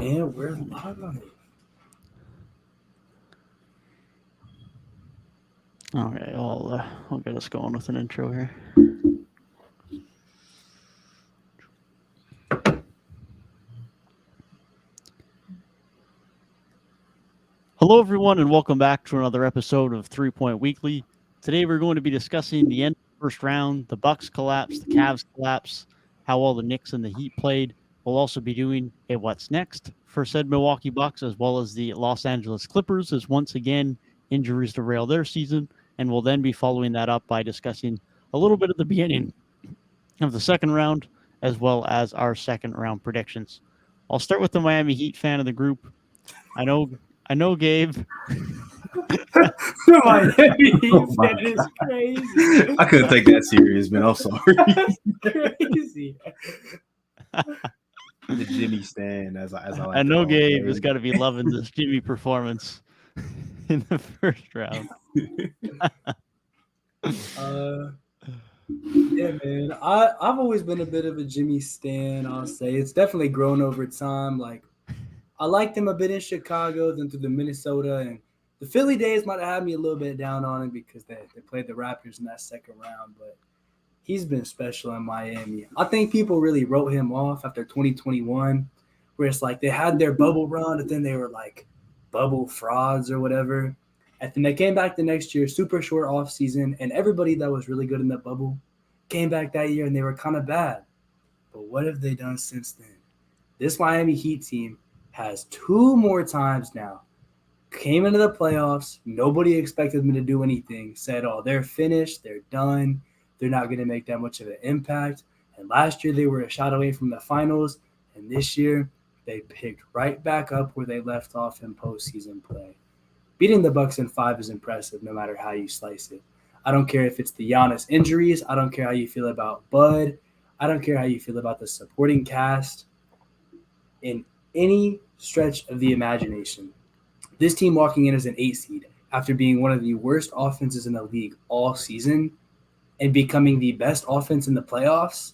And we're live. Okay, I'll get us going with an intro here. Hello, everyone, and welcome back to another episode of 3 Point Weekly. Today, we're going to be discussing the end of the first round, the Bucks collapse, the Cavs collapse, how all the Knicks and the Heat played. We'll also be doing a what's next for said Milwaukee Bucks, as well as the Los Angeles Clippers, as once again injuries derail their season. And we'll then be following that up by discussing a little bit at the beginning of the second round, as well as our second round predictions. I'll start with the Miami Heat fan of the group. I know, Gabe. Miami Heat my fan is crazy. I couldn't take that serious, man. I'm sorry. Crazy. The Jimmy stand, as I like. I know to call Gabe it. has got to be loving this Jimmy performance in the first round. Yeah, man. I've always been a bit of a Jimmy stan, I'll say. It's definitely grown over time. Like, I liked him a bit in Chicago, then through the Minnesota, and the Philly days might have had me a little bit down on him because they played the Raptors in that second round, but he's been special in Miami. I think people really wrote him off after 2021, where it's like they had their bubble run, and then they were like bubble frauds or whatever. And then they came back the next year, super short off season, and everybody that was really good in that bubble came back that year, and they were kind of bad. But what have they done since then? This Miami Heat team has two more times now came into the playoffs. Nobody expected them to do anything. Said, oh, they're finished. They're done. They're not going to make that much of an impact. And last year they were a shot away from the finals. And this year they picked right back up where they left off in postseason play. Beating the Bucks in 5 is impressive no matter how you slice it. I don't care if it's the Giannis injuries. I don't care how you feel about Bud. I don't care how you feel about the supporting cast. In any stretch of the imagination, this team walking in as an 8 seed after being one of the worst offenses in the league all season and becoming the best offense in the playoffs,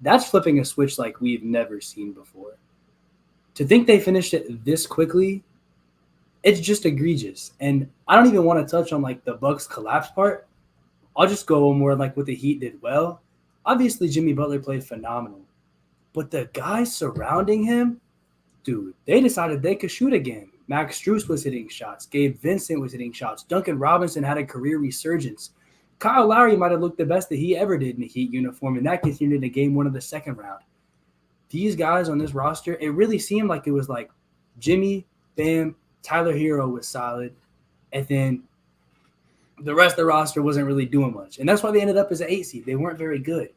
that's flipping a switch like we've never seen before. To think they finished it this quickly, it's just egregious. And I don't even want to touch on like the Bucks collapse part. I'll just go more like what the Heat did well. Obviously, Jimmy Butler played phenomenal. But the guys surrounding him, dude, they decided they could shoot again. Max Strus was hitting shots. Gabe Vincent was hitting shots. Duncan Robinson had a career resurgence. Kyle Lowry might have looked the best that he ever did in a Heat uniform, and that continued into game 1 of the second round. These guys on this roster, it really seemed like it was like Jimmy, Bam, Tyler Hero was solid, and then the rest of the roster wasn't really doing much. And that's why they ended up as an 8 seed. They weren't very good.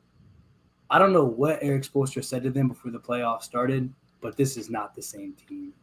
I don't know what Eric Spoelstra said to them before the playoffs started, but this is not the same team.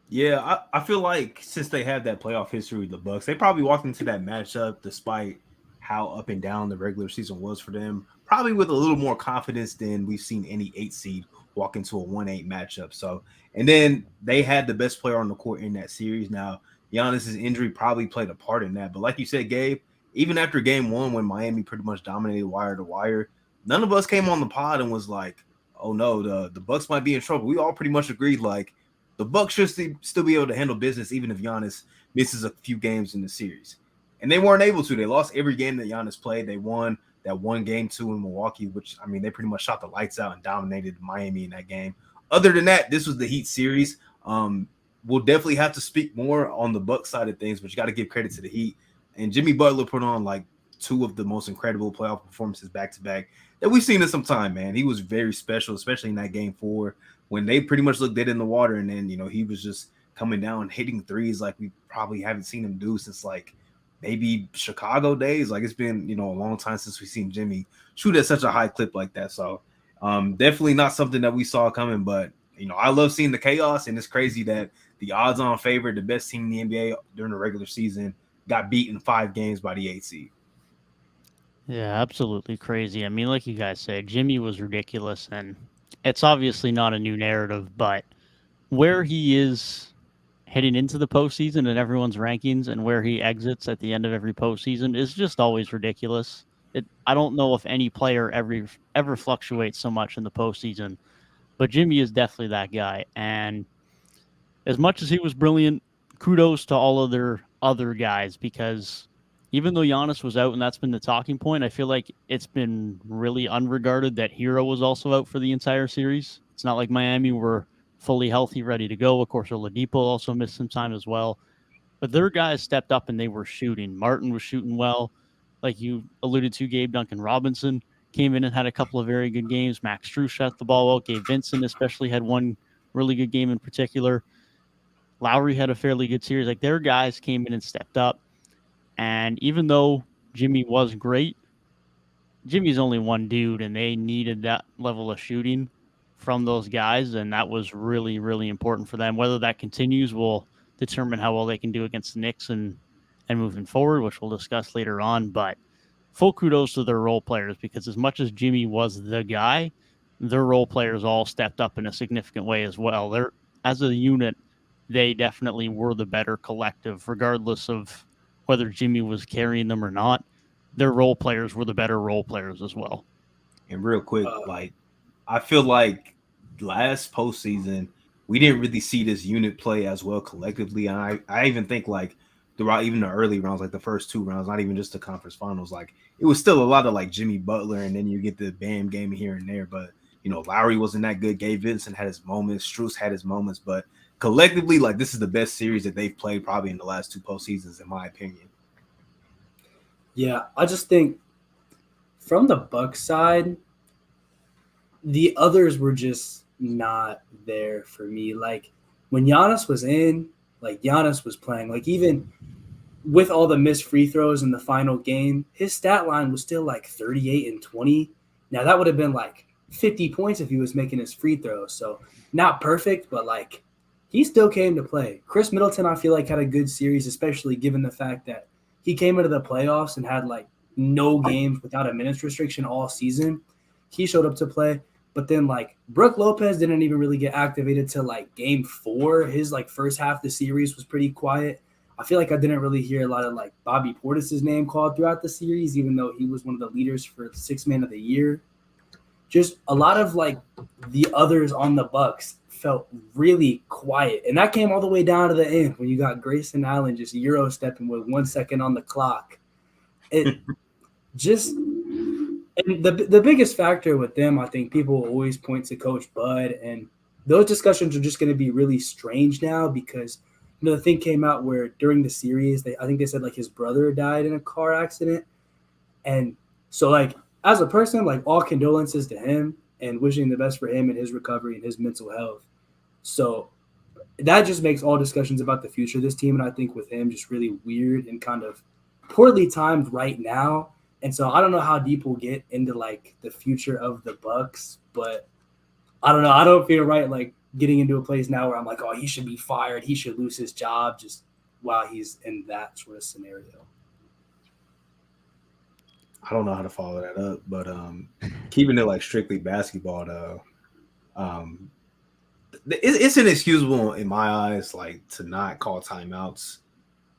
Yeah, I feel like since they have that playoff history with the Bucks, they probably walked into that matchup despite how up and down the regular season was for them, probably with a little more confidence than we've seen any 8 seed walk into a 1-8 matchup. So, and then they had the best player on the court in that series. Now, Giannis's injury probably played a part in that, but like you said, Gabe, even after game 1 when Miami pretty much dominated wire to wire, none of us came on the pod and was like, oh no, the Bucks might be in trouble. We all pretty much agreed like the Bucks should still be able to handle business even if Giannis misses a few games in the series. And they weren't able to. They lost every game that Giannis played. They won that one game 2 in Milwaukee, which, I mean, they pretty much shot the lights out and dominated Miami in that game. Other than that, this was the Heat series. We'll definitely have to speak more on the Bucks side of things, but you got to give credit to the Heat. And Jimmy Butler put on like 2 of the most incredible playoff performances back-to-back that we've seen in some time, man. He was very special, especially in that game 4 when they pretty much looked dead in the water. And then, he was just coming down, hitting threes like we probably haven't seen him do since like maybe Chicago days. Like it's been, a long time since we've seen Jimmy shoot at such a high clip like that. So definitely not something that we saw coming, but I love seeing the chaos, and it's crazy that the odds-on favorite, the best team in the NBA during the regular season, got beat in 5 games by the 8 seed. Yeah, absolutely crazy. I mean, like you guys said, Jimmy was ridiculous, and it's obviously not a new narrative, but where he is heading into the postseason in everyone's rankings and where he exits at the end of every postseason is just always ridiculous. I don't know if any player ever fluctuates so much in the postseason but Jimmy is definitely that guy. And as much as he was brilliant, kudos to all of their other guys, because even though Giannis was out and that's been the talking point, I feel like it's been really unregarded that Hero was also out for the entire series. It's not like Miami were fully healthy, ready to go. Of course, Oladipo also missed some time as well. But their guys stepped up and they were shooting. Martin was shooting well. Like you alluded to, Gabe Duncan Robinson came in and had a couple of very good games. Max Strus shot the ball well. Gabe Vincent especially had one really good game in particular. Lowry had a fairly good series. Like their guys came in and stepped up. And even though Jimmy was great, Jimmy's only one dude, and they needed that level of shooting from those guys, and that was really, really important for them. Whether that continues will determine how well they can do against the Knicks and moving forward, which we'll discuss later on. But full kudos to their role players, because as much as Jimmy was the guy, their role players all stepped up in a significant way as well. They're, as a unit, they definitely were the better collective, regardless of whether Jimmy was carrying them or not. Their role players were the better role players as well. And real quick, like I feel like last postseason we didn't really see this unit play as well collectively. And I even think like throughout even the early rounds, like the first two rounds, not even just the conference finals, like it was still a lot of like Jimmy Butler, and then you get the Bam game here and there. But you know, Lowry wasn't that good. Gabe Vincent had his moments. Strus had his moments, but collectively, like this is the best series that they've played probably in the last two postseasons, in my opinion. Yeah, I just think from the Bucks side, the others were just not there for me. Like when Giannis was in, like Giannis was playing, like even with all the missed free throws in the final game, his stat line was still like 38 and 20. Now that would have been like 50 points if he was making his free throws. So not perfect, but like he still came to play. Chris Middleton, I feel like, had a good series, especially given the fact that he came into the playoffs and had like no games without a minutes restriction all season. He showed up to play. But then like Brook Lopez didn't even really get activated till like game 4. His like first half of the series was pretty quiet. I feel like I didn't really hear a lot of like Bobby Portis's name called throughout the series, even though he was one of the leaders for Sixth Man of the Year. Just a lot of like the others on the Bucks felt really quiet. And that came all the way down to the end when you got Grayson Allen just Euro stepping with 1 second on the clock. It just and the biggest factor with them, I think people always point to Coach Bud, and those discussions are just going to be really strange now because you know the thing came out where during the series, I think they said like his brother died in a car accident, and so like as a person, like all condolences to him and wishing the best for him and his recovery and his mental health. So that just makes all discussions about the future of this team, and I think with him, just really weird and kind of poorly timed right now. And so I don't know how deep we'll get into like the future of the Bucks, but I don't know. I don't feel right like getting into a place now where I'm like, oh, he should be fired. He should lose his job just while he's in that sort of scenario. I don't know how to follow that up, but keeping it like strictly basketball though, it's inexcusable in my eyes, like to not call timeouts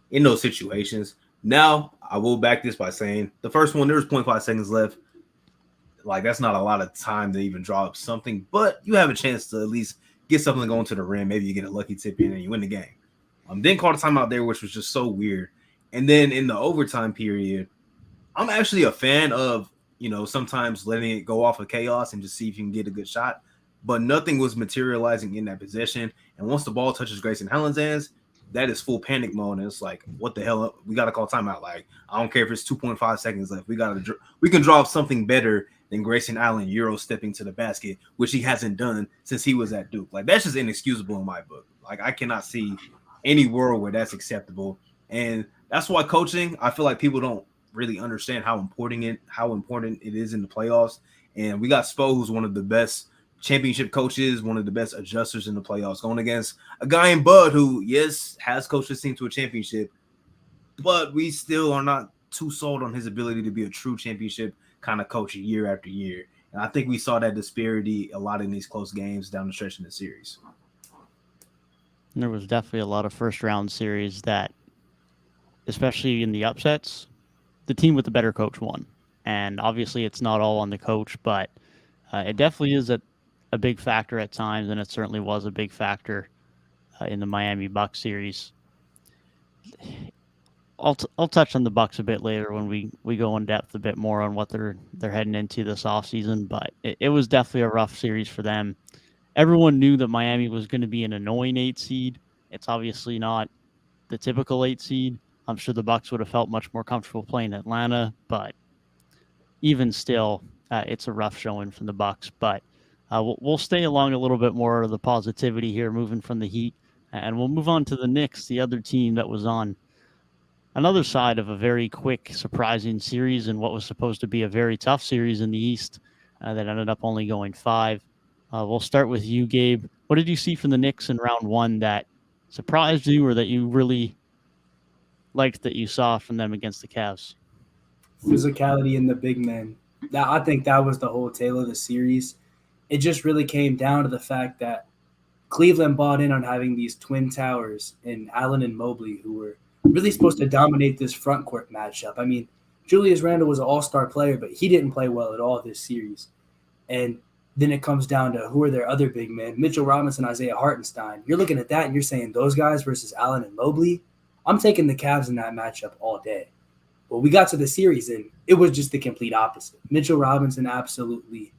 in those situations. Now, I will back this by saying the first one, there was 0.5 seconds left. Like, that's not a lot of time to even draw up something, but you have a chance to at least get something going to the rim. Maybe you get a lucky tip in and you win the game. Then call the timeout there, which was just so weird. And then in the overtime period, I'm actually a fan of, you know, sometimes letting it go off of chaos and just see if you can get a good shot. But nothing was materializing in that possession. And once the ball touches Grayson Allen's hands, that is full panic mode, and it's like, what the hell? We got to call timeout. Like, I don't care if it's 2.5 seconds left. We can draw up something better than Grayson Allen Euro stepping to the basket, which he hasn't done since he was at Duke. Like, that's just inexcusable in my book. Like, I cannot see any world where that's acceptable, and that's why coaching, I feel like people don't really understand how important it is in the playoffs. And we got Spo, who's one of the best championship coaches, one of the best adjusters in the playoffs, going against a guy in Bud who, yes, has coached his team to a championship, but we still are not too sold on his ability to be a true championship kind of coach year after year. And I think we saw that disparity a lot in these close games down the stretch in the series. There was definitely a lot of first round series that, especially in the upsets, the team with the better coach won. And obviously it's not all on the coach, but it definitely is that a big factor at times, and it certainly was a big factor in the Miami Bucks series. I'll touch on the Bucks a bit later when we go in depth a bit more on what they're heading into this offseason, but it was definitely a rough series for them. Everyone knew that Miami was going to be an annoying 8 seed. It's obviously not the typical 8 seed. I'm sure the Bucks would have felt much more comfortable playing Atlanta, but even still, it's a rough showing from the Bucks. But we'll stay along a little bit more of the positivity here, moving from the Heat, and we'll move on to the Knicks, the other team that was on another side of a very quick, surprising series and what was supposed to be a very tough series in the East that ended up only going 5. We'll start with you, Gabe. What did you see from the Knicks in round 1 that surprised you or that you really liked that you saw from them against the Cavs? Physicality in the big men. I think that was the whole tale of the series. It just really came down to the fact that Cleveland bought in on having these twin towers in Allen and Mobley, who were really supposed to dominate this front court matchup. I mean, Julius Randle was an all-star player, but he didn't play well at all this series. And then it comes down to who are their other big men, Mitchell Robinson, Isaiah Hartenstein. You're looking at that and you're saying those guys versus Allen and Mobley. I'm taking the Cavs in that matchup all day. Well, we got to the series and it was just the complete opposite. Mitchell Robinson absolutely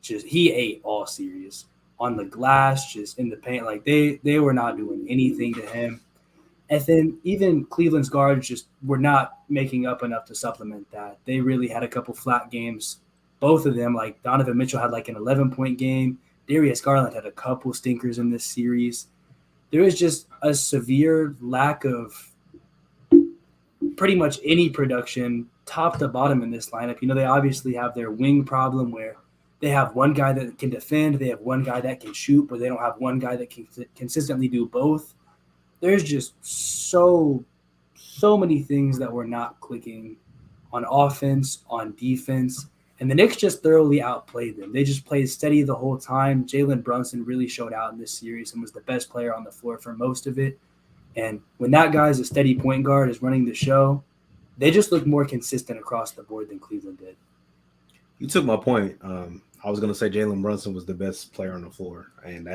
he ate all series on the glass, just in the paint. Like they were not doing anything to him. And then even Cleveland's guards just were not making up enough to supplement that. They really had a couple flat games. Both of them, like Donovan Mitchell had like an 11-point game. Darius Garland had a couple stinkers in this series. There was just a severe lack of pretty much any production top to bottom in this lineup. You know, they obviously have their wing problem where they have one guy that can defend, they have one guy that can shoot, but they don't have one guy that can consistently do both. There's just so many things that were not clicking on offense, on defense, and the Knicks just thoroughly outplayed them. They just played steady the whole time. Jalen Brunson really showed out in this series and was the best player on the floor for most of it. And when that guy's a steady point guard is running the show, they just look more consistent across the board than Cleveland did. You took my point. I was going to say Jalen Brunson was the best player on the floor. And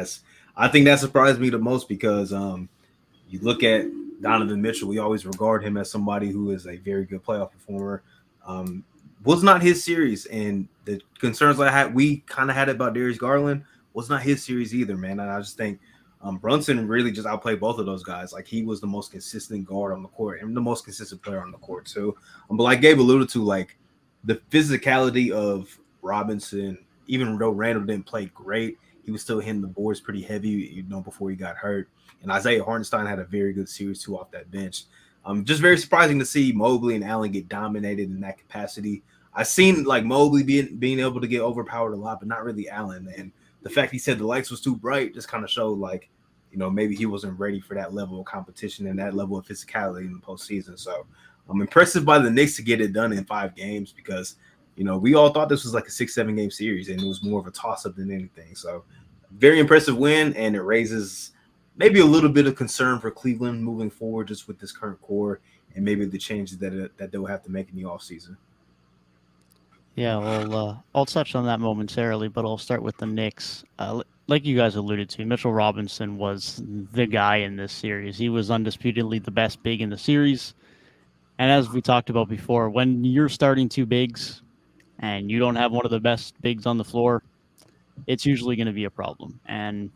I think that surprised me the most because you look at Donovan Mitchell, we always regard him as somebody who is a very good playoff performer. Was not his series. And the concerns we kind of had about Darius Garland was not his series either, man. And I just think Brunson really just outplayed both of those guys. Like he was the most consistent guard on the court and the most consistent player on the court too. But like Gabe alluded to, like the physicality of Robinson, even though Randall didn't play great, he was still hitting the boards pretty heavy, before he got hurt. And Isaiah Hartenstein had a very good series too off that bench. Just very surprising to see Mobley and Allen get dominated in that capacity. I've seen like Mobley being able to get overpowered a lot, but not really Allen. And the fact he said the lights was too bright just kind of showed like, maybe he wasn't ready for that level of competition and that level of physicality in the postseason. So I'm impressive by the Knicks to get it done in 5 games because, we all thought this was like a 6-7 game series and it was more of a toss-up than anything. So very impressive win, and it raises maybe a little bit of concern for Cleveland moving forward just with this current core and maybe the changes that they'll have to make in the offseason. Yeah, well, I'll touch on that momentarily, but I'll start with the Knicks. Like you guys alluded to, Mitchell Robinson was the guy in this series. He was undisputedly the best big in the series. And as we talked about before, when you're starting 2 bigs and you don't have one of the best bigs on the floor, it's usually going to be a problem. And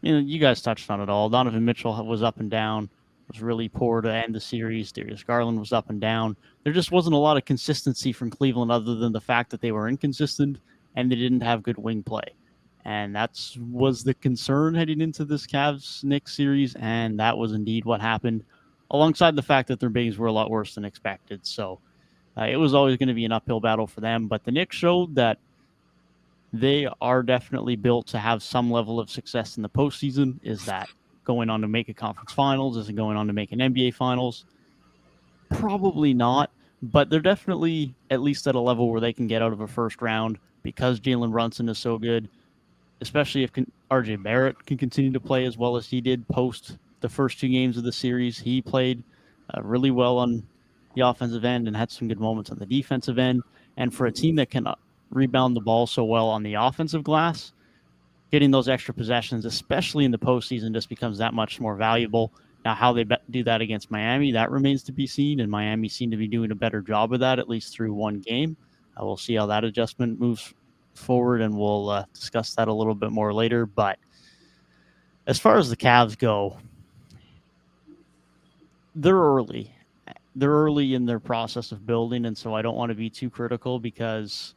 you guys touched on it all. Donovan Mitchell was up and down, was really poor to end the series. Darius Garland was up and down. There just wasn't a lot of consistency from Cleveland other than the fact that they were inconsistent and they didn't have good wing play. And that was the concern heading into this Cavs-Knicks series, and that was indeed what happened, alongside the fact that their bigs were a lot worse than expected. So it was always going to be an uphill battle for them, but the Knicks showed that they are definitely built to have some level of success in the postseason. Is that going on to make a conference finals? Is it going on to make an NBA finals? Probably not, but they're definitely at least at a level where they can get out of a first round because Jalen Brunson is so good, especially if RJ Barrett can continue to play as well as he did post the first 2 games of the series. He played really well on the offensive end and had some good moments on the defensive end. And for a team that can rebound the ball so well on the offensive glass, getting those extra possessions, especially in the postseason, just becomes that much more valuable. Now, how they do that against Miami, that remains to be seen, and Miami seem to be doing a better job of that, at least through one game. We'll see how that adjustment moves forward, and we'll discuss that a little bit more later. But as far as the Cavs go, they're early. They're early in their process of building, and so I don't want to be too critical because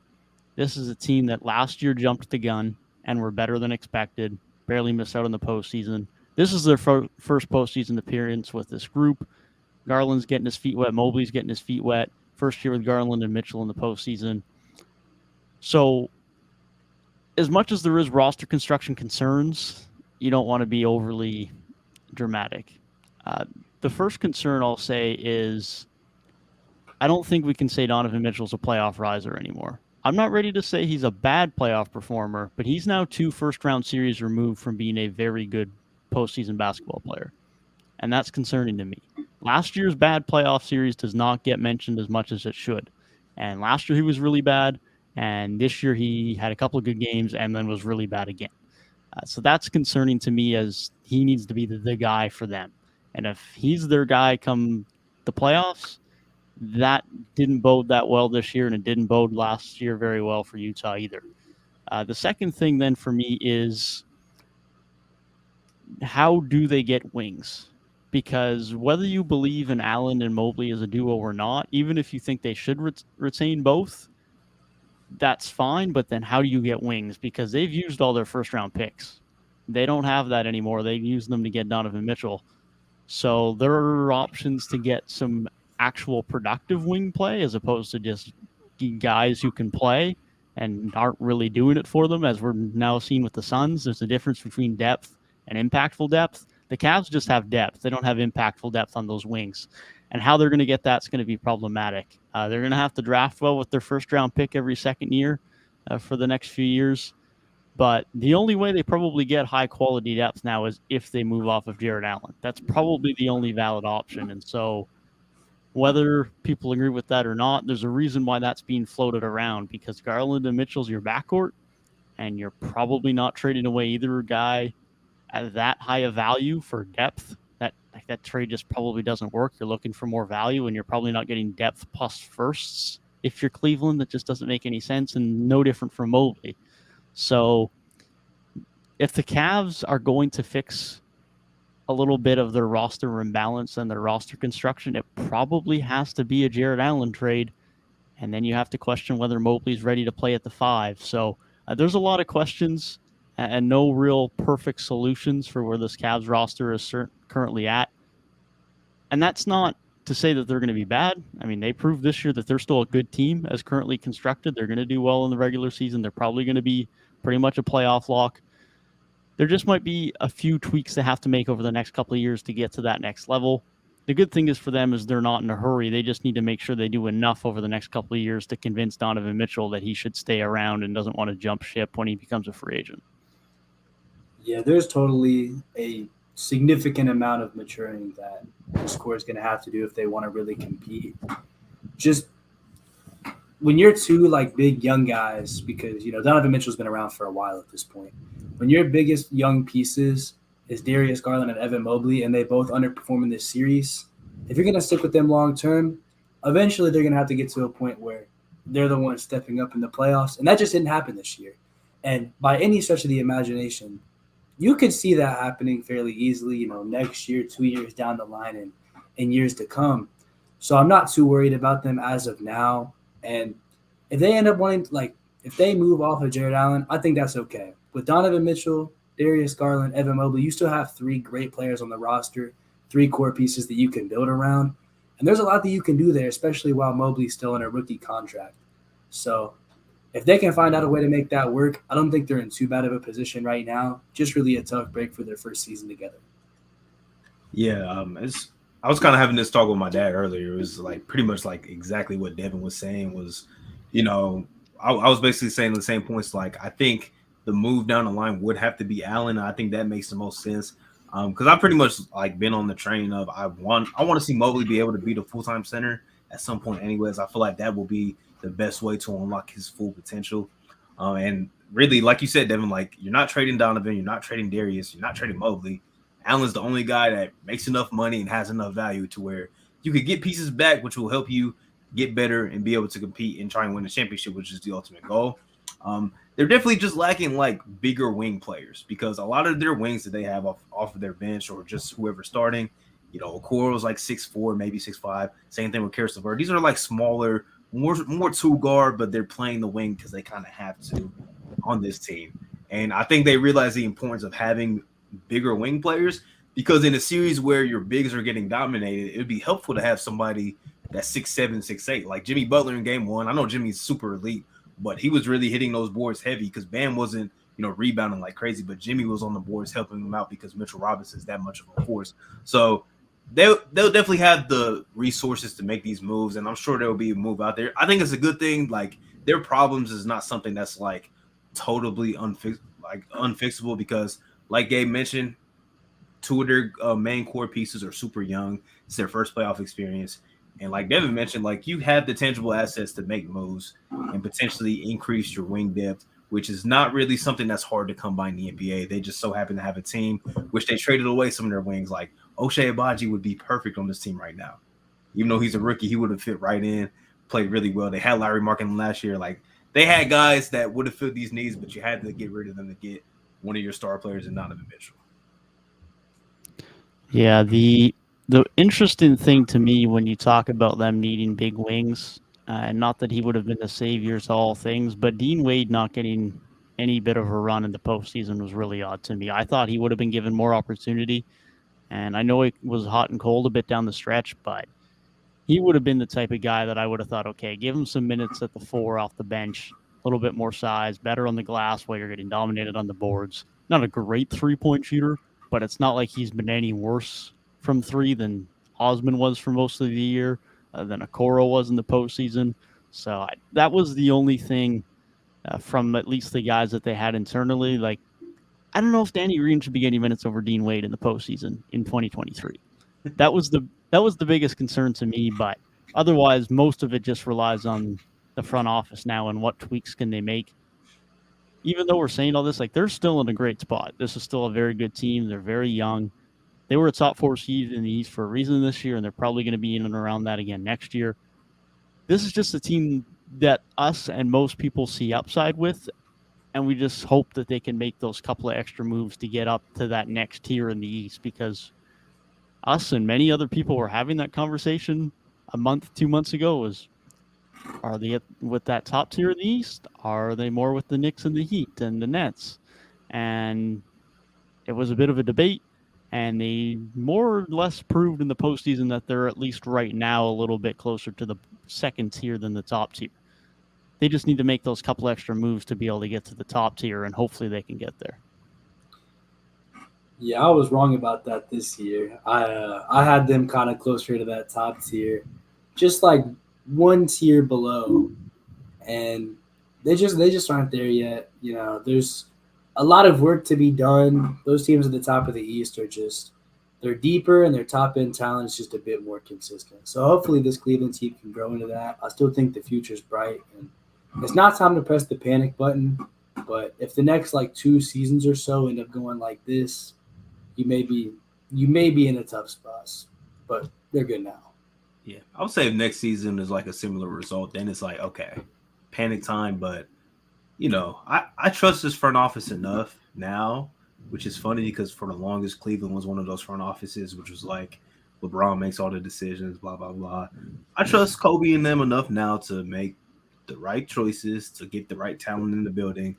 this is a team that last year jumped the gun and were better than expected, barely missed out on the postseason. This is their first postseason appearance with this group. Garland's getting his feet wet. Mobley's getting his feet wet. First year with Garland and Mitchell in the postseason. So as much as there is roster construction concerns, you don't want to be overly dramatic. The first concern I'll say is I don't think we can say Donovan Mitchell's a playoff riser anymore. I'm not ready to say he's a bad playoff performer, but he's now 2 first-round series removed from being a very good postseason basketball player, and that's concerning to me. Last year's bad playoff series does not get mentioned as much as it should, and last year he was really bad, and this year he had a couple of good games and then was really bad again. So that's concerning to me, as he needs to be the guy for them. And if he's their guy come the playoffs, that didn't bode that well this year, and it didn't bode last year very well for Utah either. The second thing then for me is, how do they get wings? Because whether you believe in Allen and Mobley as a duo or not, even if you think they should retain both, that's fine, but then how do you get wings? Because they've used all their first-round picks. They don't have that anymore. They used them to get Donovan Mitchell. So there are options to get some actual productive wing play as opposed to just guys who can play and aren't really doing it for them, as we're now seeing with the Suns. There's a difference between depth and impactful depth. The Cavs just have depth. They don't have impactful depth on those wings. And how they're going to get that's going to be problematic. They're going to have to draft well with their first-round pick every second year for the next few years. But the only way they probably get high-quality depth now is if they move off of Jared Allen. That's probably the only valid option. And so whether people agree with that or not, there's a reason why that's being floated around, because Garland and Mitchell's your backcourt, and you're probably not trading away either guy at that high a value for depth. That trade just probably doesn't work. You're looking for more value, and you're probably not getting depth plus firsts. If you're Cleveland, that just doesn't make any sense, and no different from Mobley. So if the Cavs are going to fix a little bit of their roster imbalance and their roster construction, it probably has to be a Jared Allen trade, and then you have to question whether Mobley's ready to play at the 5. So there's a lot of questions and no real perfect solutions for where this Cavs roster is currently at. And that's not to say that they're going to be bad. I mean, they proved this year that they're still a good team as currently constructed. They're going to do well in the regular season. They're probably going to be pretty much a playoff lock. There just might be a few tweaks they have to make over the next couple of years to get to that next level. The good thing is for them is they're not in a hurry. They just need to make sure they do enough over the next couple of years to convince Donovan Mitchell that he should stay around and doesn't want to jump ship when he becomes a free agent. Yeah, there's totally a significant amount of maturing that the score is going to have to do if they want to really compete. Just when you're two big young guys, because Donovan Mitchell's been around for a while at this point. When your biggest young pieces is Darius Garland and Evan Mobley, and they both underperform in this series, if you're going to stick with them long term, eventually they're going to have to get to a point where they're the ones stepping up in the playoffs, and that just didn't happen this year. And by any stretch of the imagination, you could see that happening fairly easily, next year, 2 years down the line, and in years to come. So I'm not too worried about them as of now. And if they end up if they move off of Jared Allen, I think that's okay. With Donovan Mitchell, Darius Garland, Evan Mobley, you still have 3 great players on the roster, 3 core pieces that you can build around. And there's a lot that you can do there, especially while Mobley's still in a rookie contract. So if they can find out a way to make that work, I don't think they're in too bad of a position right now. Just really a tough break for their first season together. Yeah, I was kind of having this talk with my dad earlier. It was pretty much exactly what Devin was saying was, I was basically saying the same points. I think the move down the line would have to be Allen. I think that makes the most sense because I've pretty much been on the train of I want to see Mobley be able to be the full-time center at some point anyways. I feel like that will be the best way to unlock his full potential. And really, like you said, Devin, like you're not trading Donovan, you're not trading Darius, you're not trading Mobley. Allen's the only guy that makes enough money and has enough value to where you could get pieces back, which will help you get better and be able to compete and try and win a championship, which is the ultimate goal. They're definitely just lacking like bigger wing players because a lot of their wings that they have off of their bench or just whoever's starting, Okoro's like 6'4", maybe 6'5". Same thing with Karis LeVert. These are like smaller, more two guard, but they're playing the wing because they kind of have to on this team. And I think they realize the importance of having bigger wing players because in a series where your bigs are getting dominated, it would be helpful to have somebody that's 6'7", 6'8", like Jimmy Butler in game one. I know Jimmy's super elite, but he was really hitting those boards heavy because Bam wasn't, rebounding like crazy, but Jimmy was on the boards helping him out because Mitchell Robinson's that much of a force. So they'll definitely have the resources to make these moves, and I'm sure there'll be a move out there. I think it's a good thing. Like their problems is not something that's like totally unfixable because, like Gabe mentioned, two of their main core pieces are super young. It's their first playoff experience. And like Devin mentioned, like you have the tangible assets to make moves and potentially increase your wing depth, which is not really something that's hard to come by in the NBA. They just so happen to have a team which they traded away some of their wings. Like Ochai Agbaji would be perfect on this team right now. Even though he's a rookie, he would have fit right in, played really well. They had Larry Markin last year. Like they had guys that would have filled these needs, but you had to get rid of them to get one of your star players in Donovan Mitchell. Yeah, the interesting thing to me when you talk about them needing big wings, and not that he would have been the savior to all things, but Dean Wade not getting any bit of a run in the postseason was really odd to me. I thought he would have been given more opportunity, and I know it was hot and cold a bit down the stretch, but he would have been the type of guy that I would have thought, okay, give him some minutes at the 4 off the bench, a little bit more size, better on the glass while you're getting dominated on the boards. Not a great three-point shooter, but it's not like he's been any worse from 3 than Osman was for most of the year, than Okoro was in the postseason. So that was the only thing from at least the guys that they had internally. Like, I don't know if Danny Green should be getting minutes over Dean Wade in the postseason in 2023. That was the biggest concern to me, but otherwise, most of it just relies on the front office now and what tweaks can they make. Even though we're saying all this, like they're still in a great spot. This is still a very good team. They're very young. They were a top 4 seed in the East for a reason this year, and they're probably going to be in and around that again next year. This is just a team that us and most people see upside with, and we just hope that they can make those couple of extra moves to get up to that next tier in the East, because us and many other people were having that conversation a month, 2 months ago was, are they with that top tier in the East? Are they more with the Knicks and the Heat and the Nets? And it was a bit of a debate, and they more or less proved in the postseason that they're at least right now a little bit closer to the second tier than the top tier. They just need to make those couple extra moves to be able to get to the top tier, and hopefully they can get there. Yeah, I was wrong about that this year. I had them kind of closer to that top tier, just like one tier below, and they just aren't there yet. There's a lot of work to be done. Those teams at the top of the East are they're deeper, and their top end talent is just a bit more consistent. So hopefully this Cleveland team can grow into that. I still think the future's bright, and it's not time to press the panic button. But if the next like 2 seasons or so end up going like this, you may be in a tough spot, but they're good now. Yeah, I would say if next season is like a similar result, then it's like, okay, panic time. But, I trust this front office enough now, which is funny because for the longest, Cleveland was one of those front offices, which was like LeBron makes all the decisions, blah, blah, blah. I trust Kobe and them enough now to make the right choices, to get the right talent in the building.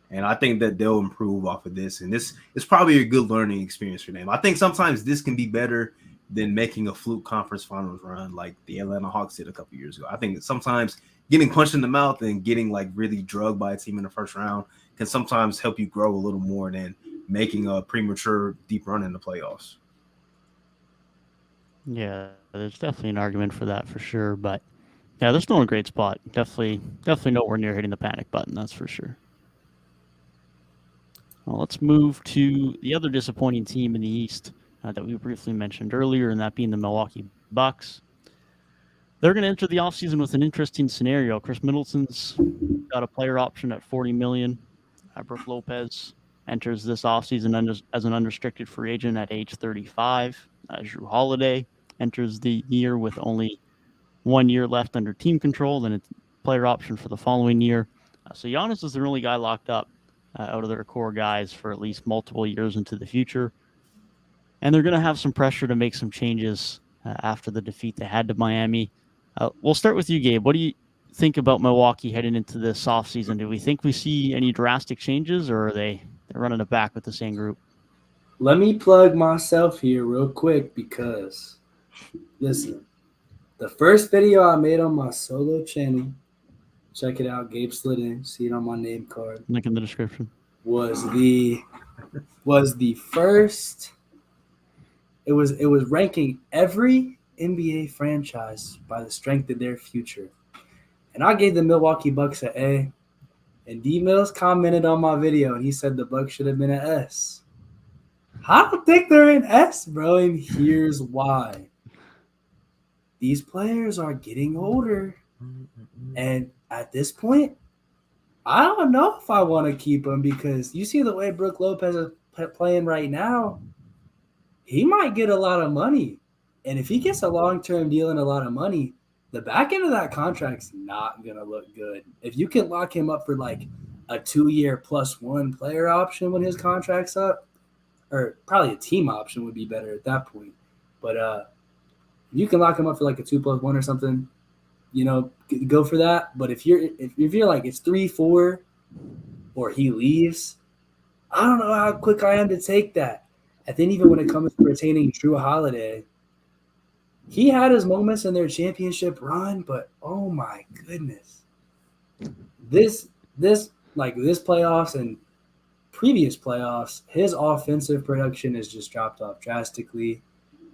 And I think that they'll improve off of this. And this is probably a good learning experience for them. I think sometimes this can be better than making a fluke conference finals run like the Atlanta Hawks did a couple years ago. I think sometimes getting punched in the mouth and getting like really drugged by a team in the first round can sometimes help you grow a little more than making a premature deep run in the playoffs. Yeah, there's definitely an argument for that for sure. But yeah, they're still in a great spot. Definitely nowhere near hitting the panic button, that's for sure. Well, let's move to the other disappointing team in the East that we briefly mentioned earlier, and that being the Milwaukee Bucks. They're going to enter the offseason with an interesting scenario. Chris Middleton's got a player option at $40 million. Brook Lopez enters this offseason as an unrestricted free agent at age 35. Jrue Holiday enters the year with only 1 year left under team control, then it's player option for the following year. So Giannis is the only guy locked up out of their core guys for at least multiple years into the future. And they're going to have some pressure to make some changes after the defeat they had to Miami. We'll start with you, Gabe. What do you think about Milwaukee heading into this offseason? Do we think we see any drastic changes, or are they're running it back with the same group? Let me plug myself here real quick because, listen, the first video I made on my solo channel, check it out, GabeSlidIn, see it on my name card. Link in the description. Was the first. It was ranking every NBA franchise by the strength of their future. And I gave the Milwaukee Bucks an A. And D Mills commented on my video and he said the Bucks should have been an S. I don't think they're an S, bro, and here's why. These players are getting older. And at this point, I don't know if I want to keep them because you see the way Brook Lopez is playing right now. He might get a lot of money. And if he gets a long-term deal and a lot of money, the back end of that contract's not going to look good. If you can lock him up for like a 2-year +1 player option when his contract's up, or probably a team option would be better at that point. But you can lock him up for like a 2+1 or something, go for that. But if you're like it's 3-4 or he leaves, I don't know how quick I am to take that. And then even when it comes to retaining Jrue Holiday, he had his moments in their championship run, but oh my goodness. This playoffs and previous playoffs, his offensive production has just dropped off drastically.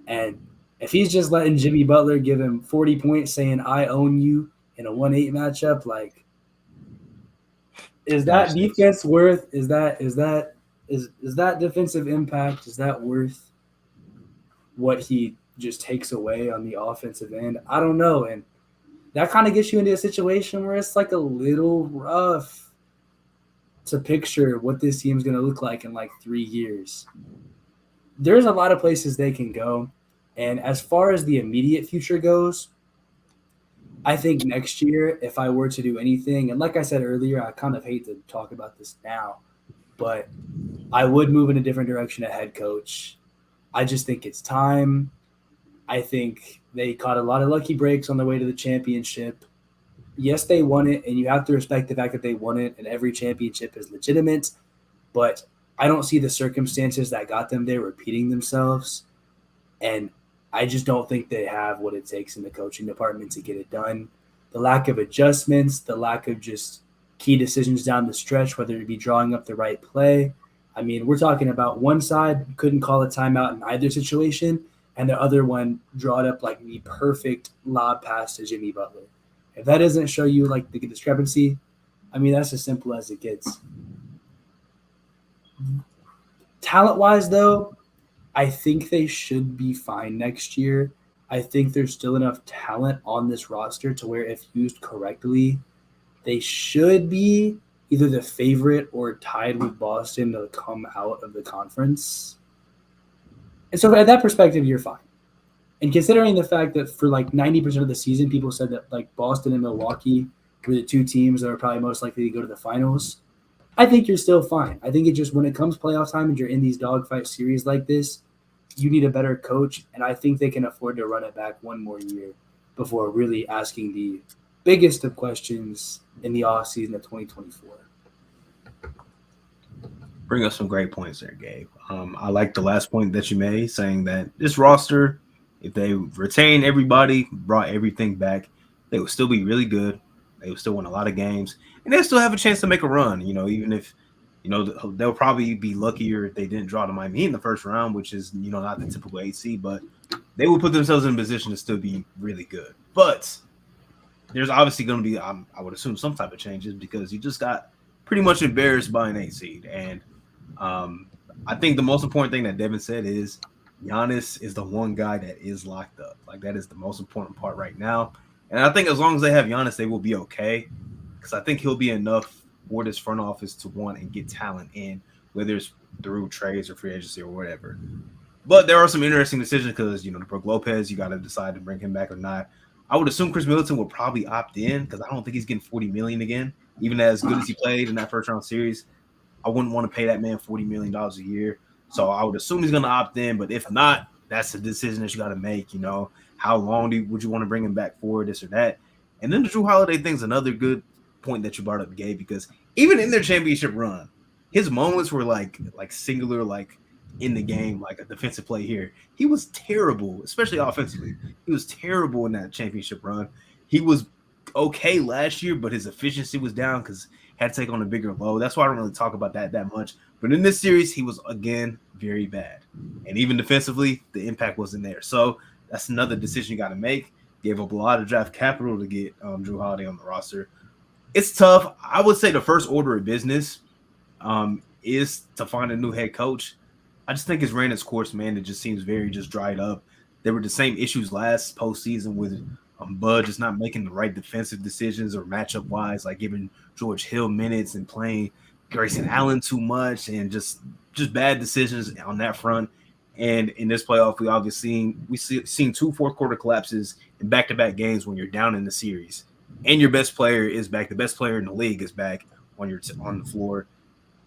And if he's just letting Jimmy Butler give him 40 points saying, I own you in a 1-8 matchup, like, is that defense worth, is that defensive impact, is that worth what he just takes away on the offensive end? I don't know. And that kind of gets you into a situation where it's like a little rough to picture what this team's going to look like in like 3 years. There's a lot of places they can go. And as far as the immediate future goes, I think next year, if I were to do anything, and like I said earlier, I kind of hate to talk about this now, but I would move in a different direction at head coach. I just think it's time. I think they caught a lot of lucky breaks on the way to the championship. Yes, they won it, and you have to respect the fact that they won it, and every championship is legitimate, but I don't see the circumstances that got them there repeating themselves, and I just don't think they have what it takes in the coaching department to get it done. The lack of adjustments, the lack of just key decisions down the stretch, whether it be drawing up the right play. I mean, we're talking about one side couldn't call a timeout in either situation, and the other one drawed up like the perfect lob pass to Jimmy Butler. If that doesn't show you like the discrepancy, I mean, that's as simple as it gets. Talent-wise, though, I think they should be fine next year. I think there's still enough talent on this roster to where if used correctly, they should be either the favorite or tied with Boston to come out of the conference. And so at that perspective, you're fine. And considering the fact that for like 90% of the season, people said that like Boston and Milwaukee were the two teams that are probably most likely to go to the finals, I think you're still fine. I think it just when it comes playoff time and you're in these dogfight series like this, you need a better coach, and I think they can afford to run it back one more year before really asking the biggest of questions in the offseason of 2024. Bring up some great points there, Gabe. I like the last point that you made, saying that this roster, if they retain everybody, brought everything back, they would still be really good. They would still win a lot of games, and they'll still have a chance to make a run. Even if, they'll probably be luckier if they didn't draw to Miami Heat in the first round, which is, not the typical 8 but they will put themselves in a position to still be really good. But there's obviously going to be, I would assume, some type of changes because you just got pretty much embarrassed by an 8 seed. And I think the most important thing that Devin said is Giannis is the one guy that is locked up. Like, that is the most important part right now. And I think as long as they have Giannis, they will be okay because I think he'll be enough or this front office to want and get talent in, whether it's through trades or free agency or whatever. But there are some interesting decisions because, the Brook Lopez, you got to decide to bring him back or not. I would assume Chris Middleton will probably opt in because I don't think he's getting $40 million again, even as good as he played in that first round series. I wouldn't want to pay that man $40 million a year. So I would assume he's going to opt in. But if not, that's a decision that you got to make. How long would you want to bring him back for, this or that? And then the Jrue Holiday thing is another good point that you brought up, Gabe, because even in their championship run, his moments were like singular, like in the game, like a defensive play here. He was terrible, especially offensively. He was terrible in that championship run. He was okay last year, but his efficiency was down because had to take on a bigger load. That's why I don't really talk about that much. But in this series, he was, again, very bad. And even defensively, the impact wasn't there. So that's another decision you got to make. Gave up a lot of draft capital to get Jrue Holiday on the roster. It's tough. I would say the first order of business is to find a new head coach. I just think it's ran its course, man. It just seems very just dried up. There were the same issues last postseason with Bud just not making the right defensive decisions or matchup-wise, like giving George Hill minutes and playing Grayson Allen too much and just bad decisions on that front. And in this playoff, we've seen two fourth-quarter collapses in back-to-back games when you're down in the series. And your best player is back. The best player in the league is back when you're on the floor.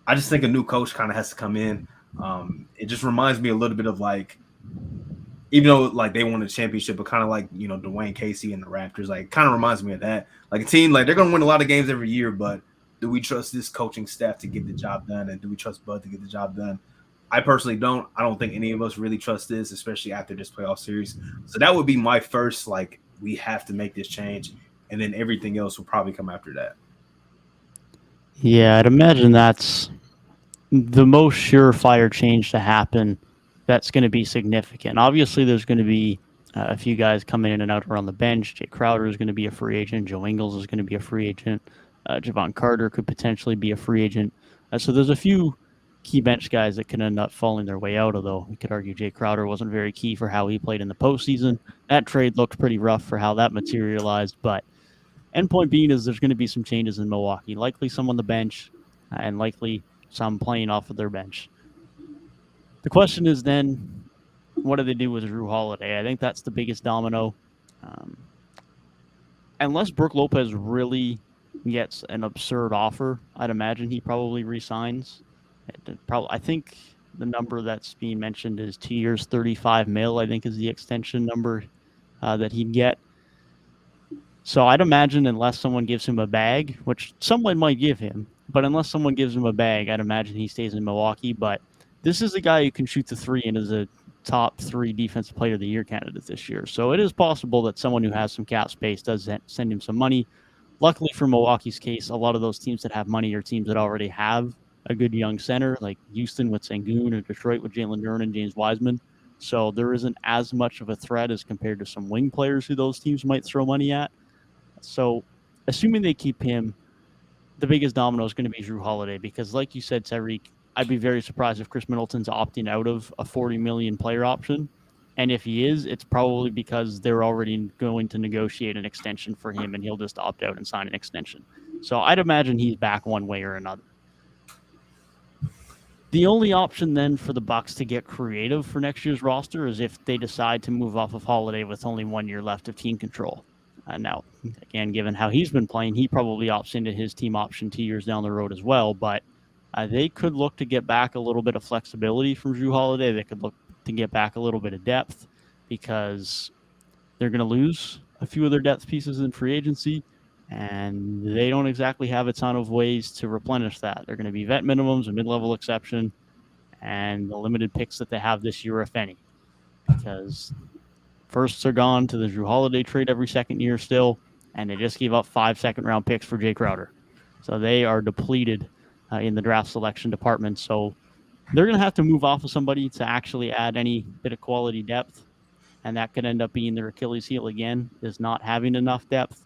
I just think a new coach kind of has to come in. It just reminds me a little bit of like, even though like they won a championship, but kind of like, Dwayne Casey and the Raptors, like kind of reminds me of that. Like a team, like they're going to win a lot of games every year, but do we trust this coaching staff to get the job done? And do we trust Bud to get the job done? I personally don't. I don't think any of us really trust this, especially after this playoff series. So that would be my first, like, we have to make this change. And then everything else will probably come after that. Yeah, I'd imagine that's the most surefire change to happen that's going to be significant. Obviously, there's going to be a few guys coming in and out around the bench. Jay Crowder is going to be a free agent. Joe Ingles is going to be a free agent. Javon Carter could potentially be a free agent. So there's a few key bench guys that can end up falling their way out, although we could argue Jay Crowder wasn't very key for how he played in the postseason. That trade looked pretty rough for how that materialized, but end point being is there's going to be some changes in Milwaukee, likely some on the bench and likely some playing off of their bench. The question is then, what do they do with Jrue Holiday? I think that's the biggest domino. Unless Brook Lopez really gets an absurd offer, I'd imagine he probably resigns. I think the number that's being mentioned is 2 years, $35 million, I think is the extension number that he'd get. So I'd imagine unless someone gives him a bag, which someone might give him, but unless someone gives him a bag, I'd imagine he stays in Milwaukee. But this is a guy who can shoot the three and is a top 3 defensive player of the year candidate this year. So it is possible that someone who has some cap space does send him some money. Luckily for Milwaukee's case, a lot of those teams that have money are teams that already have a good young center, like Houston with Sengun or Detroit with Jalen Duren and James Wiseman. So there isn't as much of a threat as compared to some wing players who those teams might throw money at. So assuming they keep him, the biggest domino is going to be Jrue Holiday because, like you said, Tyrik, I'd be very surprised if Chris Middleton's opting out of a $40 million player option. And if he is, it's probably because they're already going to negotiate an extension for him and he'll just opt out and sign an extension. So I'd imagine he's back one way or another. The only option then for the Bucks to get creative for next year's roster is if they decide to move off of Holiday with only 1 year left of team control. Now, again, given how he's been playing, he probably opts into his team option 2 years down the road as well. But they could look to get back a little bit of flexibility from Jrue Holiday. They could look to get back a little bit of depth because they're going to lose a few of their depth pieces in free agency. And they don't exactly have a ton of ways to replenish that. They're going to be vet minimums, a mid-level exception, and the limited picks that they have this year, if any. Because firsts are gone to the Jrue Holiday trade every second year still, and they just gave up 5 second-round picks for Jay Crowder. So they are depleted in the draft selection department. So they're going to have to move off of somebody to actually add any bit of quality depth, and that could end up being their Achilles heel again, is not having enough depth.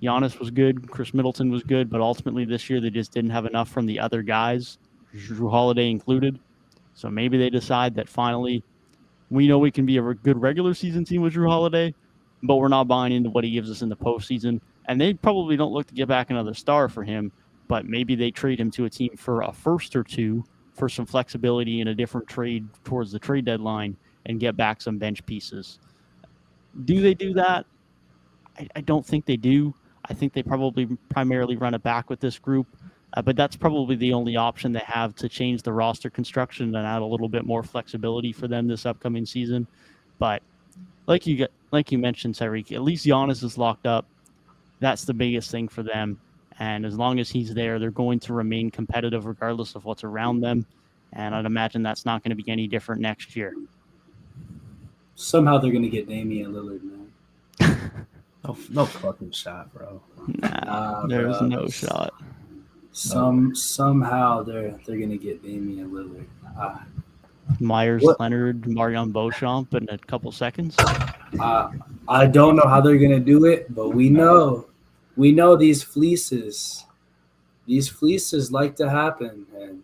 Giannis was good. Chris Middleton was good. But ultimately this year, they just didn't have enough from the other guys, Jrue Holiday included. So maybe they decide that finally we know we can be a good regular season team with Jrue Holiday, but we're not buying into what he gives us in the postseason. And they probably don't look to get back another star for him, but maybe they trade him to a team for a first or two for some flexibility in a different trade towards the trade deadline and get back some bench pieces. Do they do that? I don't think they do. I think they probably primarily run it back with this group, but that's probably the only option they have to change the roster construction and add a little bit more flexibility for them this upcoming season. But like you mentioned, Tyrik, at least Giannis is locked up. That's the biggest thing for them. And as long as he's there, they're going to remain competitive regardless of what's around them. And I'd imagine that's not going to be any different next year. Somehow they're going to get Damian Lillard, man. No fucking shot, bro. Nah, there's no shot. Somehow they're going to get Damian Lillard. Myers, Leonard, Marion Beauchamp in a couple seconds. I don't know how they're going to do it, but we know these fleeces like to happen. And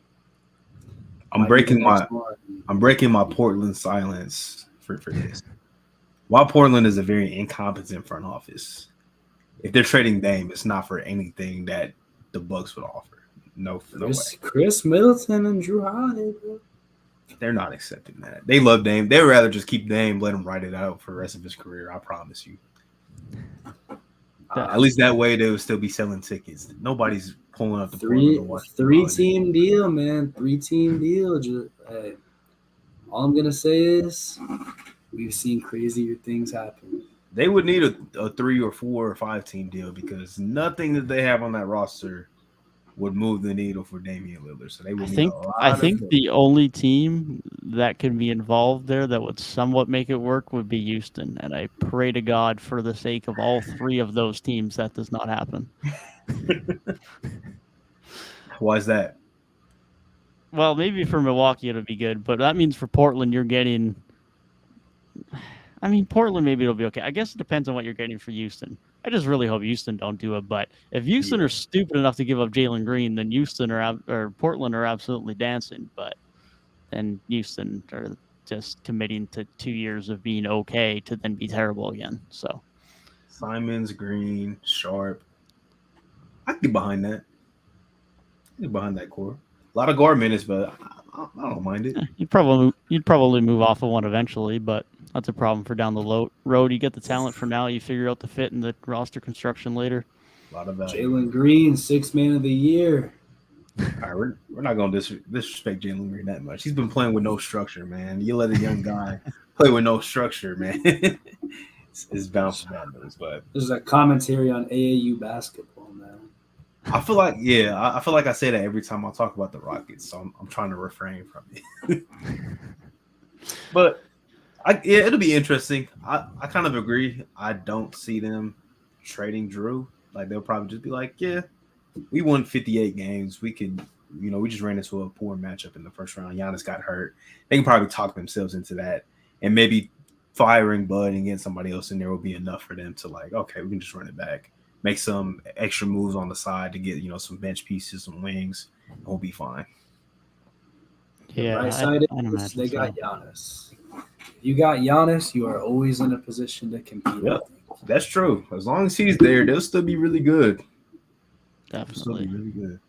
I'm breaking my Portland silence for this. While Portland is a very incompetent front office, if they're trading Dame, it's not for anything that the Bucks would offer. No way. Chris Middleton and Drew Holiday, bro. They're not accepting that. They love Dame. They'd rather just keep Dame, let him ride it out for the rest of his career. I promise you. At least that way they would still be selling tickets. Nobody's pulling up the three-team deal, man. 3-team deal. All I'm gonna say is we've seen crazier things happen. They would need a 3 or 4 or 5-team deal because nothing that they have on that roster would move the needle for Damian Lillard. So they would. I think the only team that could be involved there that would somewhat make it work would be Houston, and I pray to God for the sake of all 3 of those teams that does not happen. Why is that? Well, maybe for Milwaukee it'll be good, but that means for Portland you're getting. I mean, Portland maybe it'll be okay. I guess it depends on what you're getting for Houston. I just really hope Houston don't do it. But if Houston are stupid enough to give up Jalen Green, then Portland are absolutely dancing. But then Houston are just committing to 2 years of being okay to then be terrible again. So Simons, Green, Sharp. I can get behind that. Behind that core. A lot of guard minutes, but I don't mind it. You'd probably move off of one eventually, but that's a problem for down the road. You get the talent for now. You figure out the fit and the roster construction later. A lot of value. Jalen Green, 6th man of the year. All right, we're not going to disrespect Jalen Green that much. He's been playing with no structure, man. You let a young guy play with no structure, man. it's bound for bad news, but this is a commentary on AAU basketball, man. I feel like I say that every time I talk about the Rockets, so I'm trying to refrain from it. But it'll be interesting. I kind of agree. I don't see them trading Drew. Like they'll probably just be like, yeah, we won 58 games. We can, we just ran into a poor matchup in the first round. Giannis got hurt. They can probably talk themselves into that, and maybe firing Bud and getting somebody else in there will be enough for them to like, okay, we can just run it back. Make some extra moves on the side to get, some bench pieces, some wings, and we'll be fine. Yeah, right side is they got Giannis. If you got Giannis, you are always in a position to compete. Yep, that's true. As long as he's there, they'll still be really good. Definitely. Really good.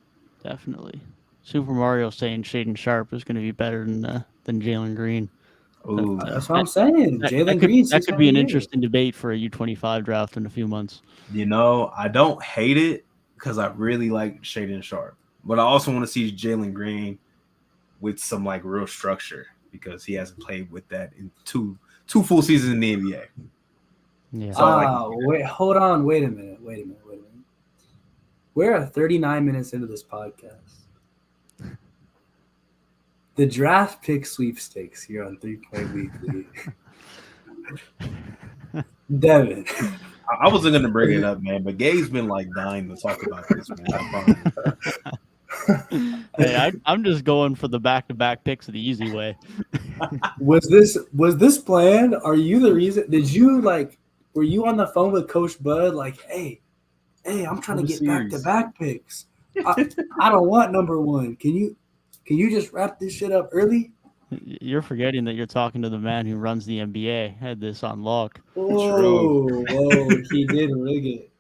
Definitely. Super Mario saying Shaden Sharp is going to be better than Jalen Green. Ooh. That's what I'm saying. Jalen Green. That could be an interesting debate for a U25 draft in a few months. I don't hate it because I really like Shaden Sharp, but I also want to see Jalen Green with some like real structure because he hasn't played with that in two full seasons in the NBA. Yeah. Hold on. Wait a minute. We're at 39 minutes into this podcast. The draft pick sweepstakes here on 3 Point Weekly. Devin. I wasn't going to bring it up, man, but Gabe's been like dying to talk about this, man. Hey, I'm just going for the back-to-back picks the easy way. Was this planned? Are you the reason? Were you on the phone with Coach Bud? Like, hey, I'm trying to get back-to-back picks. I don't want number 1. Can you just wrap this shit up early? You're forgetting that you're talking to the man who runs the NBA. Had this on lock. Whoa, he did rig it.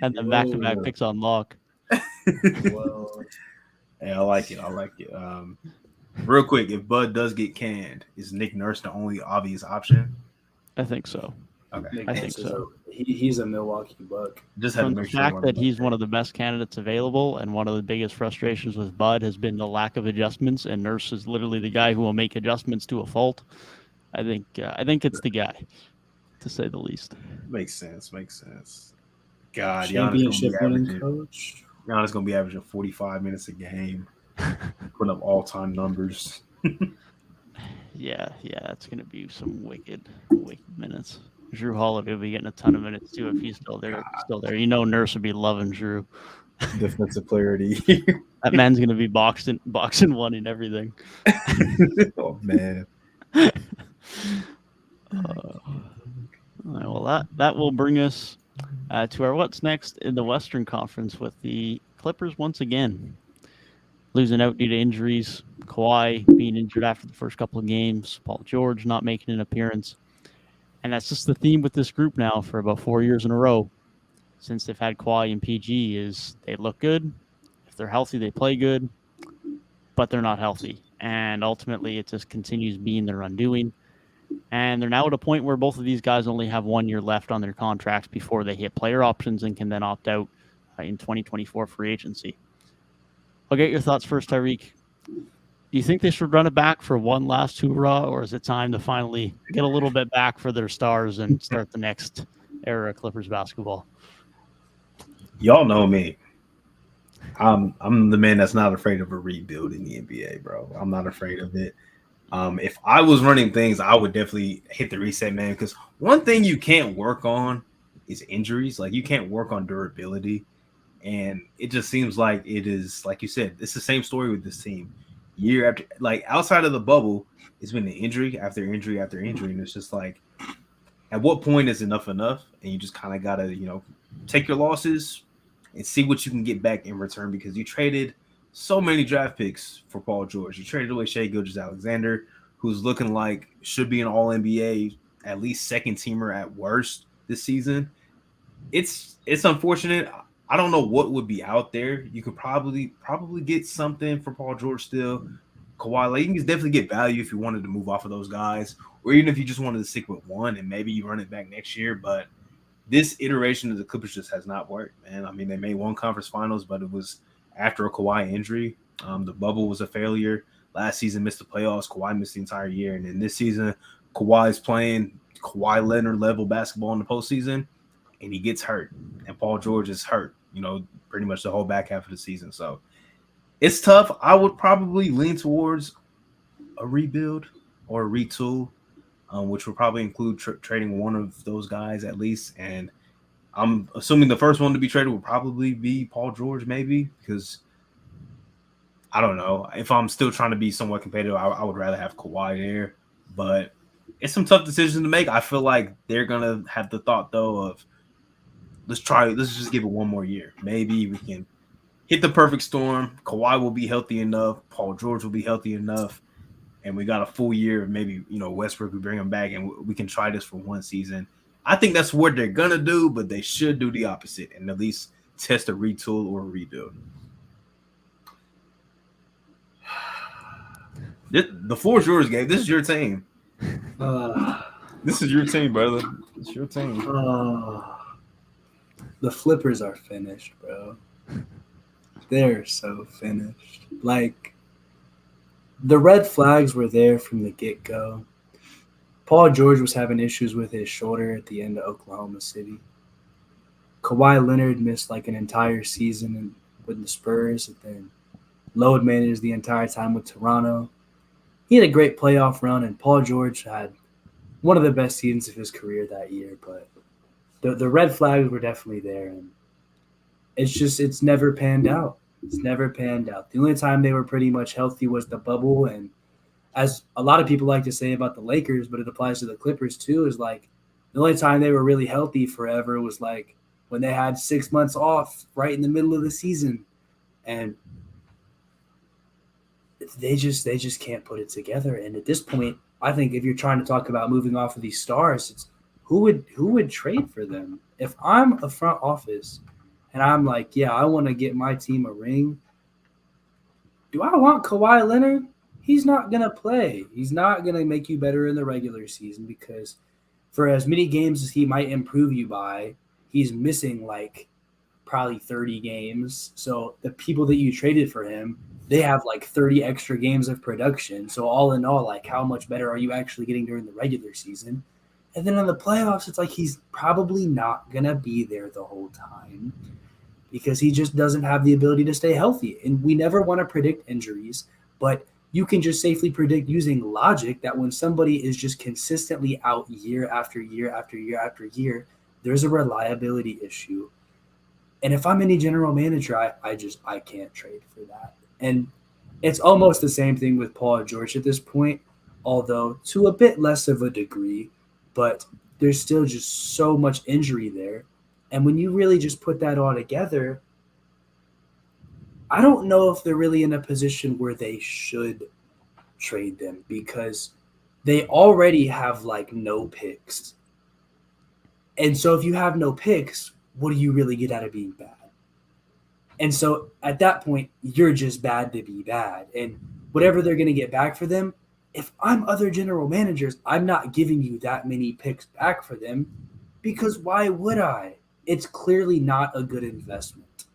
Had the back-to-back picks on lock. Well, Hey, I like it. Real quick, if Bud does get canned, is Nick Nurse the only obvious option? I think so. Okay. Nick I Nurse think so. He's a Milwaukee Buck. Just had to From the make sure. fact that he's one of the best candidates available, and one of the biggest frustrations with Bud has been the lack of adjustments, and Nurse is literally the guy who will make adjustments to a fault. I think it's the guy, to say the least. Makes sense. God, Championship winning coach. Giannis gonna be averaging 45 minutes a game, putting up all-time numbers. Yeah, it's gonna be some wicked minutes. Drew Holiday will be getting a ton of minutes too if he's still there. You know, Nurse would be loving Drew. Defensive player of the year. That man's gonna be boxing one in everything. Oh man. Well, that will bring us to our what's next in the Western Conference, with the Clippers once again losing out due to injuries. Kawhi being injured after the first couple of games. Paul George not making an appearance. And that's just the theme with this group now for about 4 years in a row since they've had Kawhi and PG. Is they look good. If they're healthy, they play good, but they're not healthy. And ultimately, it just continues being their undoing. And they're now at a point where both of these guys only have 1 year left on their contracts before they hit player options and can then opt out in 2024 free agency. I'll get your thoughts first, Tyrik. Do you think they should run it back for one last hoorah, or is it time to finally get a little bit back for their stars and start the next era of Clippers basketball? Y'all know me. I'm the man that's not afraid of a rebuild in the NBA, bro. I'm not afraid of it. If I was running things, I would definitely hit the reset, man, because one thing you can't work on is injuries. Like, you can't work on durability. And it just seems like it is, like you said, it's the same story with this team. Year after, like, outside of the bubble, it's been an injury after injury after injury. And it's just like, at what point is enough? And you just kind of got to, take your losses and see what you can get back in return, because you traded so many draft picks for Paul George. You traded away Shai Gilgeous-Alexander, who's looking like should be an All-NBA, at least second teamer at worst this season. It's unfortunate. I don't know what would be out there. You could probably get something for Paul George still. Kawhi, like, you can definitely get value if you wanted to move off of those guys, or even if you just wanted to stick with one and maybe you run it back next year. But this iteration of the Clippers just has not worked, man. I mean, they made one conference finals, but it was after a Kawhi injury. The bubble was a failure. Last season missed the playoffs. Kawhi missed the entire year. And then this season, Kawhi's playing Kawhi Leonard level basketball in the postseason, and he gets hurt. And Paul George is hurt, pretty much the whole back half of the season. So it's tough. I would probably lean towards a rebuild or a retool, which would probably include trading one of those guys at least. And I'm assuming the first one to be traded would probably be Paul George, maybe, because I don't know. If I'm still trying to be somewhat competitive, I would rather have Kawhi there. But it's some tough decisions to make. I feel like they're going to have the thought, though, of let's just give it one more year. Maybe we can hit the perfect storm. Kawhi will be healthy enough. Paul George will be healthy enough. And we got a full year of maybe, Westbrook, we bring him back and we can try this for one season. I think that's what they're going to do, but they should do the opposite and at least test a retool or a rebuild. The floor is yours, Gabe. This is your team. This is your team, brother. It's your team. The Flippers are finished, bro. They're so finished. Like, the red flags were there from the get-go. Paul George was having issues with his shoulder at the end of Oklahoma City. Kawhi Leonard missed like an entire season with the Spurs, and then load managed the entire time with Toronto. He had a great playoff run, and Paul George had one of the best seasons of his career that year. But the red flags were definitely there, and it's never panned out. It's never panned out. The only time they were pretty much healthy was the bubble, and as a lot of people like to say about the Lakers, but it applies to the Clippers too, is like the only time they were really healthy forever was like when they had 6 months off right in the middle of the season. And they just can't put it together. And at this point, I think if you're trying to talk about moving off of these stars, it's who would trade for them? If I'm a front office and I'm like, yeah, I want to get my team a ring. Do I want Kawhi Leonard? He's not going to play. He's not going to make you better in the regular season because for as many games as he might improve you by, he's missing like probably 30 games. So the people that you traded for him, they have like 30 extra games of production. So all in all, like how much better are you actually getting during the regular season? And then in the playoffs, it's like he's probably not going to be there the whole time because he just doesn't have the ability to stay healthy. And we never want to predict injuries, but you can just safely predict using logic that when somebody is just consistently out year after year after year after year, there's a reliability issue. And if I'm any general manager, I can't trade for that. And it's almost the same thing with Paul George at this point, although to a bit less of a degree, but there's still just so much injury there. And when you really just put that all together, I don't know if they're really in a position where they should trade them because they already have like no picks. And so if you have no picks, what do you really get out of being bad? And so at that point, you're just bad to be bad. And whatever they're going to get back for them, if I'm other general managers, I'm not giving you that many picks back for them because why would I? It's clearly not a good investment.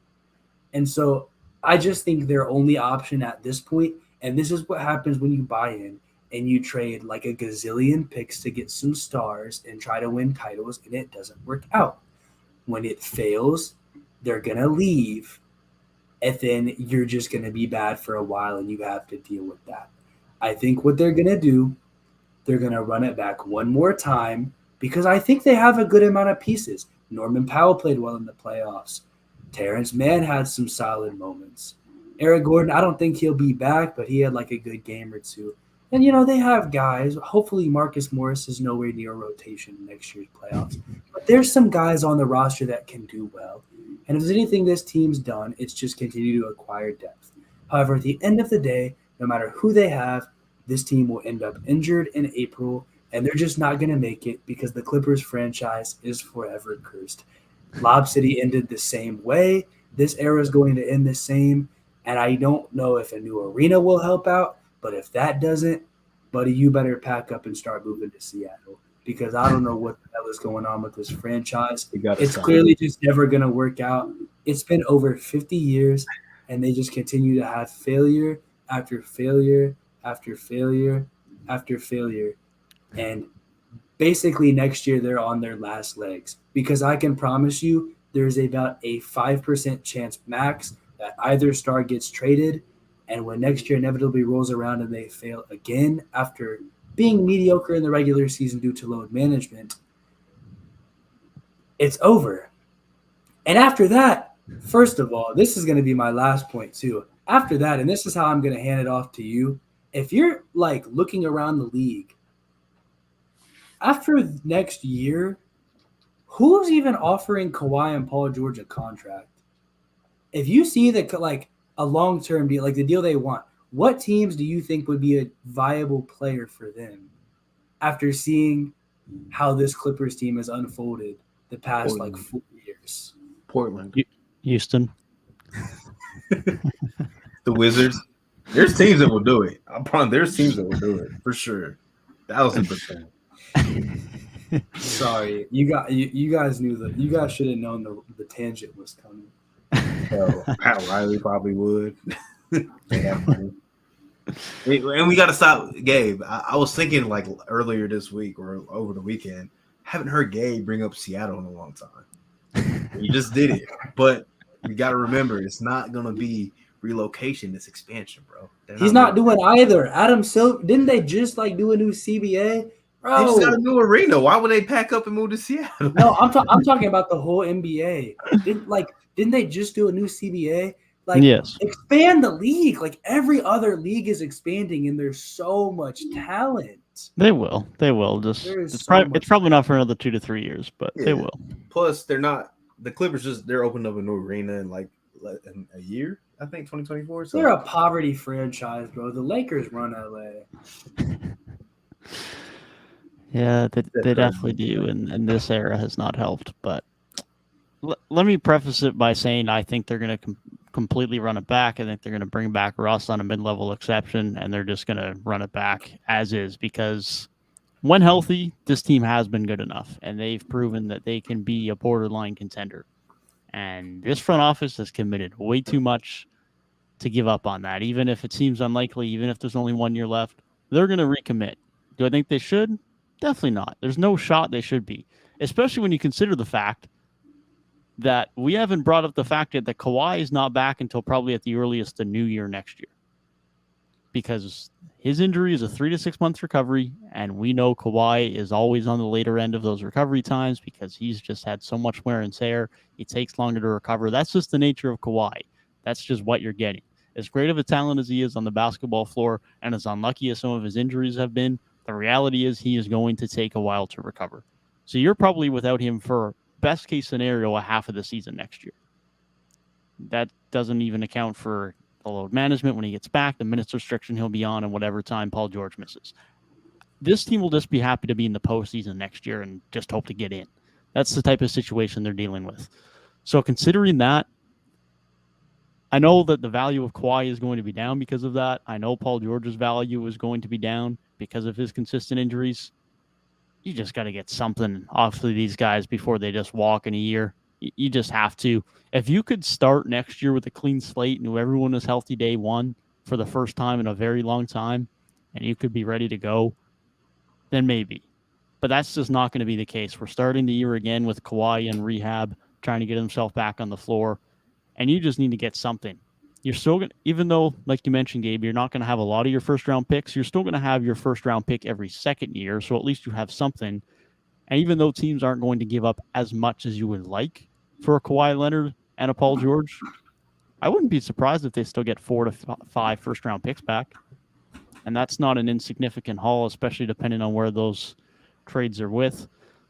And so I just think their only option at this point, and this is what happens when you buy in and you trade like a gazillion picks to get some stars and try to win titles, and it doesn't work out. When it fails, they're going to leave, and then you're just going to be bad for a while, and you have to deal with that. I think what they're going to do, they're going to run it back one more time because I think they have a good amount of pieces. Norman Powell played well in the playoffs. Terrence Mann had some solid moments. Eric Gordon, I don't think he'll be back, but he had like a good game or two. And, they have guys. Hopefully Marcus Morris is nowhere near rotation in next year's playoffs. But there's some guys on the roster that can do well. And if there's anything this team's done, it's just continue to acquire depth. However, at the end of the day, no matter who they have, this team will end up injured in April, and they're just not going to make it because the Clippers franchise is forever cursed. Lob City ended the same way. This era is going to end the same, and I don't know if a new arena will help out, but if that doesn't, buddy, you better pack up and start moving to Seattle because I don't know what the hell is going on with this franchise. It's clearly just never going to work out. It's been over 50 years, and they just continue to have failure after failure after failure after failure. And basically next year they're on their last legs because I can promise you there's about a 5% chance max that either star gets traded, and when next year inevitably rolls around and they fail again after being mediocre in the regular season due to load management, it's over. And after that, first of all, this is going to be my last point too. After that, and this is how I'm going to hand it off to you, if you're like looking around the league, after next year, who's even offering Kawhi and Paul George a contract? If you see that like a long-term deal, like the deal they want, what teams do you think would be a viable player for them after seeing how this Clippers team has unfolded the past like 4 years? Portland. Houston. The Wizards. There's teams that will do it. I'm proud there's teams that will do it for sure. 1,000%. Sorry, you guys knew that. You guys should have known the tangent was coming. Pat Riley probably would. They have money. And we got to stop Gabe. I was thinking like earlier this week or over the weekend. Haven't heard Gabe bring up Seattle in a long time. He just did it, but we got to remember it's not going to be relocation. It's expansion, bro. He's not doing either. Adam Silver, didn't they just like do a new CBA? Bro, they just got a new arena. Why would they pack up and move to Seattle? No, I'm talking about the whole NBA. Didn't they just do a new CBA? Like, yes. Expand the league. Like every other league is expanding, and there's so much talent. They will. Just it's probably not for another 2 to 3 years, but they will. Plus, they're not the Clippers. They're opening up a new arena in like in a year. I think 2024. So. They're a poverty franchise, bro. The Lakers run LA. Yeah, they definitely do, and this era has not helped. But let me preface it by saying I think they're going to completely run it back. I think they're going to bring back Russ on a mid-level exception, and they're just going to run it back as is because when healthy, this team has been good enough, and they've proven that they can be a borderline contender. And this front office has committed way too much to give up on that. Even if it seems unlikely, even if there's only 1 year left, they're going to recommit. Do I think they should? Definitely not. There's no shot they should be, especially when you consider the fact that we haven't brought up the fact that Kawhi is not back until probably at the earliest the new year next year. Because his injury is a 3 to 6 month recovery, and we know Kawhi is always on the later end of those recovery times because he's just had so much wear and tear. It takes longer to recover. That's just the nature of Kawhi. That's just what you're getting. As great of a talent as he is on the basketball floor and as unlucky as some of his injuries have been, the reality is he is going to take a while to recover. So you're probably without him for best case scenario a half of the season next year. That doesn't even account for the load management when he gets back, the minutes restriction he'll be on, and whatever time Paul George misses. This team will just be happy to be in the postseason next year and just hope to get in. That's the type of situation they're dealing with. So considering that, I know that the value of Kawhi is going to be down because of that. I know Paul George's value is going to be down because of his consistent injuries. You just got to get something off of these guys before they just walk in a year. You just have to. If you could start next year with a clean slate and everyone is healthy day one for the first time in a very long time, and you could be ready to go, then maybe. But that's just not going to be the case. We're starting the year again with Kawhi in rehab, trying to get himself back on the floor, and you just need to get something. You're still going to, even though, like you mentioned, Gabe, you're not going to have a lot of your first-round picks, you're still going to have your first-round pick every second year, so at least you have something. And even though teams aren't going to give up as much as you would like for a Kawhi Leonard and a Paul George, I wouldn't be surprised if they still get 4 to 5 first-round picks back. And that's not an insignificant haul, especially depending on where those trades are with.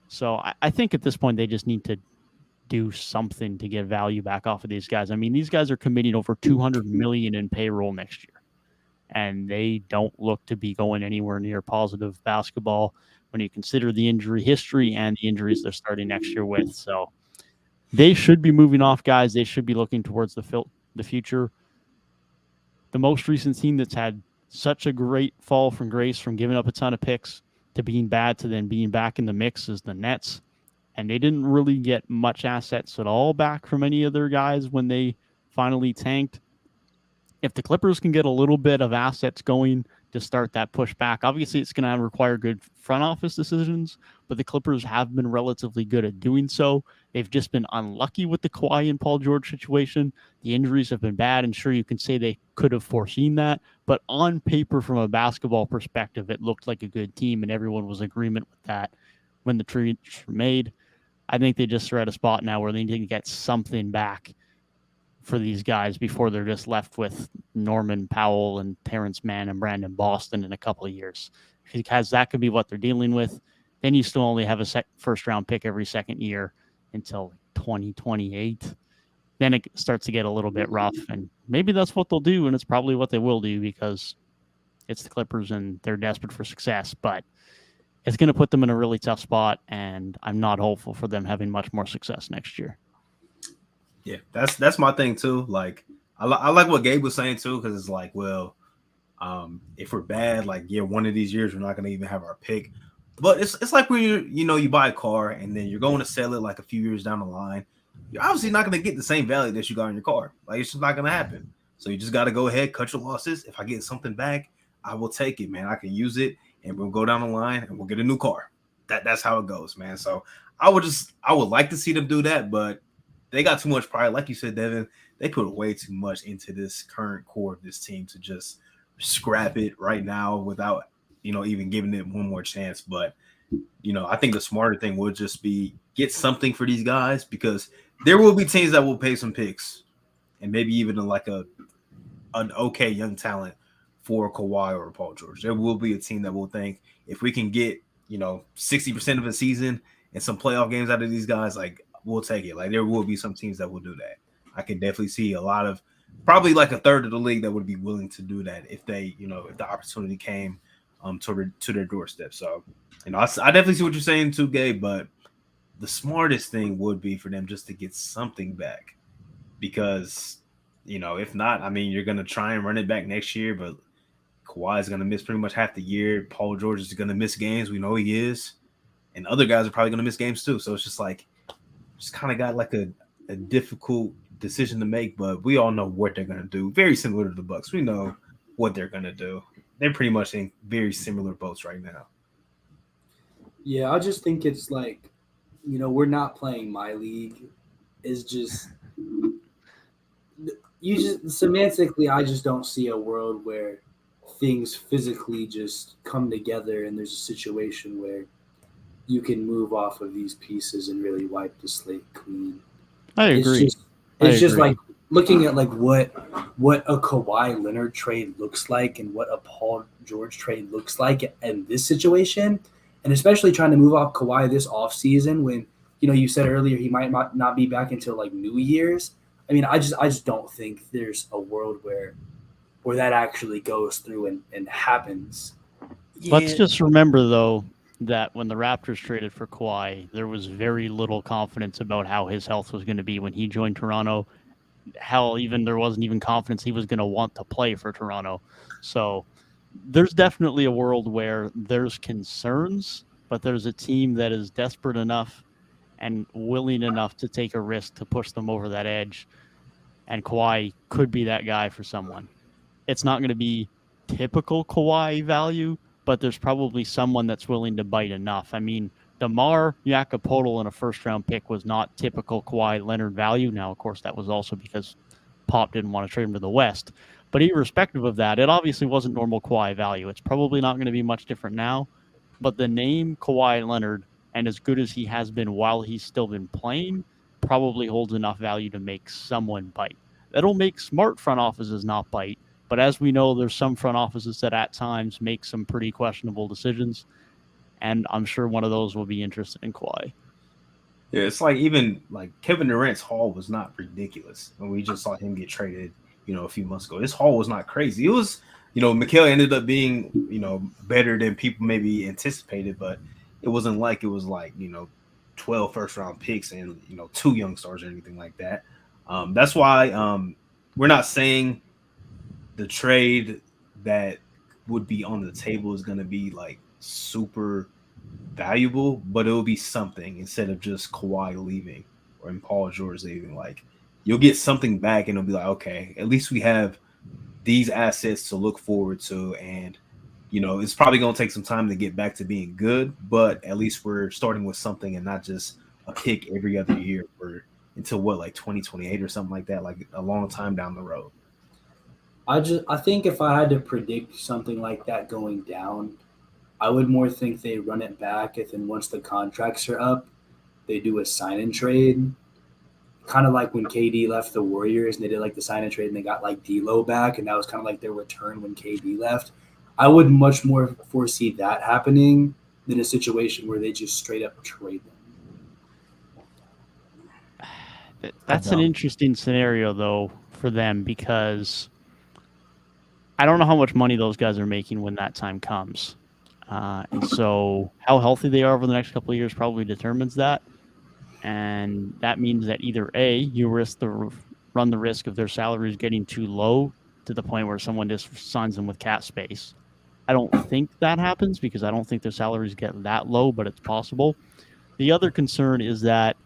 So I think at this point they just need to do something to get value back off of these guys. I mean, these guys are committing over $200 million in payroll next year, and they don't look to be going anywhere near positive basketball when you consider the injury history and the injuries they're starting next year with. So they should be moving off guys. They should be looking towards the future. The most recent team that's had such a great fall from grace from giving up a ton of picks to being bad to then being back in the mix is the Nets. And they didn't really get much assets at all back from any of their guys when they finally tanked. If the Clippers can get a little bit of assets going to start that push back, obviously it's going to require good front office decisions, but the Clippers have been relatively good at doing so. They've just been unlucky with the Kawhi and Paul George situation. The injuries have been bad, and sure, you can say they could have foreseen that, but on paper, from a basketball perspective, it looked like a good team, and everyone was in agreement with that when the trades were made. I think they just are at a spot now where they need to get something back for these guys before they're just left with Norman Powell and Terrence Mann and Brandon Boston in a couple of years. Because that could be what they're dealing with. Then you still only have a first-round pick every second year until 2028. Then it starts to get a little bit rough, and maybe that's what they'll do, and it's probably what they will do because it's the Clippers and they're desperate for success. But it's going to put them in a really tough spot, and I'm not hopeful for them having much more success next year. Yeah, that's my thing too. Like, I like what Gabe was saying too, because it's like, well, if we're bad, like, yeah, one of these years we're not going to even have our pick. But it's like when you buy a car and then you're going to sell it like a few years down the line. You're obviously not going to get the same value that you got in your car. Like, it's just not going to happen. So you just got to go ahead, cut your losses. If I get something back, I will take it, man. I can use it, and we'll go down the line and we'll get a new car. That's how it goes, man. So I would like to see them do that, but they got too much pride. Like you said, Devin, they put way too much into this current core of this team to just scrap it right now without, even giving it one more chance. But, I think the smarter thing would just be get something for these guys, because there will be teams that will pay some picks and maybe even like an okay young talent for Kawhi or Paul George. There will be a team that will think if we can get, 60% of a season and some playoff games out of these guys, like, we'll take it. Like, there will be some teams that will do that. I can definitely see a lot of, probably like a third of the league that would be willing to do that if they, if the opportunity came to their doorstep. So, I definitely see what you're saying too, Gabe, but the smartest thing would be for them just to get something back, because if not, I mean, you're gonna try and run it back next year, but Kawhi is gonna miss pretty much half the year. Paul George is gonna miss games. We know he is, and other guys are probably gonna miss games too. So it's just like, just kind of got like a difficult decision to make, but we all know what they're gonna do. Very similar to the Bucks. We know what they're gonna do. They're pretty much in very similar boats right now. Yeah, I just think it's like, we're not playing my league. Is just you just semantically, I just don't see a world where things physically just come together and there's a situation where you can move off of these pieces and really wipe the slate clean. I agree. It's just like looking at like what a Kawhi Leonard trade looks like and what a Paul George trade looks like in this situation, and especially trying to move off Kawhi this offseason when you said earlier he might not be back until like New Year's. I mean, I just don't think there's a world where that actually goes through and happens. Let's just remember, though, that when the Raptors traded for Kawhi, there was very little confidence about how his health was going to be when he joined Toronto. Hell, even there wasn't even confidence he was going to want to play for Toronto. So there's definitely a world where there's concerns, but there's a team that is desperate enough and willing enough to take a risk to push them over that edge. And Kawhi could be that guy for someone. It's not going to be typical Kawhi value, but there's probably someone that's willing to bite enough. I mean, DeMar Yakupodl in a first-round pick was not typical Kawhi Leonard value. Now, of course, that was also because Pop didn't want to trade him to the West. But irrespective of that, it obviously wasn't normal Kawhi value. It's probably not going to be much different now. But the name Kawhi Leonard, and as good as he has been while he's still been playing, probably holds enough value to make someone bite. That'll make smart front offices not bite. But as we know, there's some front offices that at times make some pretty questionable decisions. And I'm sure one of those will be interested in Kawhi. Yeah, it's like even like Kevin Durant's haul was not ridiculous. And we just saw him get traded, a few months ago. His haul was not crazy. It was, Mikal ended up being, better than people maybe anticipated, but it wasn't like 12 first-round picks and, 2 young stars or anything like that. That's why we're not saying the trade that would be on the table is going to be like super valuable, but it will be something instead of just Kawhi leaving or Paul George leaving. Like, you'll get something back and it'll be like, okay, at least we have these assets to look forward to. And, it's probably going to take some time to get back to being good, but at least we're starting with something and not just a pick every other year until like 2028 or something like that, like a long time down the road. I think if I had to predict something like that going down, I would more think they run it back, and then once the contracts are up, they do a sign and trade. Kind of like when KD left the Warriors and they did like the sign and trade and they got like D'Lo back, and that was kind of like their return when KD left. I would much more foresee that happening than a situation where they just straight up trade them. That's an interesting scenario, though, for them, because I don't know how much money those guys are making when that time comes. And so how healthy they are over the next couple of years probably determines that. And that means that either A, you run the risk of their salaries getting too low to the point where someone just signs them with cap space. I don't think that happens because I don't think their salaries get that low, but it's possible. The other concern is that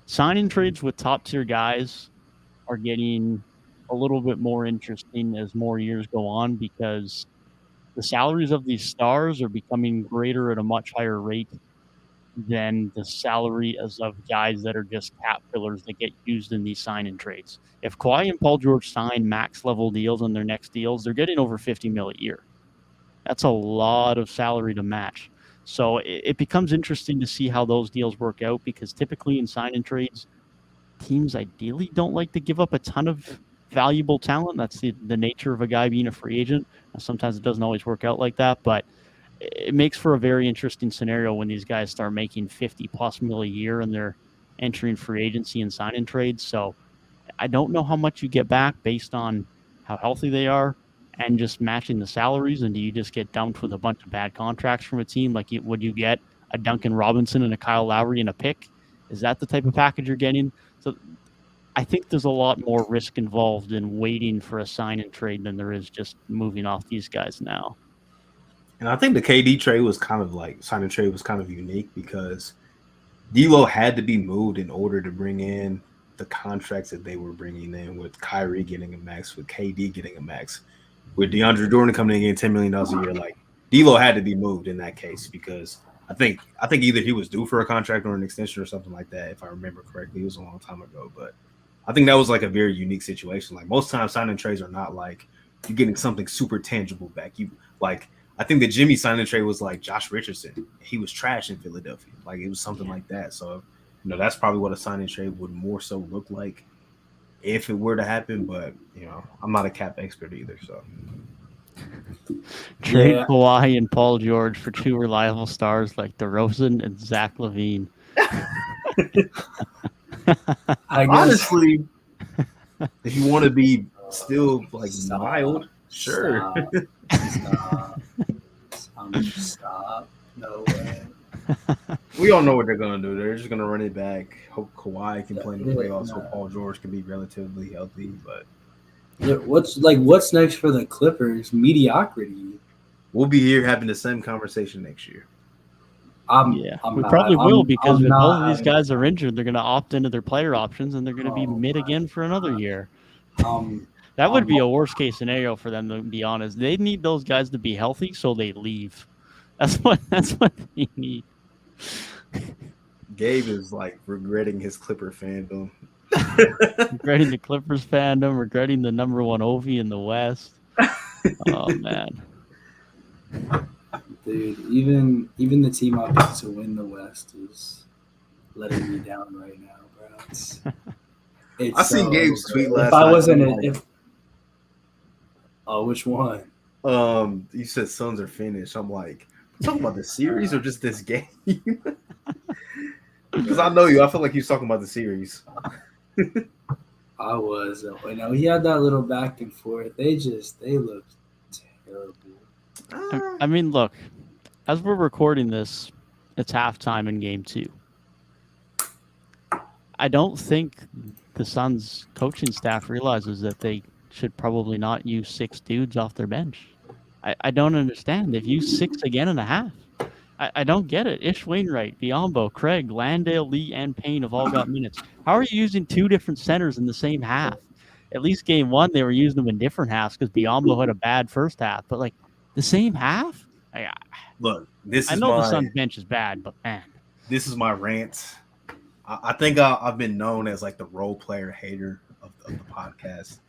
signing trades with top-tier guys are getting a little bit more interesting as more years go on because the salaries of these stars are becoming greater at a much higher rate than the salary of guys that are just cap fillers that get used in these sign-in trades. If Kawhi and Paul George sign max-level deals on their next deals, they're getting over $50 million a year. That's a lot of salary to match. So it becomes interesting to see how those deals work out because typically in sign-in trades, teams ideally don't like to give up a ton of valuable talent. That's the nature of a guy being a free agent. Sometimes it doesn't always work out like that, but it makes for a very interesting scenario when these guys start making $50+ million a year and they're entering free agency and sign-in trades. So I don't know how much you get back based on how healthy they are and just matching the salaries. And do you just get dumped with a bunch of bad contracts from a team? Like, would you get a Duncan Robinson and a Kyle Lowry and a pick Is that the type of package you're getting? So I think there's a lot more risk involved in waiting for a sign and trade than there is just moving off these guys now. And I think the KD trade was kind of like sign and trade was kind of unique because D'Lo had to be moved in order to bring in the contracts that they were bringing in, with Kyrie getting a max, with KD getting a max, with DeAndre Jordan coming in getting $10 million a year. Like D'Lo had to be moved in that case because I think either he was due for a contract or an extension or something like that, if I remember correctly. It was a long time ago, but I think that was like a very unique situation. Like most times signing trades are not like you're getting something super tangible back. You like I think the Jimmy signing trade was like Josh Richardson. He was trash in Philadelphia. Like it was something like that. So that's probably what a signing trade would more so look like if it were to happen. But I'm not a cap expert either. So trade Kawhi and Paul George for two reliable stars like DeRozan and Zach LaVine. Honestly, if you want to be still like mild, sure. Stop. No way. We all know what they're gonna do. They're just gonna run it back. Hope Kawhi can play in the playoffs. Hope Paul George can be relatively healthy. But what's next for the Clippers? Mediocrity. We'll be here having the same conversation next year. We probably will because if both of these guys are injured, they're going to opt into their player options and they're going to be mid again for another year. That would be a worst case scenario for them, to be honest. They need those guys to be healthy so they leave. That's what they need. Gabe is like regretting his Clipper fandom. Regretting the Clippers fandom, regretting the number one Ovi in the West. Oh man. Dude, even the team opposite to win the West is letting me down right now, bro. I seen Gabe's tweet last night. If I wasn't which one? You said Suns are finished. I'm like, talking about the series or just this game? Because I know you. I feel like you're talking about the series. I was. He had that little back and forth. They looked terrible. I mean, look, as we're recording this, it's halftime in game 2. I don't think the Suns coaching staff realizes that they should probably not use 6 dudes off their bench. I don't understand. They've used 6 again and a half. I don't get it. Ish Wainwright, Biyombo, Craig, Landale, Lee, and Payne have all got minutes. How are you using 2 different centers in the same half? At least game 1, they were using them in different halves because Biyombo had a bad first half. But, like, the same half? Look, I know the Suns bench is bad, but, man. This is my rant. I think I've been known as, like, the role player hater of the podcast.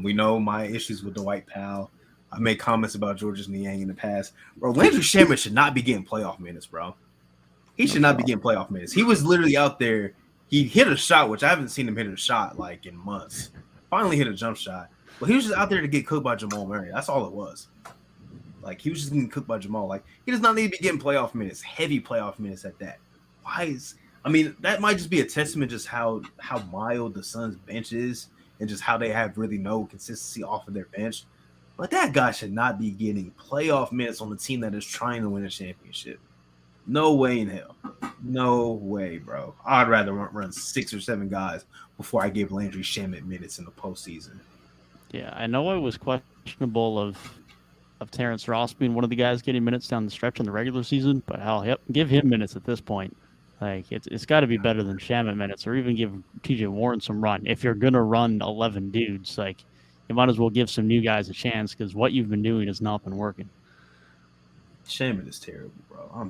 We know my issues with Dwight Powell. I made comments about Georges Niang in the past. Bro, Landry Shamet should not be getting playoff minutes, bro. He should not be getting playoff minutes. He was literally out there. He hit a shot, which I haven't seen him hit a shot, like, in months. Finally hit a jump shot. But he was just out there to get cooked by Jamal Murray. That's all it was. Like, he was just getting cooked by Jamal. Like, he does not need to be getting playoff minutes, heavy playoff minutes at that. That might just be a testament just how mild the Suns' bench is and just how they have really no consistency off of their bench. But that guy should not be getting playoff minutes on the team that is trying to win a championship. No way in hell. No way, bro. I'd rather run 6 or 7 guys before I give Landry Shamet minutes in the postseason. Yeah, I know it was questionable of Terrence Ross being one of the guys getting minutes down the stretch in the regular season, but hell, give him minutes at this point. Like, it's got to be better than Shamet minutes, or even give TJ Warren some run. If you're going to run 11 dudes, like, you might as well give some new guys a chance because what you've been doing has not been working. Shamet is terrible, bro.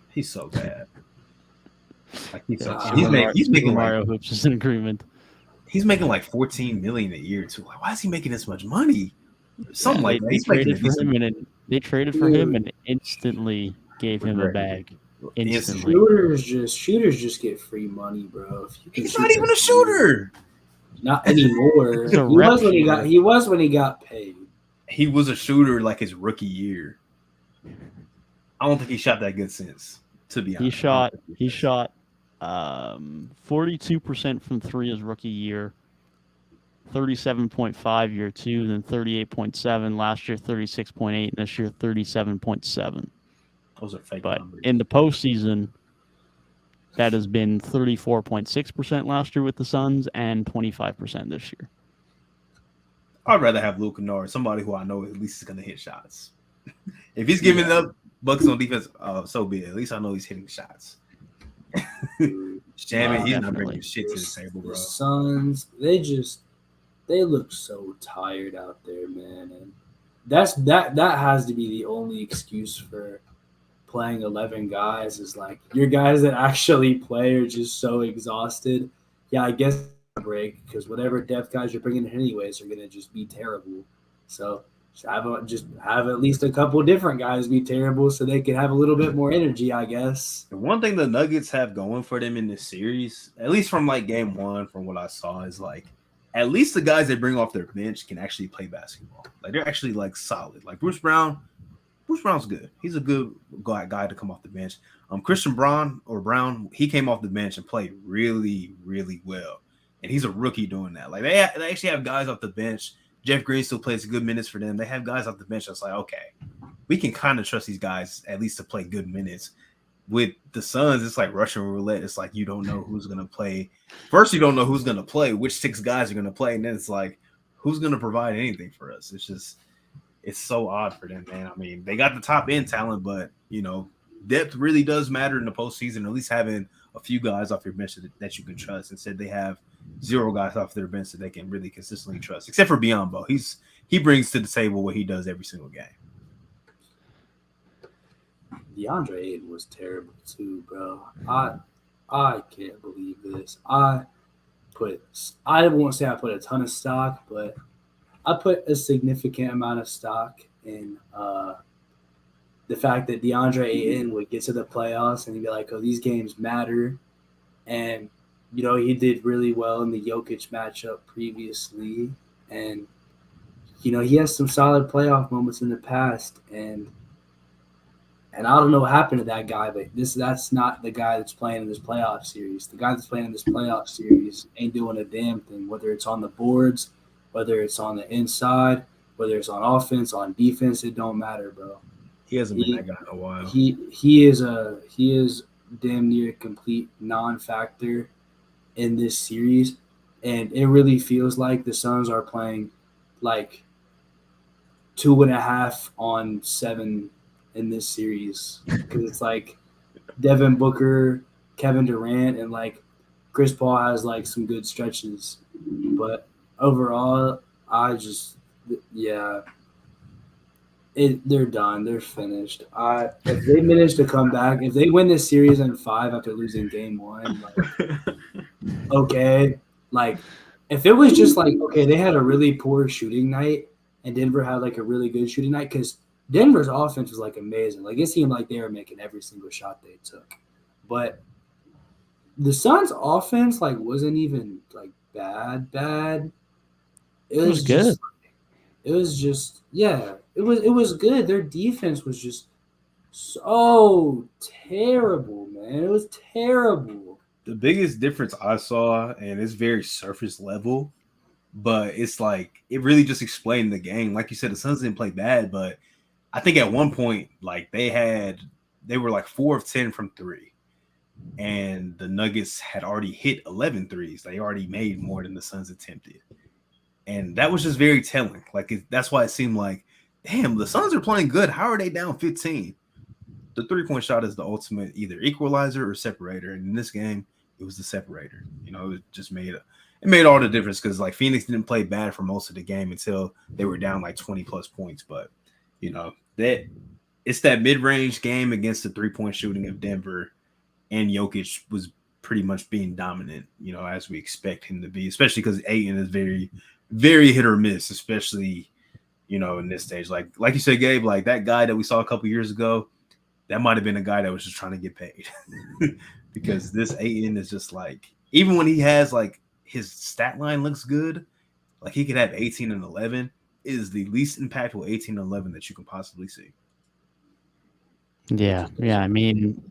He's so bad. Like he's making Mario Hoops is in agreement. He's making like $14 million a year too. Like, why is he making this much money? Something like that. They traded for him and instantly gave him a bag. Instantly. Shooters just get free money, bro. He's not even a shooter. Not anymore. He was when he got paid. He was a shooter like his rookie year. I don't think he shot that good since, to be honest. He shot 42% from 3 his rookie year, 37.5 year 2, then 38.7 last year, 36.8, and this year 37.7. Those are fake but numbers. In the postseason, That has been 34.6% last year with the Suns and 25% this year. I'd rather have Luke Kennard, somebody who I know at least is going to hit shots. If he's giving up buckets on defense, so be it. At least I know he's hitting shots. Jamming, he's not bringing shit to the table, bro. The Suns, they look so tired out there, man. And that has to be the only excuse for playing 11 guys is like your guys that actually play are just so exhausted. Yeah, I guess break because whatever depth guys you're bringing in anyways are gonna just be terrible. So just have at least a couple different guys be terrible so they can have a little bit more energy, I guess. The one thing the Nuggets have going for them in this series, at least from like game one, from what I saw, is like at least the guys they bring off their bench can actually play basketball. Like they're actually like solid. Like Bruce Brown's good. He's a good guy to come off the bench. Christian Brown, he came off the bench and played really, really well. And he's a rookie doing that. Like they actually have guys off the bench. Jeff Green still plays good minutes for them. They have guys off the bench that's like, okay, we can kind of trust these guys at least to play good minutes. With the Suns, it's like Russian roulette. It's like you don't know who's going to play. First, you don't know who's going to play, which 6 guys are going to play. And then it's like, who's going to provide anything for us? It's so odd for them, man. I mean, they got the top end talent, but, depth really does matter in the postseason, at least having a few guys off your bench that you can trust. Instead, they have 0 guys off their bench that they can really consistently trust, except for Biyombo. He brings to the table what he does every single game. DeAndre Ayton was terrible too, bro. I can't believe this. I won't say I put a ton of stock, but I put a significant amount of stock in the fact that DeAndre Ayton would get to the playoffs and he'd be like, oh, these games matter. And, he did really well in the Jokic matchup previously. And, he has some solid playoff moments in the past. And I don't know what happened to that guy, but that's not the guy that's playing in this playoff series. The guy that's playing in this playoff series ain't doing a damn thing, whether it's on the boards, whether it's on the inside, whether it's on offense, on defense, it don't matter, bro. He hasn't been that guy in a while. He is damn near a complete non-factor in this series, and it really feels like the Suns are playing like 2.5 on 7 in this series because it's like Devin Booker, Kevin Durant, and like Chris Paul has like some good stretches, but overall, they're done. They're finished. If they manage to come back, if they win this series in 5 after losing game 1, like, okay, like if it was just like okay, they had a really poor shooting night and Denver had like a really good shooting night because Denver's offense was like amazing. Like it seemed like they were making every single shot they took. But the Suns offense like wasn't even like bad. It was good. It was good. Their defense was just so terrible, man. It was terrible. The biggest difference I saw, and it's very surface level, but it's like it really just explained the game. Like you said, the Suns didn't play bad, but I think at one point, like they were like 4 of 10 from 3, and the Nuggets had already hit 11 threes. They already made more than the Suns attempted, and that was just very telling. Like that's why it seemed like, damn, the Suns are playing good. How are they down 15? The 3-point shot is the ultimate either equalizer or separator, and in this game, it was the separator. It just made all the difference because like Phoenix didn't play bad for most of the game until they were down like 20 plus points, but. That it's that mid-range game against the 3-point shooting of Denver, and Jokic was pretty much being dominant, as we expect him to be, especially because Ayton is very, very hit or miss, especially, in this stage. Like you said, Gabe, like that guy that we saw a couple years ago, that might have been a guy that was just trying to get paid because this Ayton is just like, even when he has like his stat line looks good, like he could have 18 and 11. Is the least impactful 18 and 11 that you can possibly see. Yeah. I mean,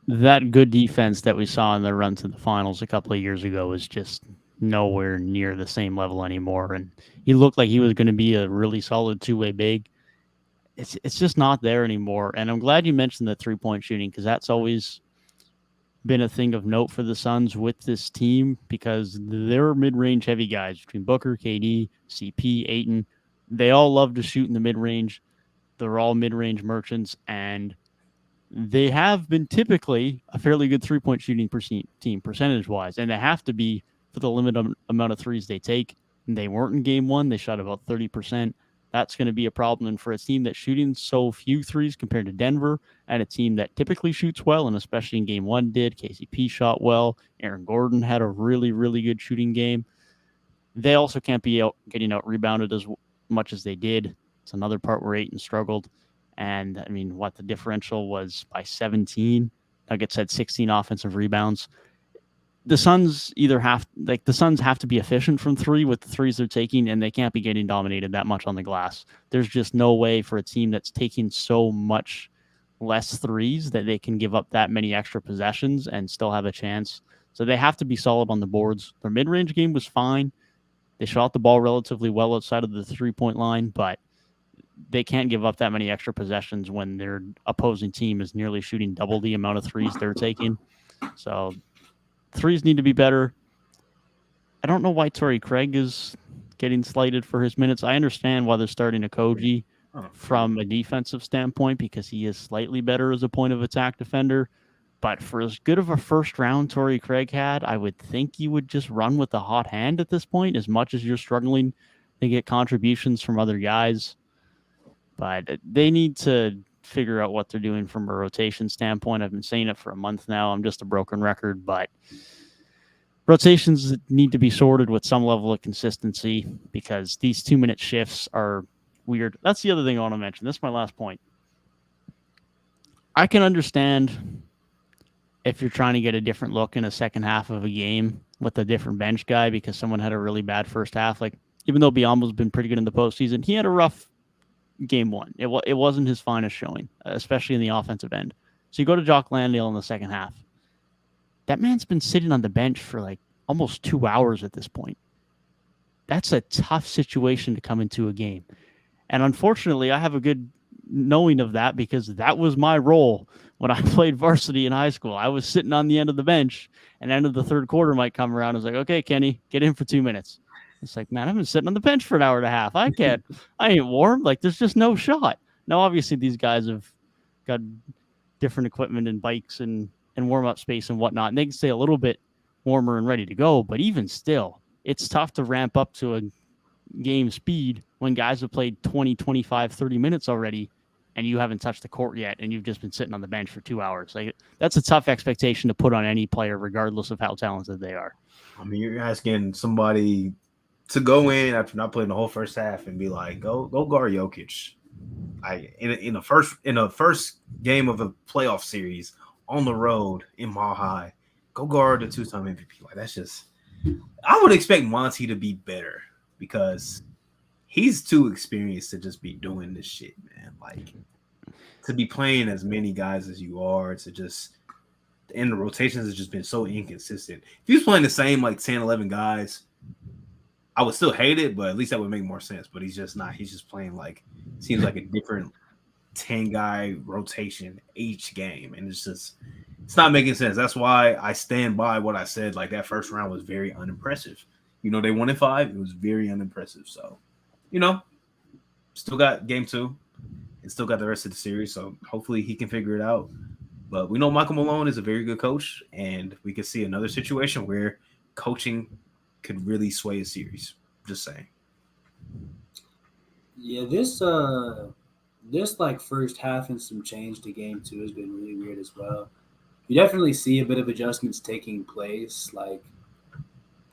that good defense that we saw in the run to the finals a couple of years ago is just nowhere near the same level anymore. And he looked like he was going to be a really solid 2-way big. It's just not there anymore. And I'm glad you mentioned the 3-point shooting because that's always been a thing of note for the Suns with this team because they're mid-range heavy guys between Booker, KD, CP, Ayton. They all love to shoot in the mid-range. They're all mid-range merchants, and they have been typically a fairly good three-point shooting team percentage-wise, and they have to be for the limited amount of threes they take. And they weren't in game one. They shot about 30%. That's going to be a problem. And for a team that's shooting so few threes compared to Denver, and a team that typically shoots well, and especially in game one did, KCP shot well. Aaron Gordon had a really, really good shooting game. They also can't be getting out rebounded as much as they did. It's another part where Ayton struggled. And I mean, the differential was by 17. Nuggets had 16 offensive rebounds. The Suns the Suns have to be efficient from three with the threes they're taking, and they can't be getting dominated that much on the glass. There's just no way for a team that's taking so much less threes that they can give up that many extra possessions and still have a chance. So they have to be solid on the boards. Their mid-range game was fine. They shot the ball relatively well outside of the three-point line, but they can't give up that many extra possessions when their opposing team is nearly shooting double the amount of threes they're taking. So threes need to be better. I don't know why Torrey Craig is getting slighted for his minutes. I understand why they're starting a Koji from a defensive standpoint because he is slightly better as a point of attack defender. But for as good of a first round Torrey Craig had, I would think you would just run with the hot hand at this point, as much as you're struggling to get contributions from other guys. But they need to figure out what they're doing from a rotation standpoint. I've been saying it for a month now. I'm just a broken record, but rotations need to be sorted with some level of consistency because these 2-minute shifts are weird. That's the other thing I want to mention. This is my last point. I can understand if you're trying to get a different look in a second half of a game with a different bench guy because someone had a really bad first half. Like, even though Biombo's been pretty good in the postseason, he had a rough game one. It wasn't his finest showing, especially in the offensive end. So you go to Jock Landale in the second half. That man's been sitting on the bench for like almost 2 hours at this point. That's a tough situation to come into a game. And unfortunately, I have a good knowing of that because that was my role when I played varsity in high school. I was sitting on the end of the bench, and end of the third quarter might come around. I was like, okay, Kenny, get in for 2 minutes. It's like, man, I've been sitting on the bench for an hour and a half. I ain't warm. Like, there's just no shot. Now, obviously, these guys have got different equipment and bikes and warm-up space and whatnot, and they can stay a little bit warmer and ready to go. But even still, it's tough to ramp up to a game speed when guys have played 20, 25, 30 minutes already, and you haven't touched the court yet, and you've just been sitting on the bench for 2 hours. Like, that's a tough expectation to put on any player, regardless of how talented they are. I mean, you're asking somebody to go in after not playing the whole first half and be like, go guard Jokic. In a first game of a playoff series on the road in Mile High, go guard the 2-time MVP. Like, that's just, I would expect Monty to be better because he's too experienced to just be doing this shit, man. Like, to be playing as many guys as you are, to just, and the rotations has just been so inconsistent. If he was playing the same like 10, 11 guys, I would still hate it, but at least that would make more sense. But he's just not. He's just playing like, seems like a different 10-guy rotation each game. And it's not making sense. That's why I stand by what I said. Like, that first round was very unimpressive. You know, they won in 5. It was very unimpressive. So, you know, still got game 2 and still got the rest of the series. So hopefully he can figure it out. But we know Michael Malone is a very good coach, and we could see another situation where coaching could really sway a series. Just saying. Yeah, this like first half and some change to game 2 has been really weird as well. You definitely see a bit of adjustments taking place. Like,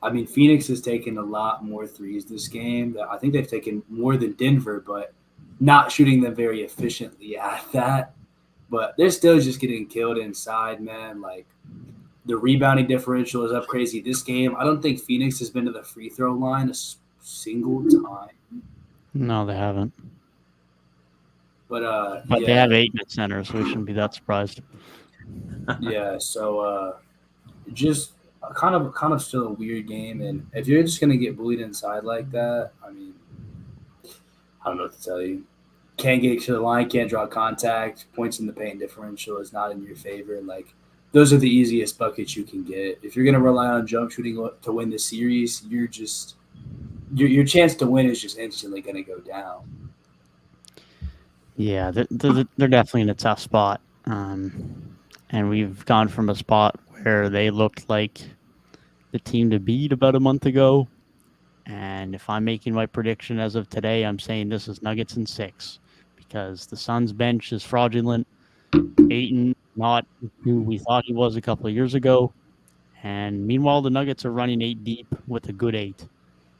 I mean, Phoenix has taken a lot more threes this game. I think they've taken more than Denver, but not shooting them very efficiently at that. But they're still just getting killed inside, man. Like, the rebounding differential is up crazy this game. I don't think Phoenix has been to the free throw line a single time. No, they haven't. But yeah. They have 8 at center, so we shouldn't be that surprised. Yeah, so just kind of still a weird game. And if you're just gonna get bullied inside like that, I mean, I don't know what to tell you. Can't get to the line, can't draw contact, points in the paint differential is not in your favor. Like, those are the easiest buckets you can get. If you're going to rely on jump shooting to win the series, your chance to win is just instantly going to go down. Yeah, they're definitely in a tough spot. And we've gone from a spot where they looked like the team to beat about a month ago. And if I'm making my prediction as of today, I'm saying this is Nuggets in 6 because the Suns bench is fraudulent. Ayton, not who we thought he was a couple of years ago. And meanwhile, the Nuggets are running 8 deep with a good 8.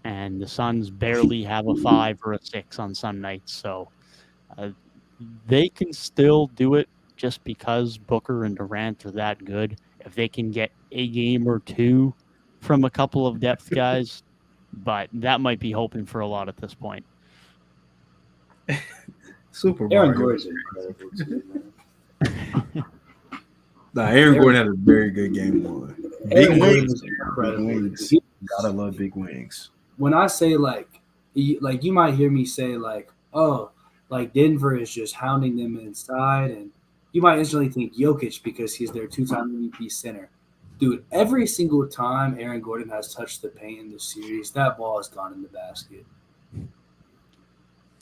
And the Suns barely have a 5 or a 6 on some nights. So they can still do it just because Booker and Durant are that good. If they can get a game or two from a couple of depth guys, but that might be hoping for a lot at this point. Super Aaron Mario. Gordon's incredible too, man. Aaron Gordon had a very good game 1. Big Aaron Gordon wings. is incredible. Big wings. Gotta love big wings. When I say like you might hear me say like, oh, like Denver is just hounding them inside, and you might instantly think Jokic because he's their 2-time MVP center. Dude, every single time Aaron Gordon has touched the paint in this series, that ball has gone in the basket.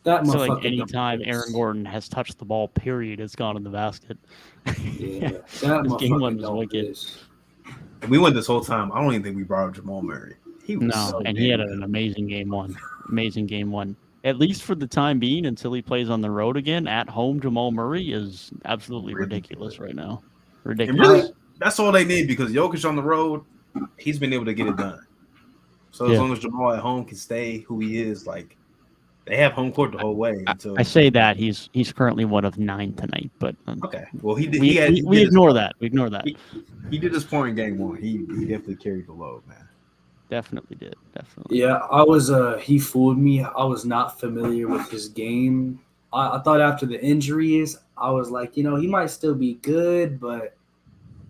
That So motherfucker. like anytime Aaron Gordon has touched the ball, period, it's gone in the basket. Yeah, that This game one motherfucker was don't wicked. miss. And we went this whole time. I don't even think we brought up Jamal Murray. He was No, so and he had damn an good. amazing game 1. Amazing game 1. At least for the time being, until he plays on the road again. At home, Jamal Murray is absolutely Really ridiculous good. right now. And Ridiculous. really, that's all they need because Jokic on the road, he's been able to get it done. So as long as Jamal at home can stay who he is, like they have home court the whole way until I say that he's currently 1 of 9 tonight, but okay. Well, he did. we ignore that. We ignore that. He did his point in game 1. He definitely carried the load, man. Definitely did. Definitely. Yeah, I was. He fooled me. I was not familiar with his game. I thought after the injuries, I was like, he might still be good, but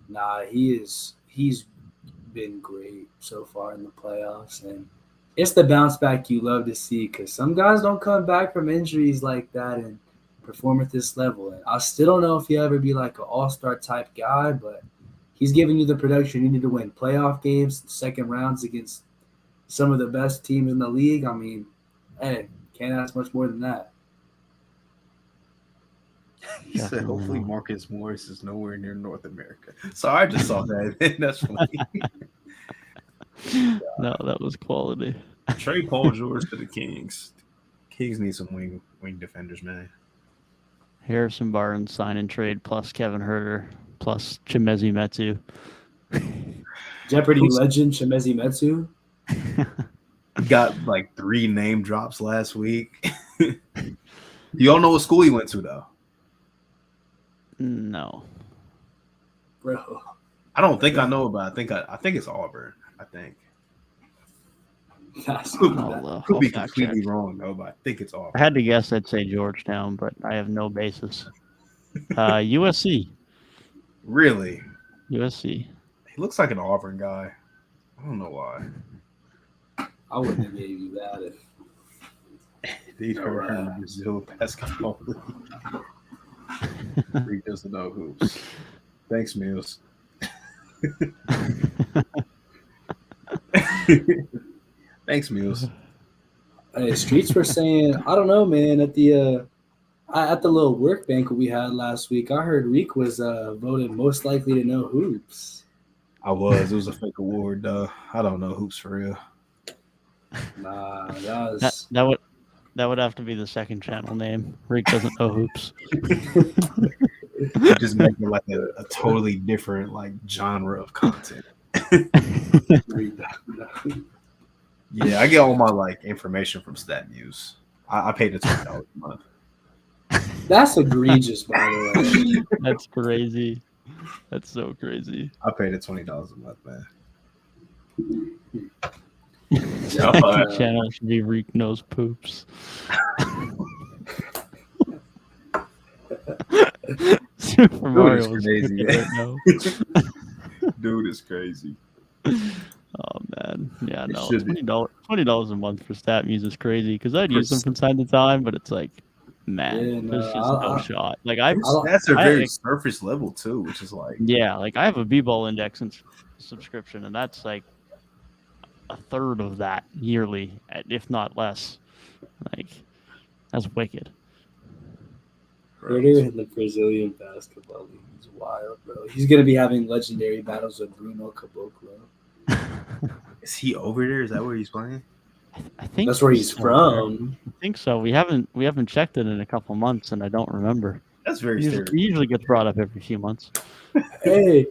nah, he's been great so far in the playoffs, and it's the bounce back you love to see because some guys don't come back from injuries like that and perform at this level. And I still don't know if he'll ever be like an all-star type guy, but he's giving you the production you need to win playoff games, second rounds against some of the best teams in the league. I mean, hey, can't ask much more than that. He said, hopefully Marcus Morris is nowhere near North America. So I just saw that. That's funny. No, that was quality. Trade Paul George to the Kings. Kings need some wing defenders, man. Harrison Barnes sign and trade plus Kevin Huerter plus Chimezie Metu. Jeopardy legend Chimezie Metu. Got like 3 name drops last week. You all know what school he went to, though? No. Bro. I don't think I know about it. I think it's Auburn. I think. Could be completely wrong, though, but I think it's Auburn. I had to guess I'd say Georgetown, but I have no basis. USC. Really? USC. He looks like an Auburn guy. I don't know why. I wouldn't have gave you that if They'd heard in the Brazil basketball league. He doesn't know hoops. Thanks, Mills. Thanks, Mills. Hey, Streets were saying, I don't know, man, at the little work banquet we had last week, I heard Reek was voted most likely to know hoops. I was. It was a fake award, though. I don't know hoops for real. Nah, that would have to be the second channel name. Reek doesn't know hoops. Just make it like a totally different like genre of content. Yeah, I get all my like information from Stat News. I paid the $20 a month. That's egregious, by the way. That's crazy. That's so crazy. I paid the $20 a month, man. Second channel should be Reek Knows Poops. Super Mario is crazy. right now. Dude is crazy. Oh man, yeah, no, should be. $20 a month for Stat News is crazy because I'd use them from time to time, but it's like man, Yeah, there's just no shot. Like I, His stats are I- very I- surface level too, which is like yeah, like I have a B-ball index subscription, and that's like a third of that yearly, if not less. Like that's wicked. Critter in the Brazilian basketball league is wild, bro. He's gonna be having legendary battles with Bruno Caboclo. Is he over there? Is that where he's playing? I think That's where he's so, man. from. I think so. We haven't checked it in a couple months, and I don't remember. That's very He stereotypical. usually gets brought up every few months. Hey,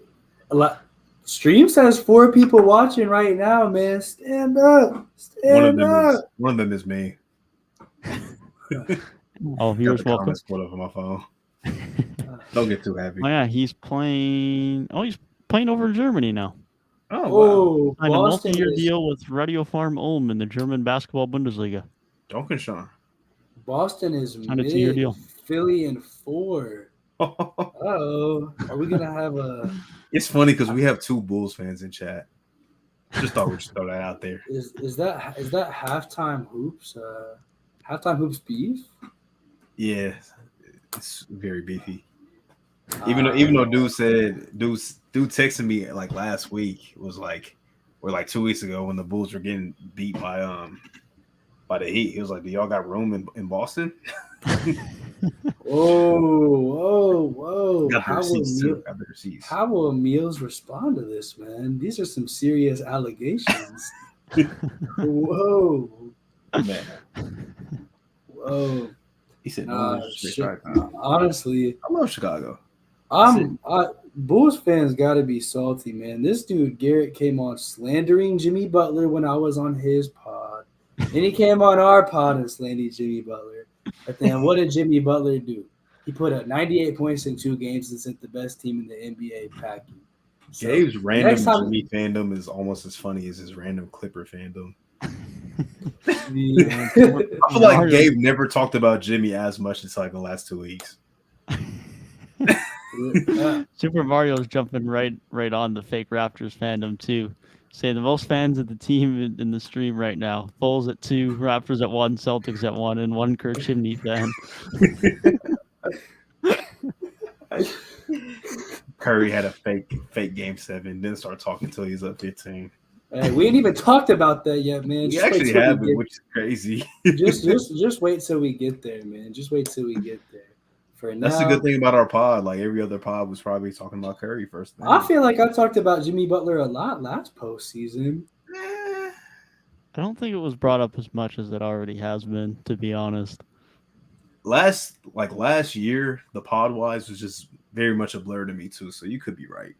Stream says 4 people watching right now, man. Stand up. Stand up. One of them is me. Oh, viewers, Got the welcome. comments pulled up on my phone. Don't get too happy. Oh yeah, he's playing. Oh, he's playing over in Germany now. Oh, wow. Oh, Signed a Boston multi-year is, deal with Radio Farm Ulm in the German basketball Bundesliga. Donkenstein. Boston is Signed a 2-year mid. deal. Philly and 4. Oh, are we gonna have a? It's funny because we have 2 Bulls fans in chat. Just thought we'd just throw that out there. Is that halftime hoops? Halftime hoops beef? Yeah, it's very beefy. Even though dude texted me like last week, was like, or like 2 weeks ago when the Bulls were getting beat by the Heat. He was like, "Do y'all got room in Boston?" Whoa! Got the receipts too. Got the receipts. How will Meals respond to this, man? These are some serious allegations. Whoa! Man. Whoa! He said, honestly, I love Chicago. Bulls fans got to be salty, man. This dude Garrett came on slandering Jimmy Butler when I was on his pod, and he came on our pod and slandered Jimmy Butler. But then, what did Jimmy Butler do? He put up 98 points in 2 games and sent the best team in the NBA packing. So, Gabe's random Jimmy fandom is almost as funny as his random Clipper fandom. I feel like Gabe never talked about Jimmy as much as like the last 2 weeks. Super Mario's jumping right on the fake Raptors fandom too. Saying the most fans of the team in the stream right now. Bulls at 2, Raptors at 1, Celtics at 1, and 1 Kurt Chimney fan. Curry had a fake game 7, then start talking until he's up 15. Hey, we ain't even talked about that yet, man. We actually haven't, which is crazy. just wait till we get there, man. Just wait till we get there. For now, that's the good thing about our pod. Like every other pod was probably talking about Curry first thing. I feel like I talked about Jimmy Butler a lot last postseason. I don't think it was brought up as much as it already has been, to be honest. Last year, the pod wise was just very much a blur to me too. So you could be right.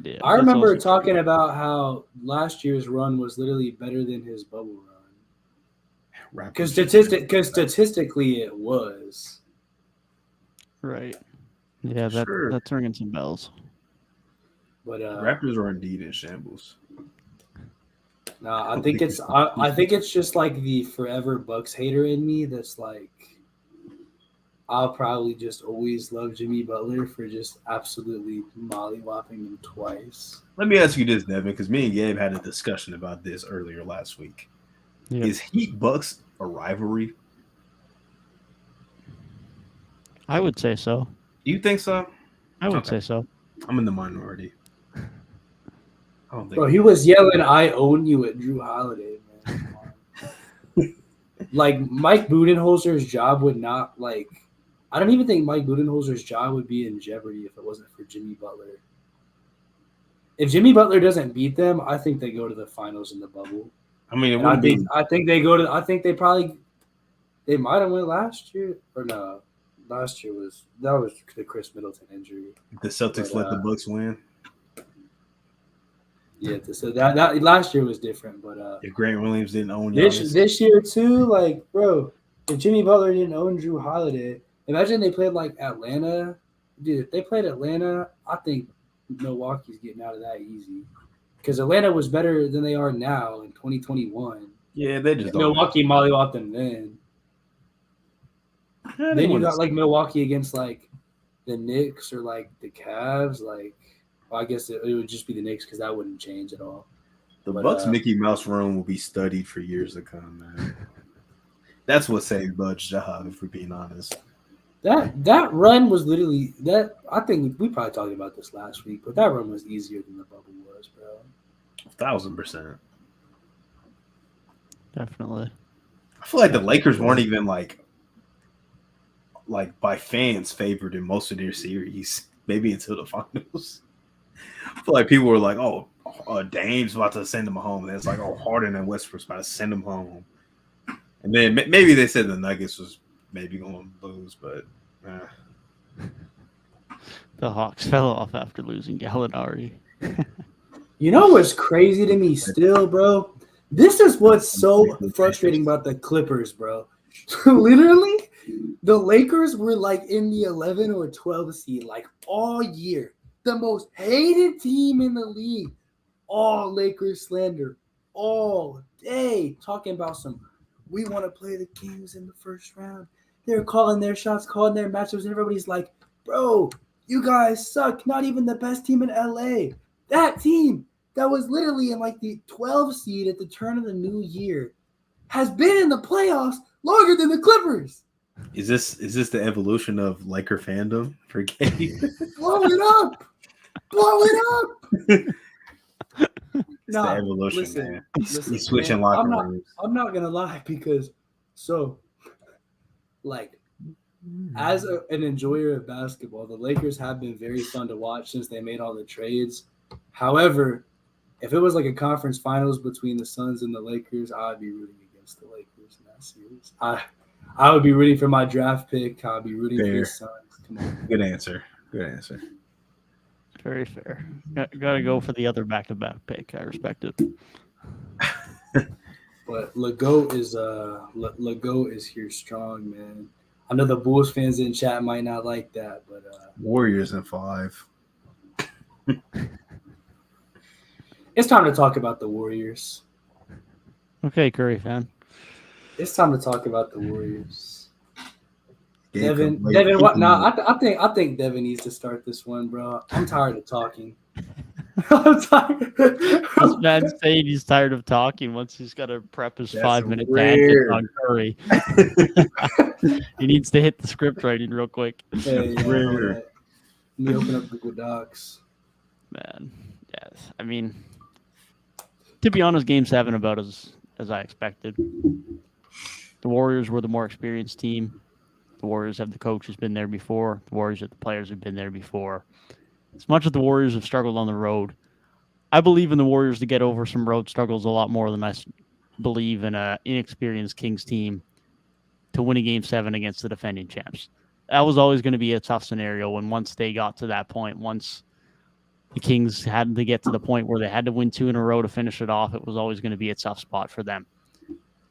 Yeah, I remember talking about how last year's run was literally better than his bubble run. Because statistically, it was. Right. Yeah, that's ringing some bells. But Raptors are indeed in shambles. No, I think it's just like the forever Bucks hater in me that's like, I'll probably just always love Jimmy Butler for just absolutely mollywopping him twice. Let me ask you this, Devin, because me and Gabe had a discussion about this earlier last week. Yeah. Is Heat Bucks a rivalry? I would say so. You think so? I would say so. I'm in the minority. I don't think. Bro, he was yelling, "I own you" at Drew Holiday, man. Like Mike Budenholzer's job would not like. I don't even think Mike Budenholzer's job would be in jeopardy if it wasn't for Jimmy Butler. If Jimmy Butler doesn't beat them, I think they go to the finals in the bubble. I mean, I think they go to. I think they might have went last year or no. Last year was the Chris Middleton injury. The Celtics let the Bucks win. Yeah, so that last year was different, but if Grant Williams didn't own this year too, like bro, if Jimmy Butler didn't own Drew Holiday, imagine they played like Atlanta. Dude, if they played Atlanta, I think Milwaukee's getting out of that easy. Because Atlanta was better than they are now in 2021. Yeah, they just Milwaukee mollywopped them then. Yeah, then you got like Milwaukee against like the Knicks or like the Cavs. Like, well, I guess it would just be the Knicks because that wouldn't change at all. The Bucks Mickey Mouse room will be studied for years to come, man. That's what saved Bud's job, if we're being honest. That run was literally that. I think we probably talked about this last week, but that run was easier than the bubble was, bro. 1,000%. Definitely. I feel like the Lakers weren't even like by fans favored in most of their series, maybe until the finals. I feel like people were like, "Oh, Dame's about to send them home," and it's like, "Oh, Harden and Westbrook's about to send them home." And then maybe they said the Nuggets was maybe going to lose, but The Hawks fell off after losing Gallinari. You know what's crazy to me still, bro? This is what's so frustrating about the Clippers, bro. Literally, the Lakers were like in the 11 or 12 seed like all year. The most hated team in the league. All Lakers slander. All day. Talking about we want to play the Kings in the first round. They're calling their shots, calling their matchups, and everybody's like, bro, you guys suck. Not even the best team in LA. That team that was literally in like the 12 seed at the turn of the new year has been in the playoffs longer than the Clippers. Is this the evolution of Laker fandom for Gabe? Blow it up. Blow it up. It's the evolution, listen, man. Listen, He's switching man, locker rooms. I'm not going to lie because like as an enjoyer of basketball, the Lakers have been very fun to watch since they made all the trades. However, if it was like a conference finals between the Suns and the Lakers, I would be rooting against the Lakers in that series. I would be rooting for my draft pick. I would be rooting for the Suns. Come on. Good answer. Very fair. Got to go for the other back-to-back pick. I respect it. But Legault is here strong, man. I know the Bulls fans in chat might not like that, but Warriors in 5. It's time to talk about the Warriors. Okay, Curry fan. It's time to talk about the Warriors. Gabe, Devin, what? Nah, I think Devin needs to start this one, bro. I'm tired of talking. I'm tired. This man's saying he's tired of talking once he's got to prep his 5-minute tangent on Curry. He needs to hit the script writing real quick. Hey, let me open up Google Docs. Man, yes. I mean, to be honest, Game 7 about as I expected. The Warriors were the more experienced team. The Warriors have the coach who's been there before. The Warriors have the players who've been there before. As much as the Warriors have struggled on the road, I believe in the Warriors to get over some road struggles a lot more than I believe in an inexperienced Kings team to win a Game 7 against the defending champs. That was always going to be a tough scenario, and once they got to that point, once the Kings had to get to the point where they had to win 2 in a row to finish it off, it was always going to be a tough spot for them.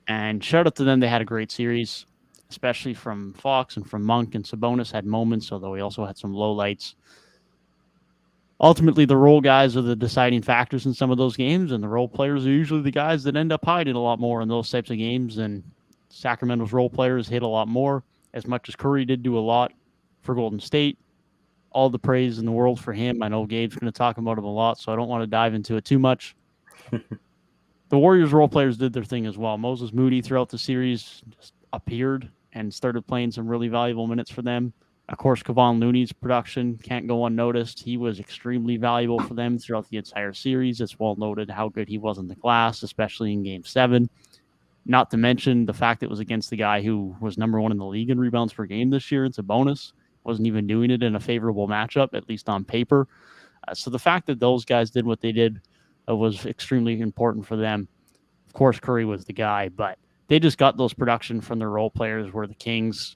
And shout out to them, they had a great series, especially from Fox and from Monk, and Sabonis had moments, although he also had some lowlights. Ultimately, the role guys are the deciding factors in some of those games, and the role players are usually the guys that end up hiding a lot more in those types of games, and Sacramento's role players hit a lot more, as much as Curry did do a lot for Golden State. All the praise in the world for him. I know Gabe's going to talk about him a lot, so I don't want to dive into it too much. The Warriors role players did their thing as well. Moses Moody throughout the series just appeared and started playing some really valuable minutes for them. Of course, Kevon Looney's production can't go unnoticed. He was extremely valuable for them throughout the entire series. It's well noted how good he was in the glass, especially in Game 7. Not to mention the fact that it was against the guy who was number 1 in the league in rebounds per game this year. It's a bonus. Wasn't even doing it in a favorable matchup, at least on paper. So the fact that those guys did what they did was extremely important for them. Of course, Curry was the guy, but they just got those production from their role players where the Kings,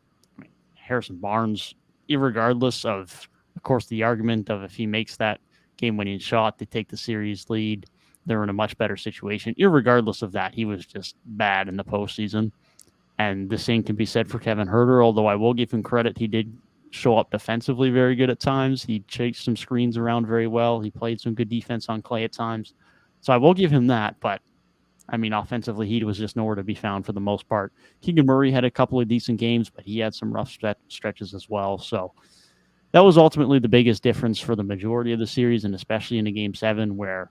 Harrison Barnes, irregardless of course, the argument of if he makes that game-winning shot, they take the series lead, they're in a much better situation. Irregardless of that, he was just bad in the postseason. And the same can be said for Kevin Huerter, although I will give him credit. He did show up defensively very good at times. He chased some screens around very well. He played some good defense on Clay at times. So I will give him that, but I mean, offensively, he was just nowhere to be found for the most part. Keegan Murray had a couple of decent games, but he had some rough stretches as well. So that was ultimately the biggest difference for the majority of the series, and especially in a Game 7 where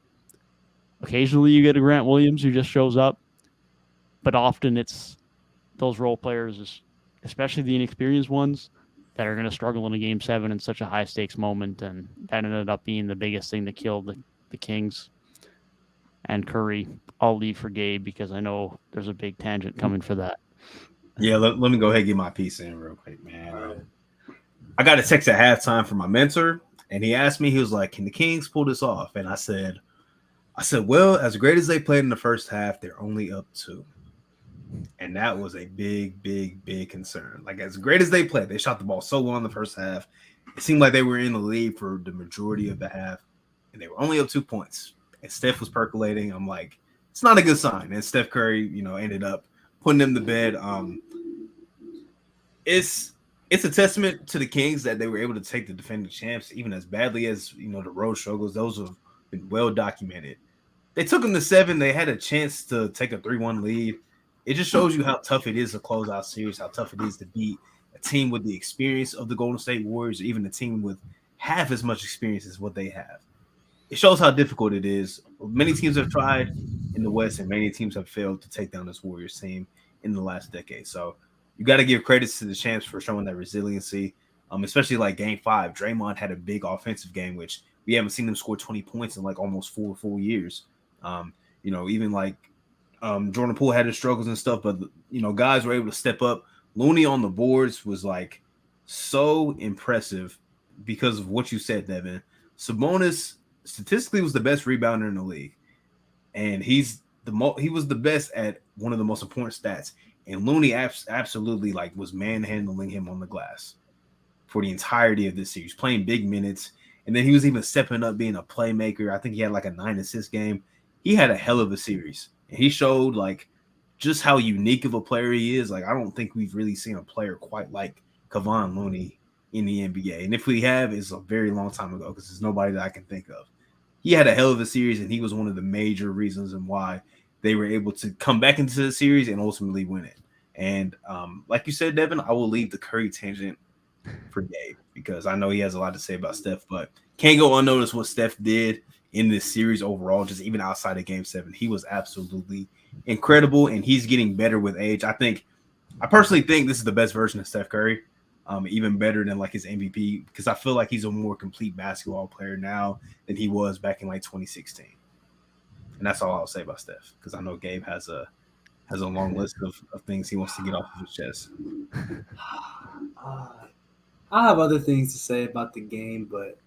occasionally you get a Grant Williams who just shows up, but often it's those role players, especially the inexperienced ones, that are going to struggle in a Game 7 in such a high-stakes moment, and that ended up being the biggest thing to kill the Kings and Curry. I'll leave for Gabe because I know there's a big tangent coming for that. Yeah, let me go ahead and get my piece in real quick, man. I got a text at halftime from my mentor, and he asked me, he was like, can the Kings pull this off? And I said, well, as great as they played in the first half, they're only up 2. And that was a big, big, big concern. Like, as great as they played, they shot the ball so well in the first half. It seemed like they were in the lead for the majority of the half, and they were only up 2 points. And Steph was percolating. I'm like, it's not a good sign. And Steph Curry, ended up putting them to bed. It's a testament to the Kings that they were able to take the defending champs, even as badly as the road struggles. Those have been well documented. They took them to 7. They had a chance to take a 3-1 lead. It just shows you how tough it is to close out series, how tough it is to beat a team with the experience of the Golden State Warriors, or even a team with half as much experience as what they have. It shows how difficult it is. Many teams have tried in the West, and many teams have failed to take down this Warriors team in the last decade. So you got to give credits to the champs for showing that resiliency, especially like Game 5. Draymond had a big offensive game, which we haven't seen him score 20 points in like almost 4 full years. Even like Jordan Poole had his struggles and stuff, but guys were able to step up. Looney on the boards was like so impressive because of what you said, Devin. Sabonis statistically was the best rebounder in the league, and he was the best at one of the most important stats. And Looney absolutely was manhandling him on the glass for the entirety of this series, playing big minutes, and then he was even stepping up being a playmaker. I think he had like a 9-assist game. He had a hell of a series. And he showed just how unique of a player he is. I don't think we've really seen a player quite like Kevon Looney in the NBA. And if we have, it's a very long time ago because there's nobody that I can think of. He had a hell of a series, and he was one of the major reasons and why they were able to come back into the series and ultimately win it. And like you said, Devin, I will leave the Curry tangent for Gabe because I know he has a lot to say about Steph, but can't go unnoticed what Steph did in this series overall, just even outside of Game 7. He was absolutely incredible, and he's getting better with age. I personally think this is the best version of Steph Curry, even better than his MVP, because I feel like he's a more complete basketball player now than he was back in 2016. And that's all I'll say about Steph, because I know Gabe has a long list of things he wants to get off of his chest. I have other things to say about the game, but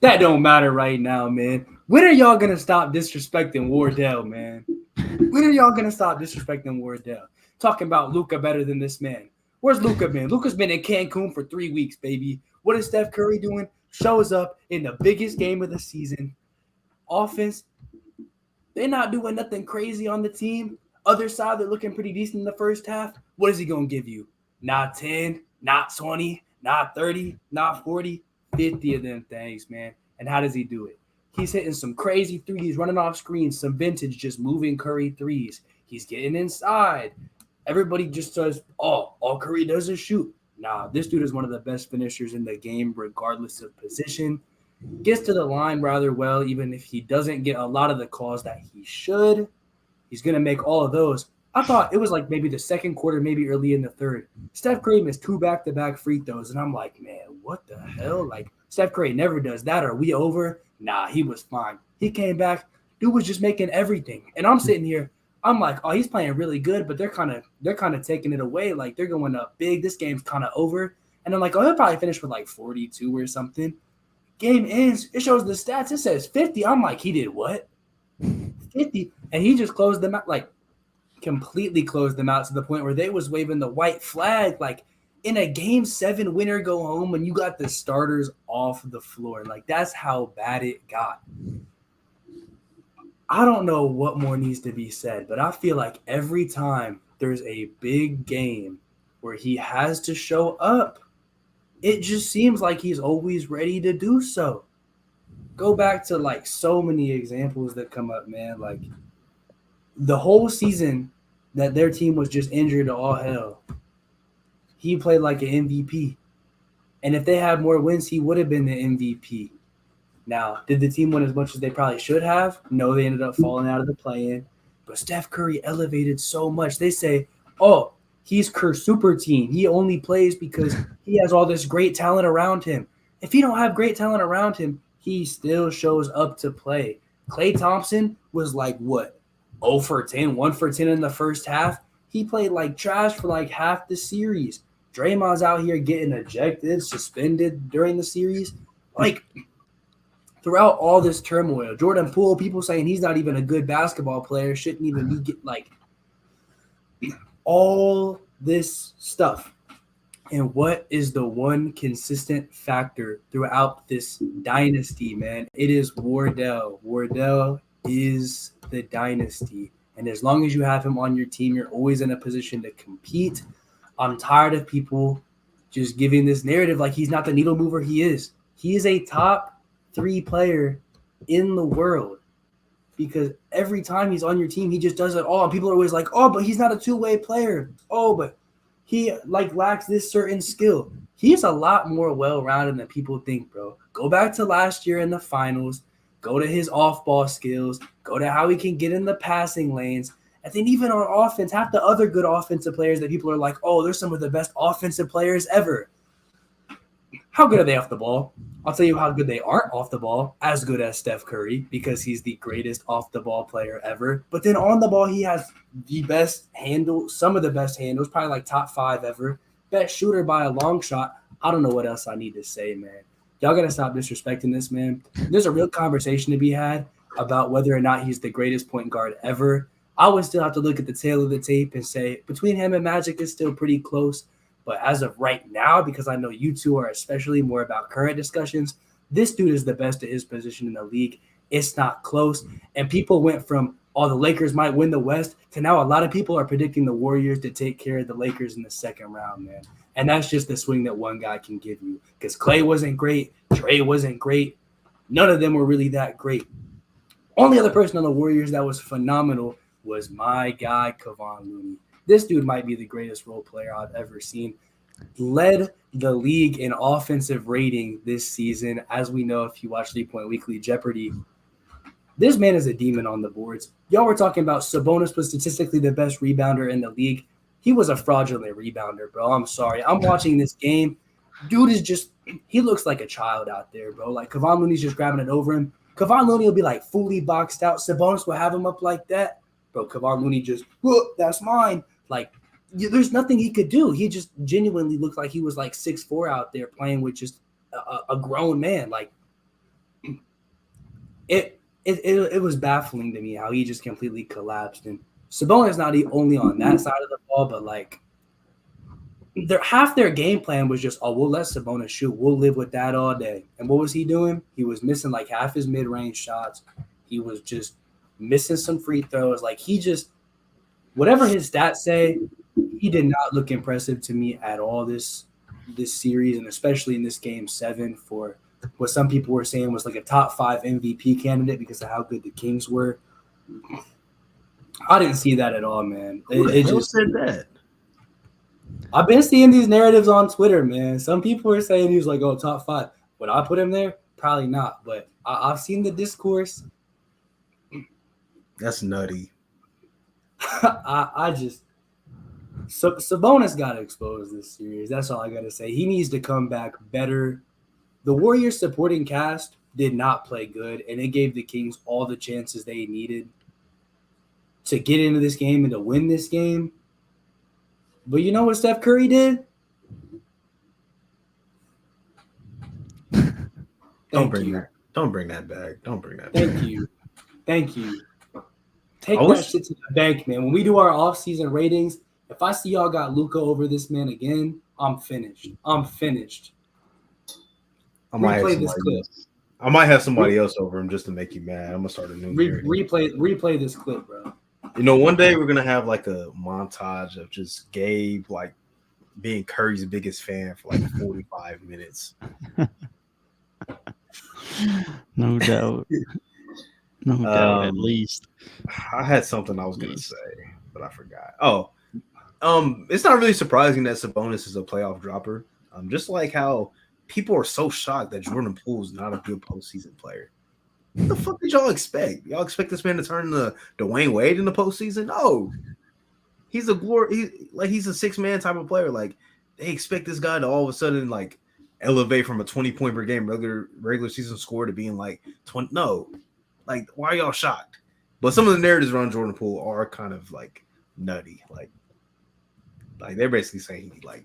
that don't matter right now, man. When are y'all going to stop disrespecting Wardell, man? When are y'all going to stop disrespecting Wardell? Talking about Luka better than this man. Where's Luka been? Luka's been in Cancun for 3 weeks, baby. What is Steph Curry doing? Shows up in the biggest game of the season. Offense, they're not doing nothing crazy on the team. Other side, they're looking pretty decent in the first half. What is he going to give you? Not 10, not 20, not 30, not 40, 50 of them things, man. And how does he do it? He's hitting some crazy threes, running off screens, some vintage just moving Curry threes. He's getting inside. Everybody just says, all Curry does is shoot. Nah, this dude is one of the best finishers in the game, regardless of position. Gets to the line rather well, even if he doesn't get a lot of the calls that he should. He's going to make all of those. I thought it was maybe the second quarter, maybe early in the third. Steph Curry missed 2 back-to-back free throws, and I'm like, man, what the hell? Steph Curry never does that. Are we over? Nah, he was fine. He came back. Dude was just making everything. And I'm sitting here. I'm like, oh, he's playing really good, but they're kind of taking it away. They're going up big. This game's kind of over. And I'm like, oh, he'll probably finish with 42 or something. Game ends. It shows the stats. It says 50. I'm like, he did what? 50. And he just closed them out, completely closed them out to the point where they was waving the white flag, in a Game 7 winner go home when you got the starters off the floor. That's how bad it got. I don't know what more needs to be said, but I feel like every time there's a big game where he has to show up, it just seems like he's always ready to do so. Go back to so many examples that come up, man. The whole season that their team was just injured to all hell, he played like an MVP. And if they had more wins, he would have been the MVP. Now, did the team win as much as they probably should have? No, they ended up falling out of the play-in. But Steph Curry elevated so much. They say, oh, he's Kerr super team. He only plays because he has all this great talent around him. If he don't have great talent around him, he still shows up to play. Klay Thompson was like, what, 0 for 10, 1 for 10 in the first half? He played like trash for like half the series. Draymond's out here getting ejected, suspended during the series. Like, throughout all this turmoil, Jordan Poole, people saying he's not even a good basketball player, shouldn't even be like all this stuff. And what is the one consistent factor throughout this dynasty, man? It is Wardell. Wardell is the dynasty. And as long as you have him on your team, you're always in a position to compete. I'm tired of people just giving this narrative like he's not the needle mover he is. He is a top 3 player in the world because every time he's on your team, he just does it all. And people are always like, oh, but he's not a 2-way player. Oh, but he like lacks this certain skill. He's a lot more well-rounded than people think, bro. Go back to last year in the finals. Go to his off-ball skills. Go to how he can get in the passing lanes. And then even on offense, half the other good offensive players that people are like, oh, they're some of the best offensive players ever. How good are they off the ball? I'll tell you how good they aren't off the ball, as good as Steph Curry, because he's the greatest off-the-ball player ever. But then on the ball, he has the best handle, some of the best handles, probably like top 5 ever. Best shooter by a long shot. I don't know what else I need to say, man. Y'all got to stop disrespecting this, man. There's a real conversation to be had about whether or not he's the greatest point guard ever. I would still have to look at the tail of the tape and say between him and Magic is still pretty close. But as of right now, because I know you two are especially more about current discussions, this dude is the best at his position in the league. It's not close. And people went from, oh, the Lakers might win the West to now a lot of people are predicting the Warriors to take care of the Lakers in the second round, man. And that's just the swing that one guy can give you. Because Klay wasn't great. Trey wasn't great. None of them were really that great. Only other person on the Warriors that was phenomenal was my guy, Kevon Looney. This dude might be the greatest role player I've ever seen. Led the league in offensive rating this season. As we know, if you watch 3 Point Weekly Jeopardy, this man is a demon on the boards. Y'all were talking about Sabonis was statistically the best rebounder in the league. He was a fraudulent rebounder, bro. I'm sorry. I'm watching this game. Dude is just – he looks like a child out there, bro. Like, Kevon Looney's just grabbing it over him. Kevon Looney will be, like, fully boxed out. Sabonis will have him up like that. Bro, Kevon Looney just, whoa, that's mine. Like, there's nothing he could do. He just genuinely looked like he was, like, 6'4" out there playing with just a grown man. Like, it was baffling to me how he just completely collapsed. And Sabonis not only on that side of the ball, but, like, half their game plan was just, oh, we'll let Sabonis shoot. We'll live with that all day. And what was he doing? He was missing, like, half his mid-range shots. He was just missing some free throws. Like, he just – whatever his stats say, he did not look impressive to me at all this series, and especially in this Game 7 for what some people were saying was like a top 5 MVP candidate because of how good the Kings were. I didn't see that at all, man. It just said that. I've been seeing these narratives on Twitter, man. Some people are saying he was like, oh, top 5. Would I put him there? Probably not, but I've seen the discourse. That's nutty. I just Sabonis got to expose this series. That's all I got to say. He needs to come back better. The Warriors supporting cast did not play good, and it gave the Kings all the chances they needed to get into this game and to win this game. But you know what Steph Curry did? Don't bring that back. Don't bring that back. Thank you. Take that shit to the bank, man. When we do our off-season ratings, if I see y'all got Luka over this man again, I'm finished. I might have somebody else over him just to make you mad. I'm gonna start a new replay this clip, bro. You know, one day we're gonna have like a montage of just Gabe like being Curry's biggest fan for like 45 minutes. No doubt. No doubt, at least. I had something I was gonna say, but I forgot. Oh, it's not really surprising that Sabonis is a playoff dropper. Just like how people are so shocked that Jordan Poole is not a good postseason player. What the fuck did y'all expect? Y'all expect this man to turn into Dwayne Wade in the postseason? No. he's a 6-man type of player. Like they expect this guy to all of a sudden like elevate from a 20-point per game regular season score to being like 20. No, like why are y'all shocked? But some of the narratives around Jordan Poole are kind of like nutty. Like they're basically saying he like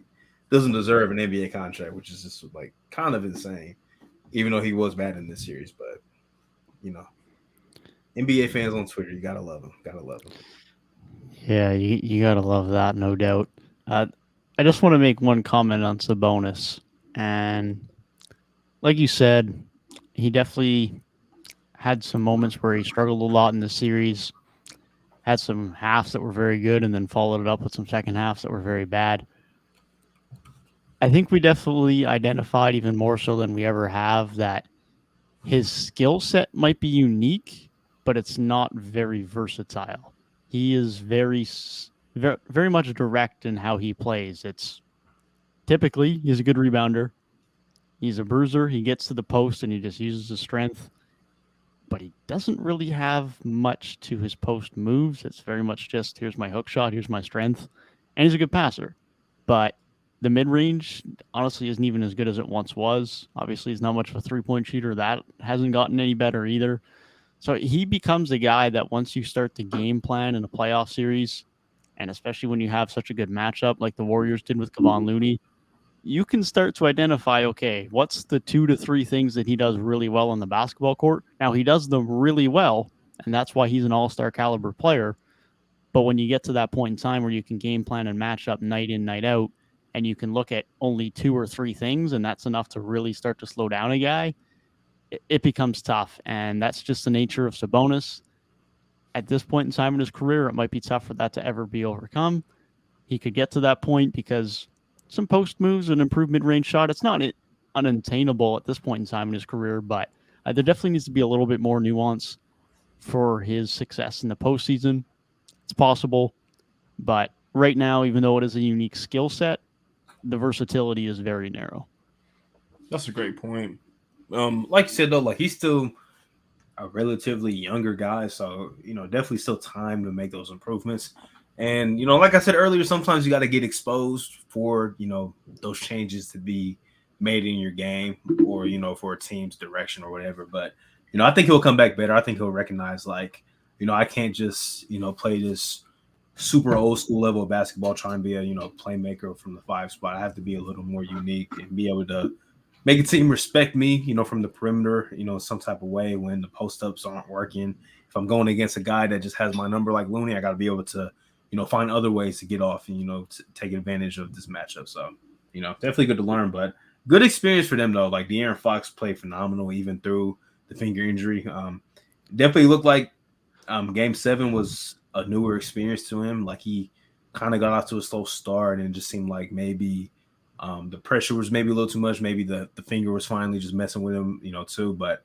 doesn't deserve an NBA contract, which is just like kind of insane. Even though he was bad in this series, but NBA fans on Twitter, you gotta love him. Gotta love him. Yeah, you gotta love that, no doubt. I just want to make one comment on Sabonis, and like you said, he definitely had some moments where he struggled a lot in the series. Had some halves that were very good, and then followed it up with some second halves that were very bad. I think we definitely identified even more so than we ever have that his skill set might be unique, but it's not very versatile. He is very, very much direct in how he plays. It's typically he's a good rebounder. He's a bruiser. He gets to the post and he just uses his strength, but he doesn't really have much to his post moves. It's very much just here's my hook shot, here's my strength, and he's a good passer. But the mid range honestly isn't even as good as it once was. Obviously, he's not much of a 3-point shooter. That hasn't gotten any better either. So he becomes a guy that once you start the game plan in a playoff series, and especially when you have such a good matchup like the Warriors did with Kevon Looney, you can start to identify, okay, what's the 2 to 3 things that he does really well on the basketball court? Now, he does them really well, and that's why he's an all-star caliber player. But when you get to that point in time where you can game plan and match up night in, night out, and you can look at only 2 or 3 things, and that's enough to really start to slow down a guy, it becomes tough. And that's just the nature of Sabonis. At this point in time in his career, it might be tough for that to ever be overcome. He could get to that point because some post moves, an improved mid-range shot, it's not unattainable at this point in time in his career, but there definitely needs to be a little bit more nuance for his success in the postseason. It's possible, but right now, even though it is a unique skill set, the versatility is very narrow. That's a great point. Like you said though, like he's still a relatively younger guy, so definitely still time to make those improvements. And like I said earlier, sometimes you got to get exposed for those changes to be made in your game, or for a team's direction or whatever. But I think he'll come back better. I think he'll recognize like I can't just play this super old school level of basketball trying to be a playmaker from the 5 spot. I have to be a little more unique and be able to make a team respect me, from the perimeter, some type of way when the post-ups aren't working. If I'm going against a guy that just has my number like Looney, I got to be able to, find other ways to get off and, to take advantage of this matchup. So, definitely good to learn, but good experience for them, though. Like, De'Aaron Fox played phenomenal even through the finger injury. Definitely looked like Game 7 was a newer experience to him. Like, he kind of got off to a slow start and it just seemed like maybe – the pressure was maybe a little too much. Maybe the finger was finally just messing with him, too. But,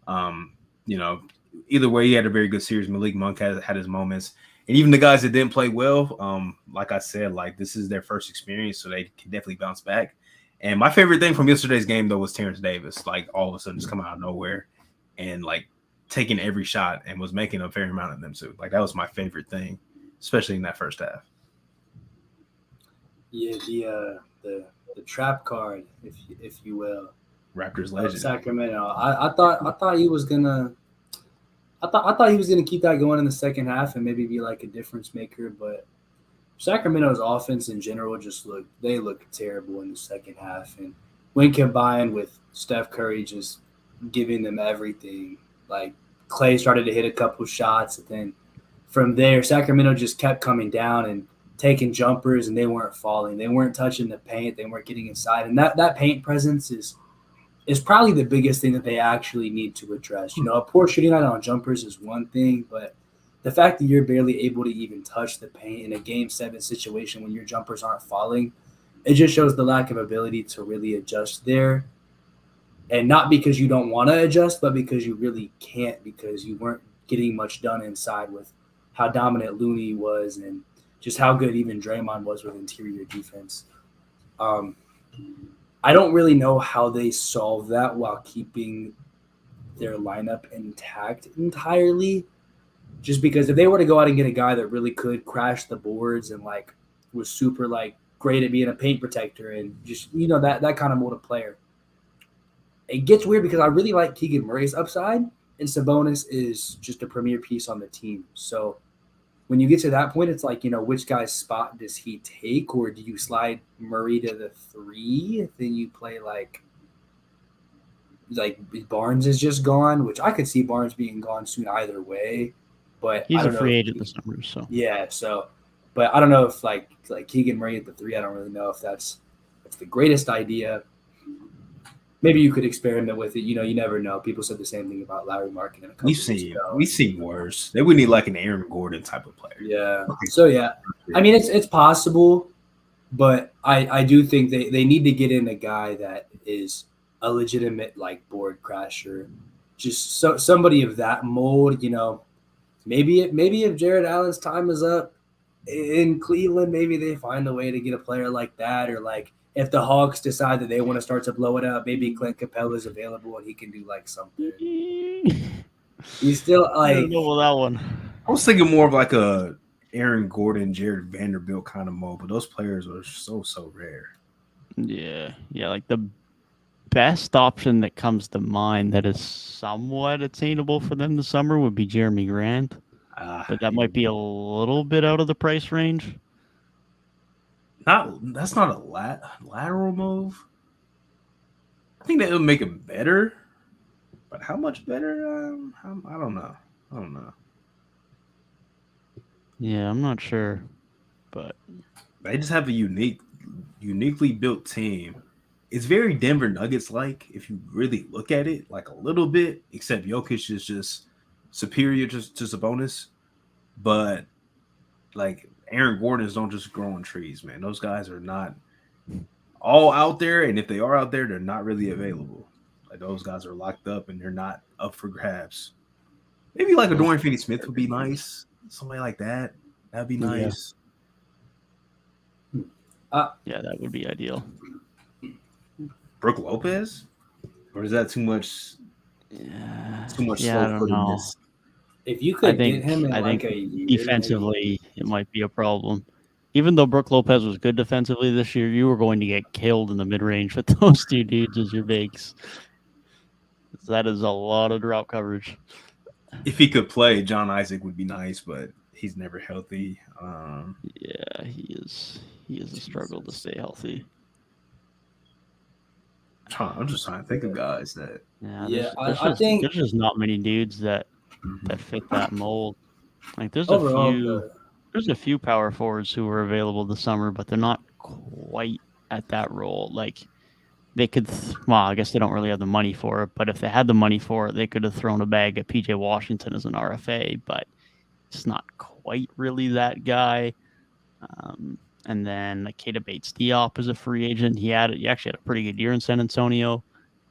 either way, he had a very good series. Malik Monk had his moments. And even the guys that didn't play well, like I said, like this is their first experience, so they can definitely bounce back. And my favorite thing from yesterday's game, though, was Terrence Davis. Like all of a sudden just coming out of nowhere and like taking every shot and was making a fair amount of them, too. Like that was my favorite thing, especially in that first half. Yeah, the trap card, if you will. Raptors legend. Sacramento. I thought he was gonna. I thought he was gonna keep that going in the second half and maybe be like a difference maker, but Sacramento's offense in general just look terrible in the second half, and when combined with Steph Curry just giving them everything, like Clay started to hit a couple shots, and then from there Sacramento just kept coming down and taking jumpers, and they weren't falling. They weren't touching the paint. They weren't getting inside. And that paint presence is probably the biggest thing that they actually need to address. A poor shooting night on jumpers is one thing, but the fact that you're barely able to even touch the paint in a Game 7 situation when your jumpers aren't falling, it just shows the lack of ability to really adjust there. And not because you don't want to adjust, but because you really can't, because you weren't getting much done inside with how dominant Looney was and just how good even Draymond was with interior defense. I don't really know how they solve that while keeping their lineup intact entirely. Just because if they were to go out and get a guy that really could crash the boards and like was super like great at being a paint protector and just that kind of mold of player, it gets weird because I really like Keegan Murray's upside, and Sabonis is just a premier piece on the team. So when you get to that point, it's like, which guy's spot does he take, or do you slide Murray to the 3? Then you play like Barnes is just gone, which I could see Barnes being gone soon either way. But He's I don't a free agent this summer, so yeah. So, but I don't know if like Keegan Murray at the 3. I don't really know if that's the greatest idea. Maybe you could experiment with it. You never know. People said the same thing about Larry Markin in a couple weeks ago. We've seen worse. They would need like an Aaron Gordon type of player. Yeah. So yeah, I mean it's possible, but I do think they need to get in a guy that is a legitimate like board crasher, just somebody of that mold. Maybe if Jared Allen's time is up in Cleveland, maybe they find a way to get a player like that, or like if the Hawks decide that they want to start to blow it up, maybe Clint Capella is available and he can do like something. He's still like, I don't know about that one. I was thinking more of like a Aaron Gordon, Jared Vanderbilt kind of mold, but those players are so rare. Yeah, like the best option that comes to mind that is somewhat attainable for them this summer would be Jeremy Grant, but that might be a little bit out of the price range. That's not a lateral move. I think that would make it better, but how much better? I don't know. Yeah, I'm not sure, but they just have a uniquely built team. It's very Denver Nuggets like if you really look at it, like a little bit, except Jokic is just superior to Sabonis, but like Aaron Gordon's don't just grow on trees, man. Those guys are not all out there, and if they are out there, they're not really available. Like those guys are locked up and they're not up for grabs. Maybe like a Dorian Finney-Smith would be nice. Somebody like that. That'd be nice. Yeah, that would be ideal. Brook Lopez? Or is that too much? Yeah, too much I don't know. If you could get him in like a year, defensively, it might be a problem. Even though Brook Lopez was good defensively this year, you were going to get killed in the mid-range with those two dudes as your bigs. That is a lot of drought coverage. If he could play, John Isaac would be nice, but he's never healthy. Yeah, he is. He is a struggle to stay healthy. I'm just trying to think of guys that. I think there's just not many dudes that fit that mold. Like there's a few power forwards who were available this summer, but they're not quite at that role. Like they could, I guess they don't really have the money for it, but if they had the money for it, they could have thrown a bag at PJ Washington as an RFA, but it's not quite really that guy. And then like Keita Bates-Diop is a free agent. He actually had a pretty good year in San Antonio.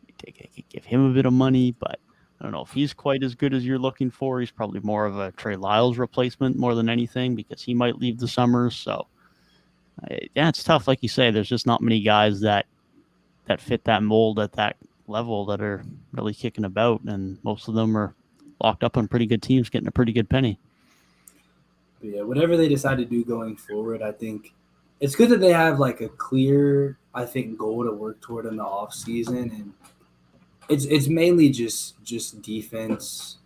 You could give him a bit of money, but I don't know if he's quite as good as you're looking for. He's probably more of a Trey Lyles replacement more than anything because he might leave the summer. So, yeah, it's tough. Like you say, there's just not many guys that fit that mold at that level that are really kicking about, and most of them are locked up on pretty good teams getting a pretty good penny. But yeah, whatever they decide to do going forward, I think it's good that they have like a clear, I think, goal to work toward in the off season, and it's mainly just defense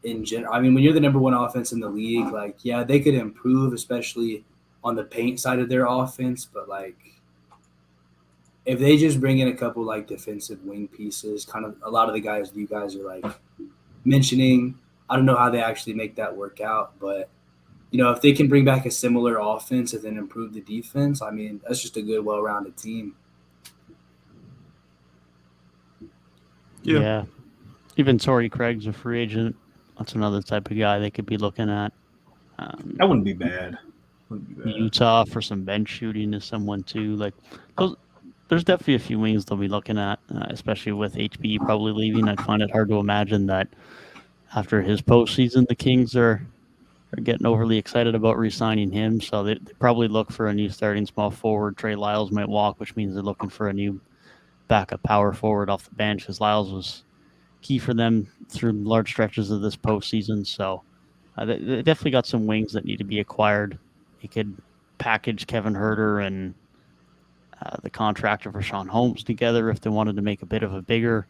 in general. I mean, when you're the number one offense in the league, like yeah, they could improve, especially on the paint side of their offense, but like if they just bring in a couple like defensive wing pieces, kind of a lot of the guys you guys are like mentioning, I don't know how they actually make that work out, but if they can bring back a similar offense and then improve the defense, I mean, that's just a good, well-rounded team. Yeah. Even Torrey Craig's a free agent. That's another type of guy they could be looking at. That wouldn't be bad. Utah for some bench shooting is someone too. Like there's definitely a few wings they'll be looking at, especially with HB probably leaving. I'd find it hard to imagine that after his postseason, the Kings are getting overly excited about re-signing him. So they probably look for a new starting small forward. Trey Lyles might walk, which means they're looking for a new backup power forward off the bench, because Lyles was key for them through large stretches of this postseason. So They definitely got some wings that need to be acquired. They could package Kevin Herter and the contractor for Sean Holmes together if they wanted to make a bit of a bigger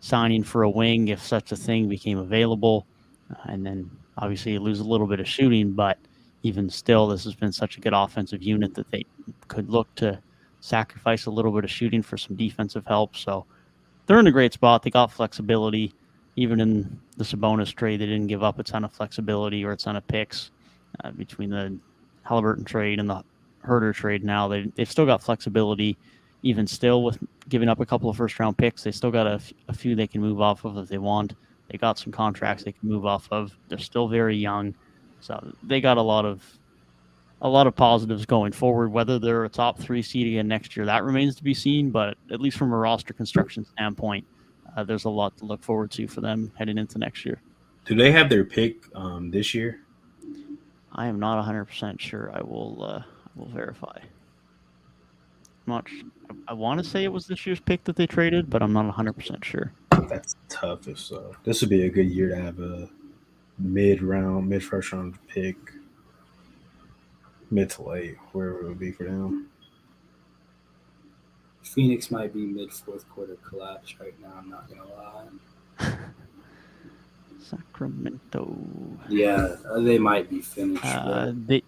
signing for a wing, if such a thing became available. And then obviously you lose a little bit of shooting, but even still, this has been such a good offensive unit that they could look to sacrifice a little bit of shooting for some defensive help. So they're in a great spot. They got flexibility. Even in the Sabonis trade, they didn't give up a ton of flexibility or a ton of picks between the Halliburton trade and the Herter trade. Now they've still got flexibility. Even still, with giving up a couple of first-round picks, they still got a few they can move off of if they want. They got some contracts they can move off of. They're still very young, so they got a lot of positives going forward. Whether they're a top 3 seed again next year, that remains to be seen. But at least from a roster construction standpoint, there's a lot to look forward to for them heading into next year. Do they have their pick this year? I am not 100% sure. I will verify. I want to say it was this year's pick that they traded, but I'm not 100% sure. That's tough if so. This would be a good year to have a mid-first round pick, mid to late, wherever it would be for them. Phoenix might be mid-fourth quarter collapse right now, I'm not going to lie. Sacramento. Yeah, they might be finished.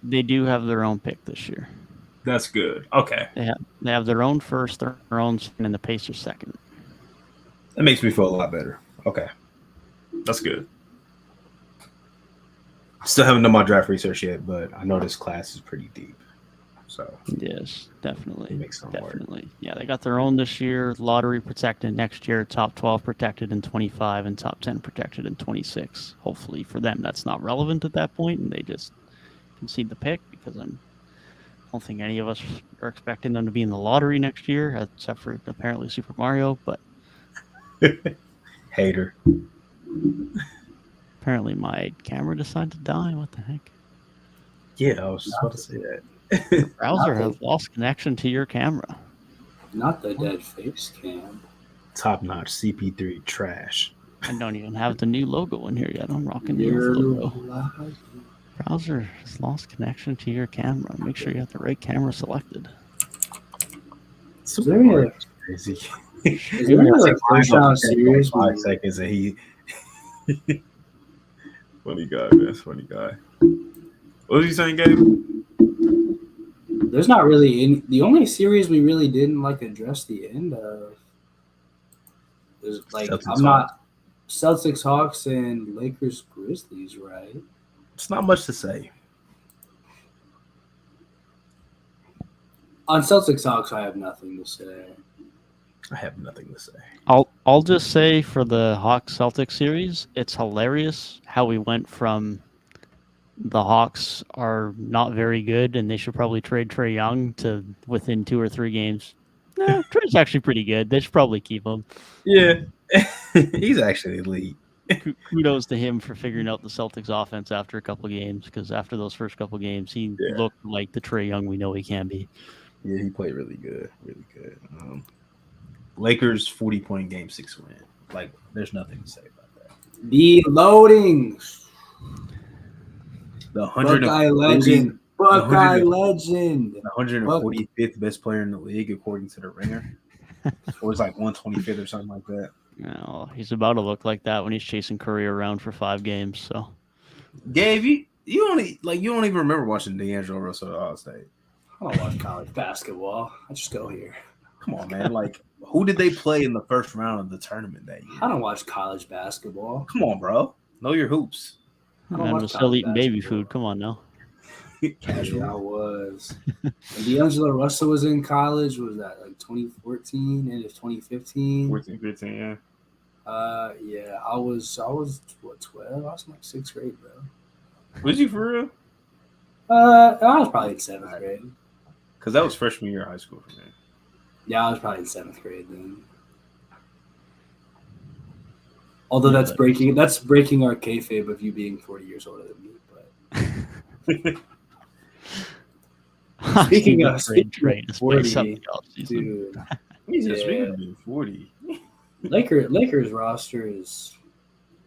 They do have their own pick this year. That's good. Okay. They have their own first, their own second, and the Pacers second. That makes me feel a lot better. Okay. That's good. Still haven't done my draft research yet, but I know this class is pretty deep. So yes, definitely. Makes some definitely. Work. Yeah, they got their own this year, lottery protected next year, top 12 protected in 25, and top 10 protected in 26. Hopefully for them that's not relevant at that point, and they just concede the pick because I don't think any of us are expecting them to be in the lottery next year, except for apparently Super Mario, but hater. Apparently my camera decided to die. What the heck? Yeah, I was just about to say that. The browser has lost connection to your camera. Not the dead face cam. Top-notch CP3 trash. I don't even have the new logo in here yet. I'm rocking the old logo. Browser has lost connection to your camera. Make sure you have the right camera selected. Is there crazy. Is there like first round series? 5 seconds and he. Funny guy, man. Funny guy. What was you saying, Gabe? There's not really any. The only series we really didn't like address the end of is like Celtics Hawks and Lakers Grizzlies, right? It's not much to say. On Celtics Hawks, I have nothing to say. I have nothing to say. I'll just say for the Hawks Celtics series, it's hilarious how we went from the Hawks are not very good and they should probably trade Trae Young to within 2 or 3 games. Trae's actually pretty good. They should probably keep him. Yeah, he's actually elite. Kudos to him for figuring out the Celtics offense after a couple of games, because after those first couple of games, he looked like the Trae Young we know he can be. Yeah, he played really good, really good. Lakers 40-point game 6 win. Like, there's nothing to say about that. The loading. The Buckeye legend. Buckeye legend. The 145th best player in the league, according to the Ringer. Or it's like 125th or something like that. No, he's about to look like that when he's chasing Curry around for 5 games. So, Gabe, you don't even remember watching D'Angelo Russell at Ohio State. I don't watch college basketball. I just go here. Come on, man. Like, who did they play in the first round of the tournament that year? I don't watch college basketball. Come on, bro. Know your hoops. I was still eating baby food. Come on now. Yeah, I was. And D'Angelo Russell was in college. Was that like 2014 and 2015? 14, 15, yeah. Yeah, I was what 12? I was in like 6th grade, bro. Was you for real? I was probably in 7th grade. Because that was freshman year of high school for me. Yeah, I was probably in 7th grade then. Although that's breaking our kayfabe of you being 40 years older than me. But speaking of 40, dude, Jesus, speaking of being 40, Lakers roster is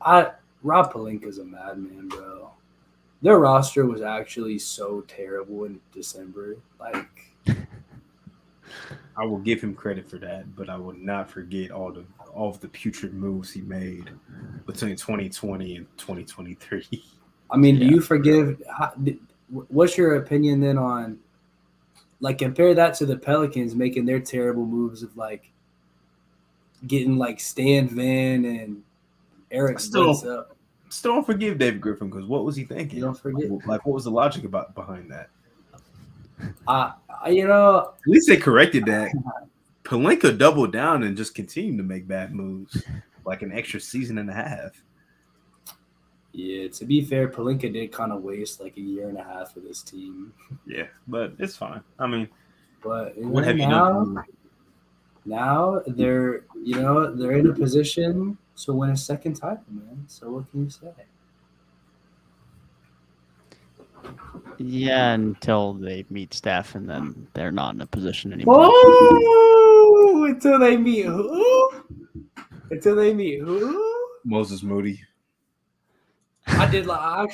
Rob Pelinka's a madman, bro. their roster was actually so terrible in December. Like, I will give him credit for that, but I will not forget all of the putrid moves he made between 2020 and 2023. I mean, do Yeah. you forgive? What's your opinion then on, like, compare that to the Pelicans making their terrible moves of like getting like Stan Van and Eric Bledsoe? Still don't forgive David Griffin because what was he thinking? You don't forget. Like, what was the logic behind that? You know, At least they corrected that. Pelinka doubled down and just continued to make bad moves, like an extra season and a half. yeah. To be fair, Pelinka did kind of waste like a year and a half of this team. Yeah, but it's fine. I mean, But what have you done? now they're in a position to win a second title, man. So what can you say? Yeah, until they meet Steph, and then they're not in a position anymore. Oh, until they meet who? Until they meet who? Moses Moody. I did like I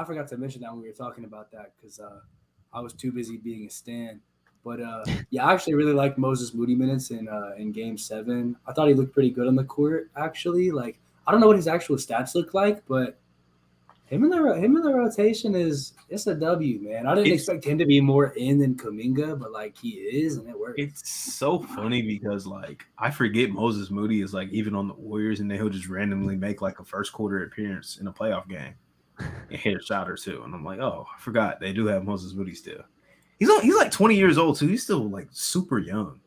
forgot to mention that when we were talking about that because I was too busy being a stan. But yeah, I actually really liked Moses Moody minutes in Game 7. I thought he looked pretty good on the court. Actually, like I don't know what his actual stats look like, but him in the rotation it's a W, man. I didn't expect him to be more in than Kuminga, but like he is, and it works. It's so funny because like I forget Moses Moody is like even on the Warriors, and then he'll just randomly make like a first quarter appearance in a playoff game and hit a shot or two, and I'm like, oh, I forgot they do have Moses Moody still. He's like 20 years old, so he's still like super young.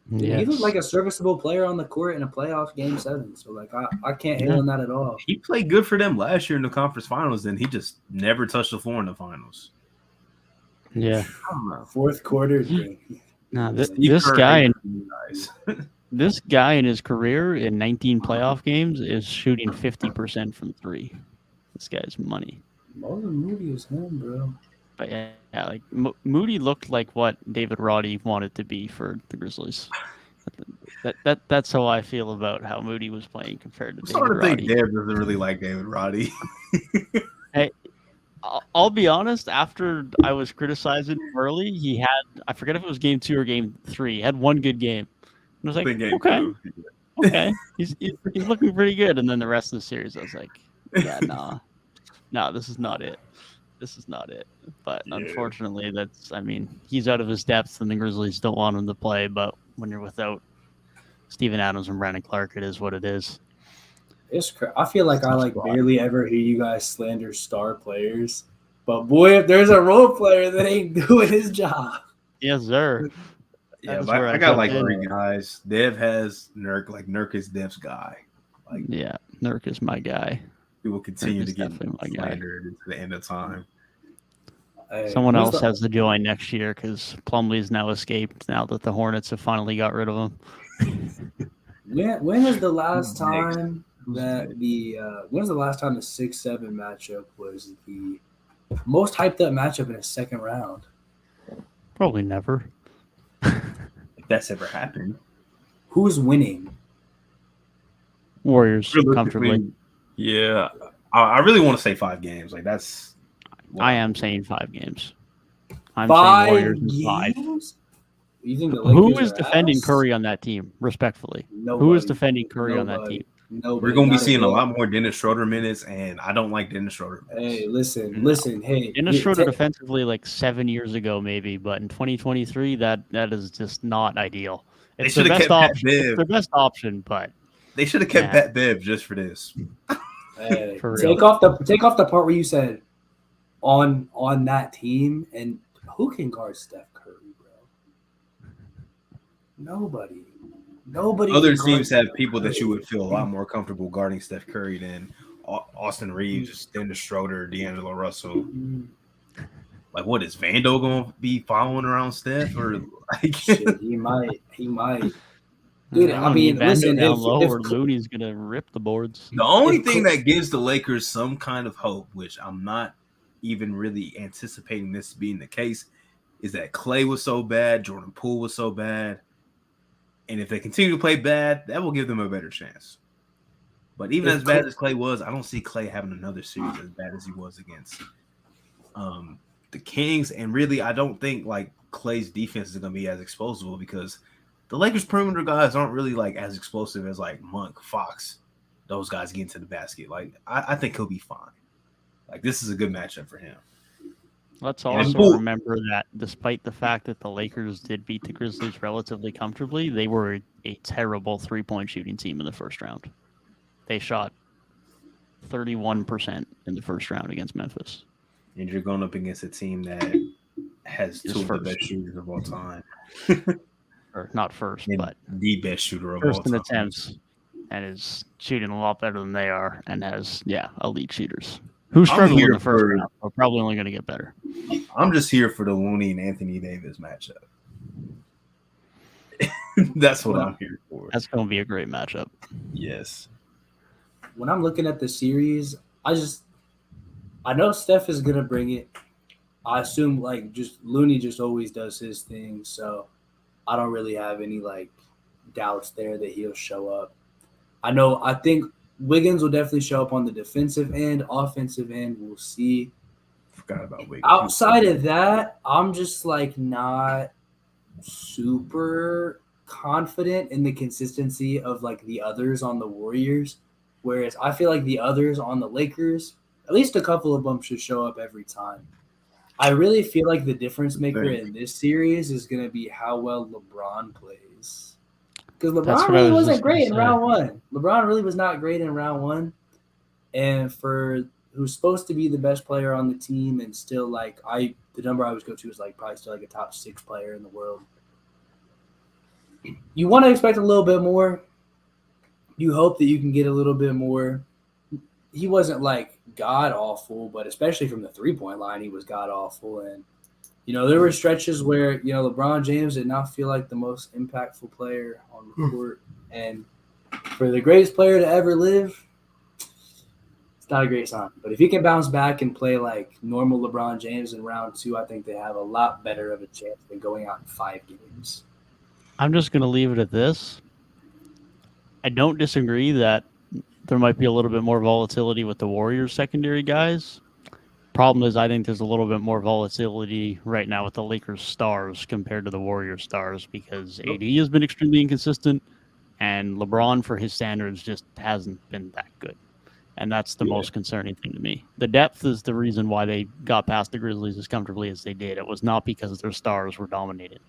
Yeah, he looked like a serviceable player on the court in a playoff Game 7. So like I can't hate on that at all. He played good for them last year in the conference finals, then he just never touched the floor in the finals. Yeah. I don't know. Fourth quarter. No, this guy this guy in his career in 19 playoff games is shooting 50% from three. This guy's money. Moses Moody is him, bro. But yeah, like Moody looked like what David Roddy wanted to be for the Grizzlies. That's how I feel about how Moody was playing compared to David Roddy. I think Dave doesn't really like David Roddy. Hey, I'll be honest. After I was criticizing him early, he had, I forget if it was Game 2 or Game 3. He had one good game. And I was like, okay, he's looking pretty good. And then the rest of the series, I was like, yeah, no, this is not it. This is not it. But unfortunately, he's out of his depth, and the Grizzlies don't want him to play. But when you're without Steven Adams and Brandon Clark, it is what it is. I feel like I barely ever hear you guys slander star players. But boy, if there's a role player that ain't doing his job. Yes, sir. Yeah, but I got like 3 guys. Dev has Nurk. Like Nurk is Dev's guy. Like, yeah, Nurk is my guy. He will continue to get slandered into the end of time. Someone else has to join next year because Plumlee's now escaped now that the Hornets have finally got rid of him. When was the last time that when's the last time the 6-7 matchup was the most hyped up matchup in a second round? Probably never. If that's ever happened. Who's winning? Warriors comfortably. Yeah. I really want to say 5 games. Like that's I am saying 5 games. I'm 5 saying Warriors in 5. You think who is defending Curry on that team, respectfully? Nobody. Who is defending Curry on that team? Nobody. We're going to be seeing a lot more Dennis Schroeder minutes, and I don't like Dennis Schroeder minutes. Hey, listen. Hey, Dennis Schroeder defensively like 7 years ago, maybe, but in 2023, that is just not ideal. It's the best option. It's the best option, but they should have kept Pat Bev just for this. Hey, take off the part where you said on that team, and who can guard Steph Curry, bro? Nobody. Other teams have people that you would feel a lot more comfortable guarding Steph Curry than Austin Reeves, Dennis Schroeder, D'Angelo Russell. Like, what is Vando going to be following around Steph? Or like, shit, he might. Dude, I mean, listen, if Looney's going to rip the boards. The only thing that gives the Lakers some kind of hope, which I'm not even really anticipating this being the case, is that Clay was so bad, Jordan Poole was so bad, and if they continue to play bad, that will give them a better chance. But even as bad as Clay was, I don't see Clay having another series as bad as he was against the Kings, and really, I don't think like Clay's defense is going to be as explosive because the Lakers' perimeter guys aren't really like as explosive as like Monk, Fox. Those guys get into the basket. Like I think he'll be fine. Like this is a good matchup for him. Let's also remember that despite the fact that the Lakers did beat the Grizzlies relatively comfortably, they were a terrible three-point shooting team in the first round. They shot 31% in the first round against Memphis. And you're going up against a team that has two of the best shooters of all time. Or not first, and but the best shooter of all time. First in attempts, and is shooting a lot better than they are, and has, elite shooters. Who struggled in the first round are probably only going to get better. I'm just here for the Looney and Anthony Davis matchup. That's what I'm here for. That's going to be a great matchup. Yes. When I'm looking at the series, I know Steph is going to bring it. I assume Looney just always does his thing, so I don't really have any doubts there that he'll show up. I think Wiggins will definitely show up on the defensive end. Offensive end, we'll see. Forgot about Wiggins. Outside of that, I'm just not super confident in the consistency of the others on the Warriors. Whereas I feel like the others on the Lakers, at least a couple of them should show up every time. I really feel like the difference maker in this series is going to be how well LeBron plays. Because LeBron really wasn't great in round one. LeBron really was not great in round one. And for who's supposed to be the best player on the team and still the number I always go to is probably still a top 6 player in the world. You want to expect a little bit more. You hope that you can get a little bit more. He wasn't god awful, but especially from the 3-point line, he was god awful. And there were stretches where LeBron James did not feel like the most impactful player on the court. And for the greatest player to ever live, it's not a great sign. But if he can bounce back and play normal LeBron James in round 2, I think they have a lot better of a chance than going out in 5 games. I'm just going to leave it at this. I don't disagree that there might be a little bit more volatility with the Warriors secondary guys. Problem is, I think there's a little bit more volatility right now with the Lakers stars compared to the Warriors stars because AD has been extremely inconsistent and LeBron, for his standards, just hasn't been that good. And that's the most concerning thing to me. The depth is the reason why they got past the Grizzlies as comfortably as they did. It was not because their stars were dominated.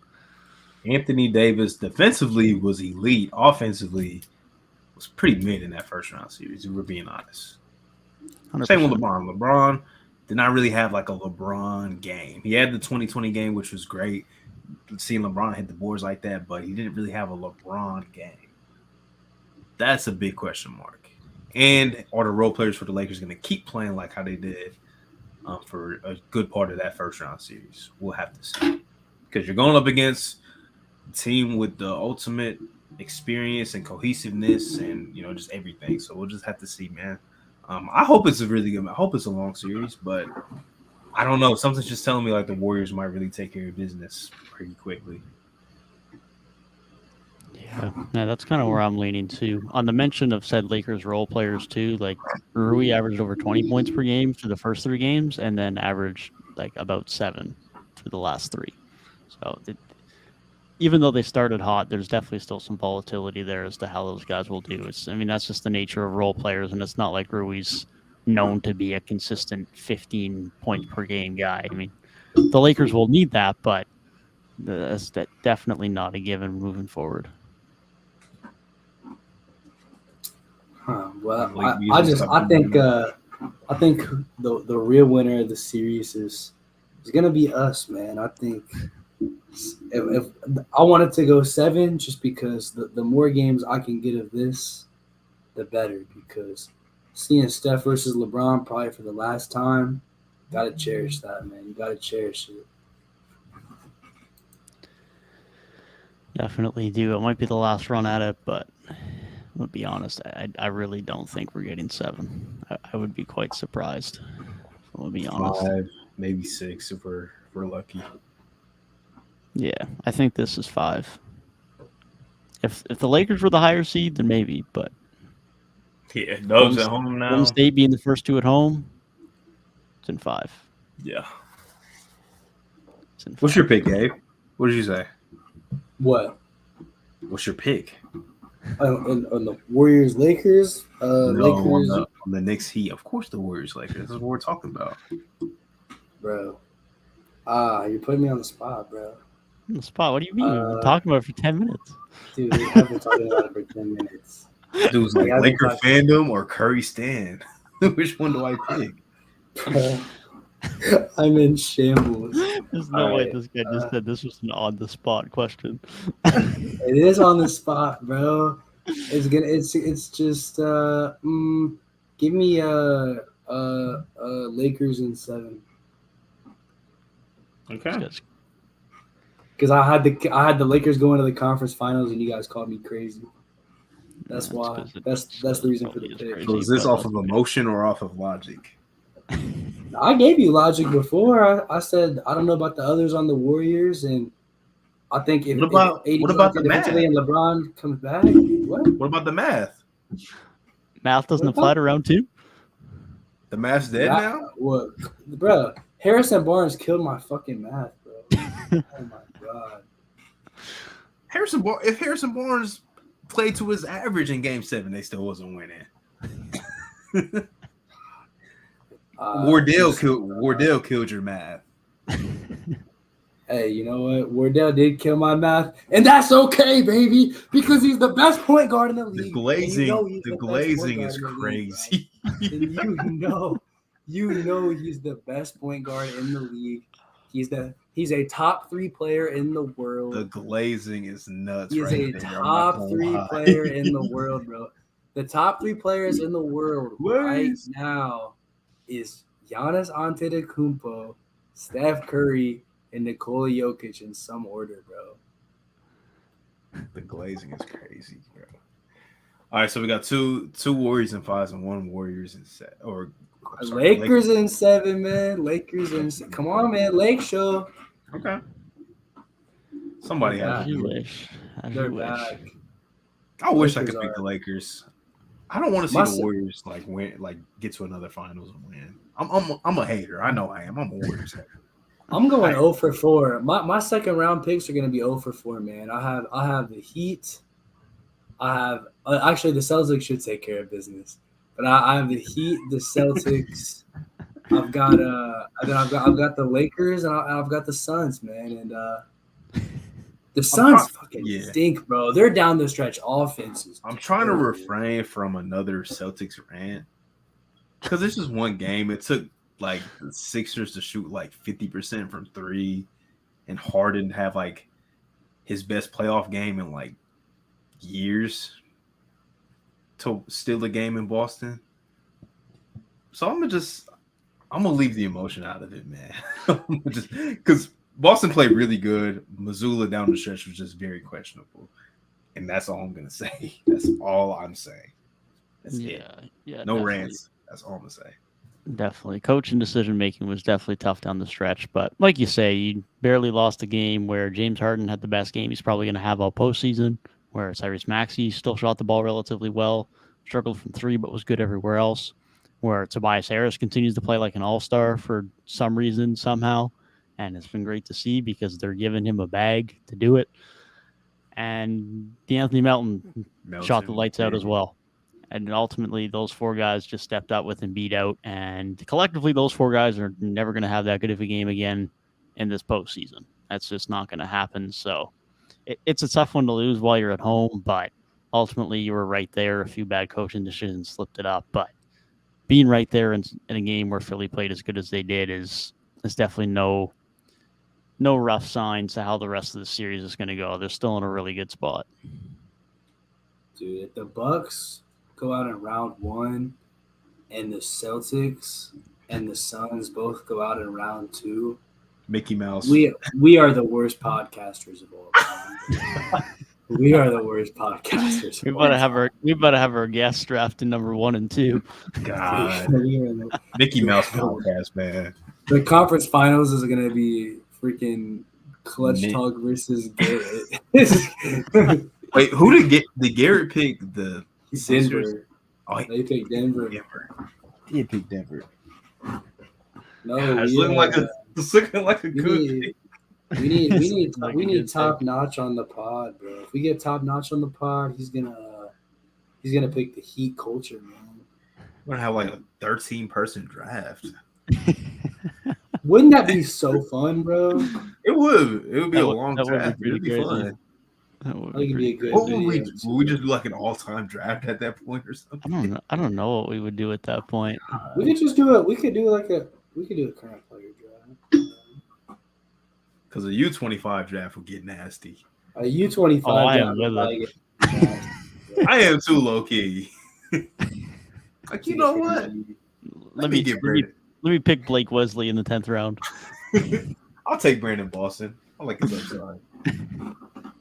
Anthony Davis defensively was elite. Offensively was pretty mid in that first round series, if we're being honest. 100%. Same with LeBron. LeBron did not really have a LeBron game. He had the 2020 game, which was great. Seeing LeBron hit the boards like that, but he didn't really have a LeBron game. That's a big question mark. And are the role players for the Lakers going to keep playing like how they did for a good part of that first round series? We'll have to see. Because you're going up against a team with the ultimate experience and cohesiveness and, just everything. So we'll just have to see, man. I hope it's a really good. I hope it's a long series, but I don't know. Something's just telling me the Warriors might really take care of business pretty quickly. Yeah, that's kind of where I'm leaning too. On the mention of said Lakers role players too, Rui averaged over 20 points per game for the first 3 games, and then averaged about 7 for the last 3. So even though they started hot, there's definitely still some volatility there as to how those guys will do. That's just the nature of role players, and it's not like Rui's known to be a consistent 15 points per game guy. The Lakers will need that, but that's definitely not a given moving forward. Well, I think the real winner of the series is gonna be us, man. I think if I wanted to go 7, just because the more games I can get of this, the better. Because seeing Steph versus LeBron probably for the last time, gotta cherish that, man. You gotta cherish it. Definitely do. It might be the last run at it, but I'll be honest, I really don't think we're getting 7. I would be quite surprised. I'll be honest. 5, maybe 6 if we're lucky. Yeah, I think this is 5. If the Lakers were the higher seed, then maybe, but those at home now. Golden State being the first 2 at home, it's in 5. Yeah. What's your pick, Gabe? What did you say? What? What's your pick? On the Warriors Lakers? No, Lakers, on the Knicks Heat. Of course, the Warriors Lakers. This is what we're talking about. bro. You're putting me on the spot, bro. On the spot? What do you mean? We've been talking about it for 10 minutes. Dude, we have been talking about it for 10 minutes. Dude's like Laker fandom or Curry stan? Which one do I pick? I'm in shambles. There's no way this guy just said this was an on-the-spot question. It is on the spot, bro. It's just give me Lakers in 7. Okay. Because I had the Lakers going to the conference finals and you guys called me crazy. That's why. That's the reason for the pick. So is this off of emotion or off of logic? I gave you logic before. I said I don't know about the others on the Warriors, and I think if what about the math? And LeBron comes back, what about the math? Math doesn't apply to round 2. The math's dead now. What, bro? Harrison Barnes killed my fucking math, bro. Oh my god. If Harrison Barnes played to his average in Game 7, they still wasn't winning. Wardell killed your math. Hey, you know what? Wardell did kill my math, and that's okay, baby, because he's the best point guard in the league. The glazing is crazy. You know he's the best point guard in the league. He's a top 3 player in the world. The glazing is nuts. He's a top 3 player in the world, bro. The top 3 players in the world right now is Giannis Antetokounmpo, Steph Curry, and Nikola Jokic in some order, bro. The glazing is crazy, bro. All right, so we got two Warriors in 5 and 1 Warriors in 7. Lakers in 7, man. Lakers in 7. Come on, man. Lake show. Okay. Somebody has you wish. They're back. I wish I could pick the Lakers. I don't want to see the Warriors get to another finals and win. I'm a hater. I know I am. I'm a Warriors hater. I'm going 0 for 4. My second round picks are going to be 0 for 4, man. I have the Heat. I have actually the Celtics should take care of business, but I have the Heat, the Celtics. I've got the Lakers and I've got the Suns, man, and the Suns stink, bro. They're down the stretch offenses. I'm trying to refrain from another Celtics rant because this is one game. It took like the Sixers to shoot like 50% from 3, and Harden have like his best playoff game in like years to steal the game in Boston. So I'm gonna leave the emotion out of it, man. Because Boston played really good. Missoula down the stretch was just very questionable, and that's all I'm gonna say. That's all I'm saying. That's it. Yeah. No rants. That's all I'm gonna say. Definitely. Coaching decision making was definitely tough down the stretch. But like you say, you barely lost a game where James Harden had the best game he's probably going to have all postseason, where Tyrese Maxey still shot the ball relatively well, struggled from 3, but was good everywhere else, where Tobias Harris continues to play like an all-star for some reason, somehow. And it's been great to see because they're giving him a bag to do it. And DeAnthony Melton shot the lights out as well. And ultimately, those 4 guys just stepped up with and beat out. And collectively, those 4 guys are never going to have that good of a game again in this postseason. That's just not going to happen. So it's a tough one to lose while you're at home. But ultimately, you were right there. A few bad coaching decisions slipped it up. But being right there in a game where Philly played as good as they did is definitely no rough signs to how the rest of the series is going to go. They're still in a really good spot. Dude, if the Bucks go out in round 1 and the Celtics and the Suns both go out in round 2, Mickey Mouse. We are the worst podcasters of all time. We are the worst podcasters. We better have our guests drafted number 1 and 2. God. Mickey Mouse podcast, man. The conference finals is going to be freaking Clutch Talk versus Garrett. Wait, who did Garrett pick? The Denver. Oh, they picked Denver. He picked Denver. No, It's looking like a good. We It's like a good top notch on the pod, bro. If we get top notch on the pod, he's gonna pick the Heat culture, man. We're gonna have like a 13-person draft. Wouldn't that be so fun, bro? It would. It would be That a would- long that would be draft. pretty It'd be crazy. fun. That would I think it'd be a good What would we video, do? too. Would we just do like an all-time draft at that point or something? I don't know what we would do at that point. We could just do it. We could do a current player draft. Because a U25 draft would get nasty. A U25 Oh, I draft am would with probably it. get nasty. I am too low key. Like, you know what? Let me pick Blake Wesley in the 10th round. I'll take Brandon Boston. I like his upside.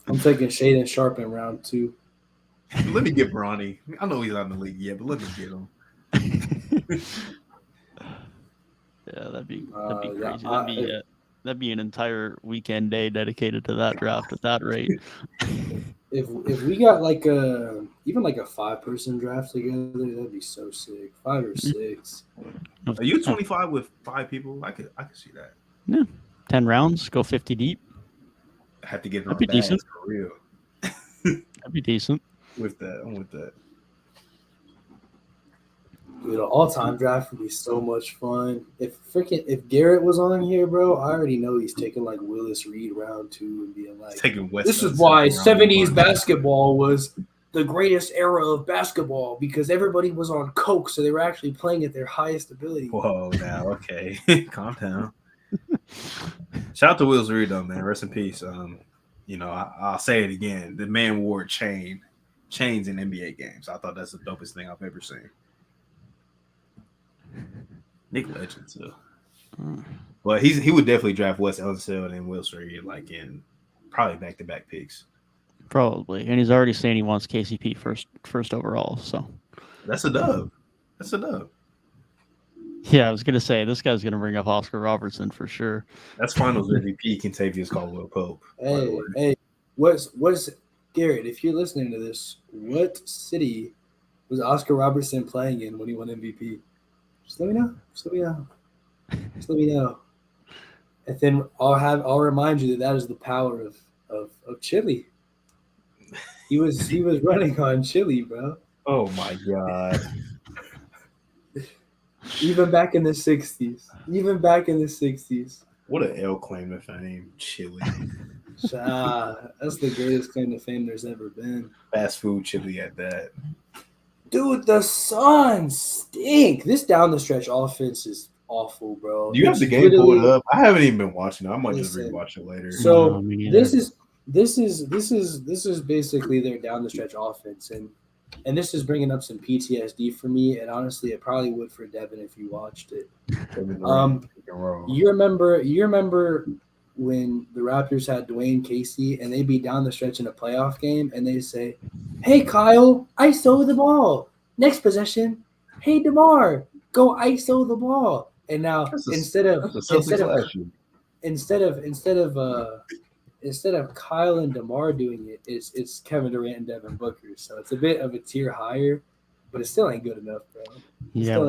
I'm taking Shaden Sharp in round 2. Let me get Bronny. I know he's not in the league yet, but let me get him. Yeah, that'd be yeah, crazy. That'd be an entire weekend day dedicated to that draft at that rate. If we got like even like a 5-person draft together, that'd be so sick. 5 or 6. A U25 with 5 people, I could see that. Yeah, 10 rounds, go 50 deep. I have to get That'd be decent for real. That'd be decent. I'm with that. Dude, an all-time draft would be so much fun. If Garrett was on here, bro, I already know he's taking like Willis Reed round 2 and being like, this is why 70s basketball was the greatest era of basketball because everybody was on coke, so they were actually playing at their highest ability. Whoa, now okay, calm down. Shout out to Willis Reed though, man. Rest in peace. I'll say it again. The man wore chains in NBA games. I thought that's the dopest thing I've ever seen. Nick Legend too. But he would definitely draft Wes Unseld and Willis Reed like in probably back-to-back picks. Probably, and he's already saying he wants KCP first overall. So that's a dub. Yeah, I was gonna say this guy's gonna bring up Oscar Robertson for sure. That's Finals MVP Kentavious Caldwell-Pope. Hey, what's Garrett? If you're listening to this, what city was Oscar Robertson playing in when he won MVP? Just let me know. And then I'll remind you that is the power of Chile. He was running on Chile, bro. Oh my god. Even back in the 60s. What an L claim to fame, Chile. That's the greatest claim to fame there's ever been. Fast food Chile at that. Dude, the Suns stink. This down the stretch offense is awful, bro. Do you have the game pulled up? I haven't even been watching it. I might just rewatch it later. So this is basically their down the stretch offense, and this is bringing up some PTSD for me. And honestly, it probably would for Devin if you watched it. You remember when the Raptors had Dwayne Casey and they'd be down the stretch in a playoff game and they say, "Hey Kyle, ISO the ball. Next possession, hey DeMar, go ISO the ball." And now instead of Kyle and DeMar doing it, it's Kevin Durant and Devin Booker. So it's a bit of a tier higher, but it still ain't good enough, bro. Yeah,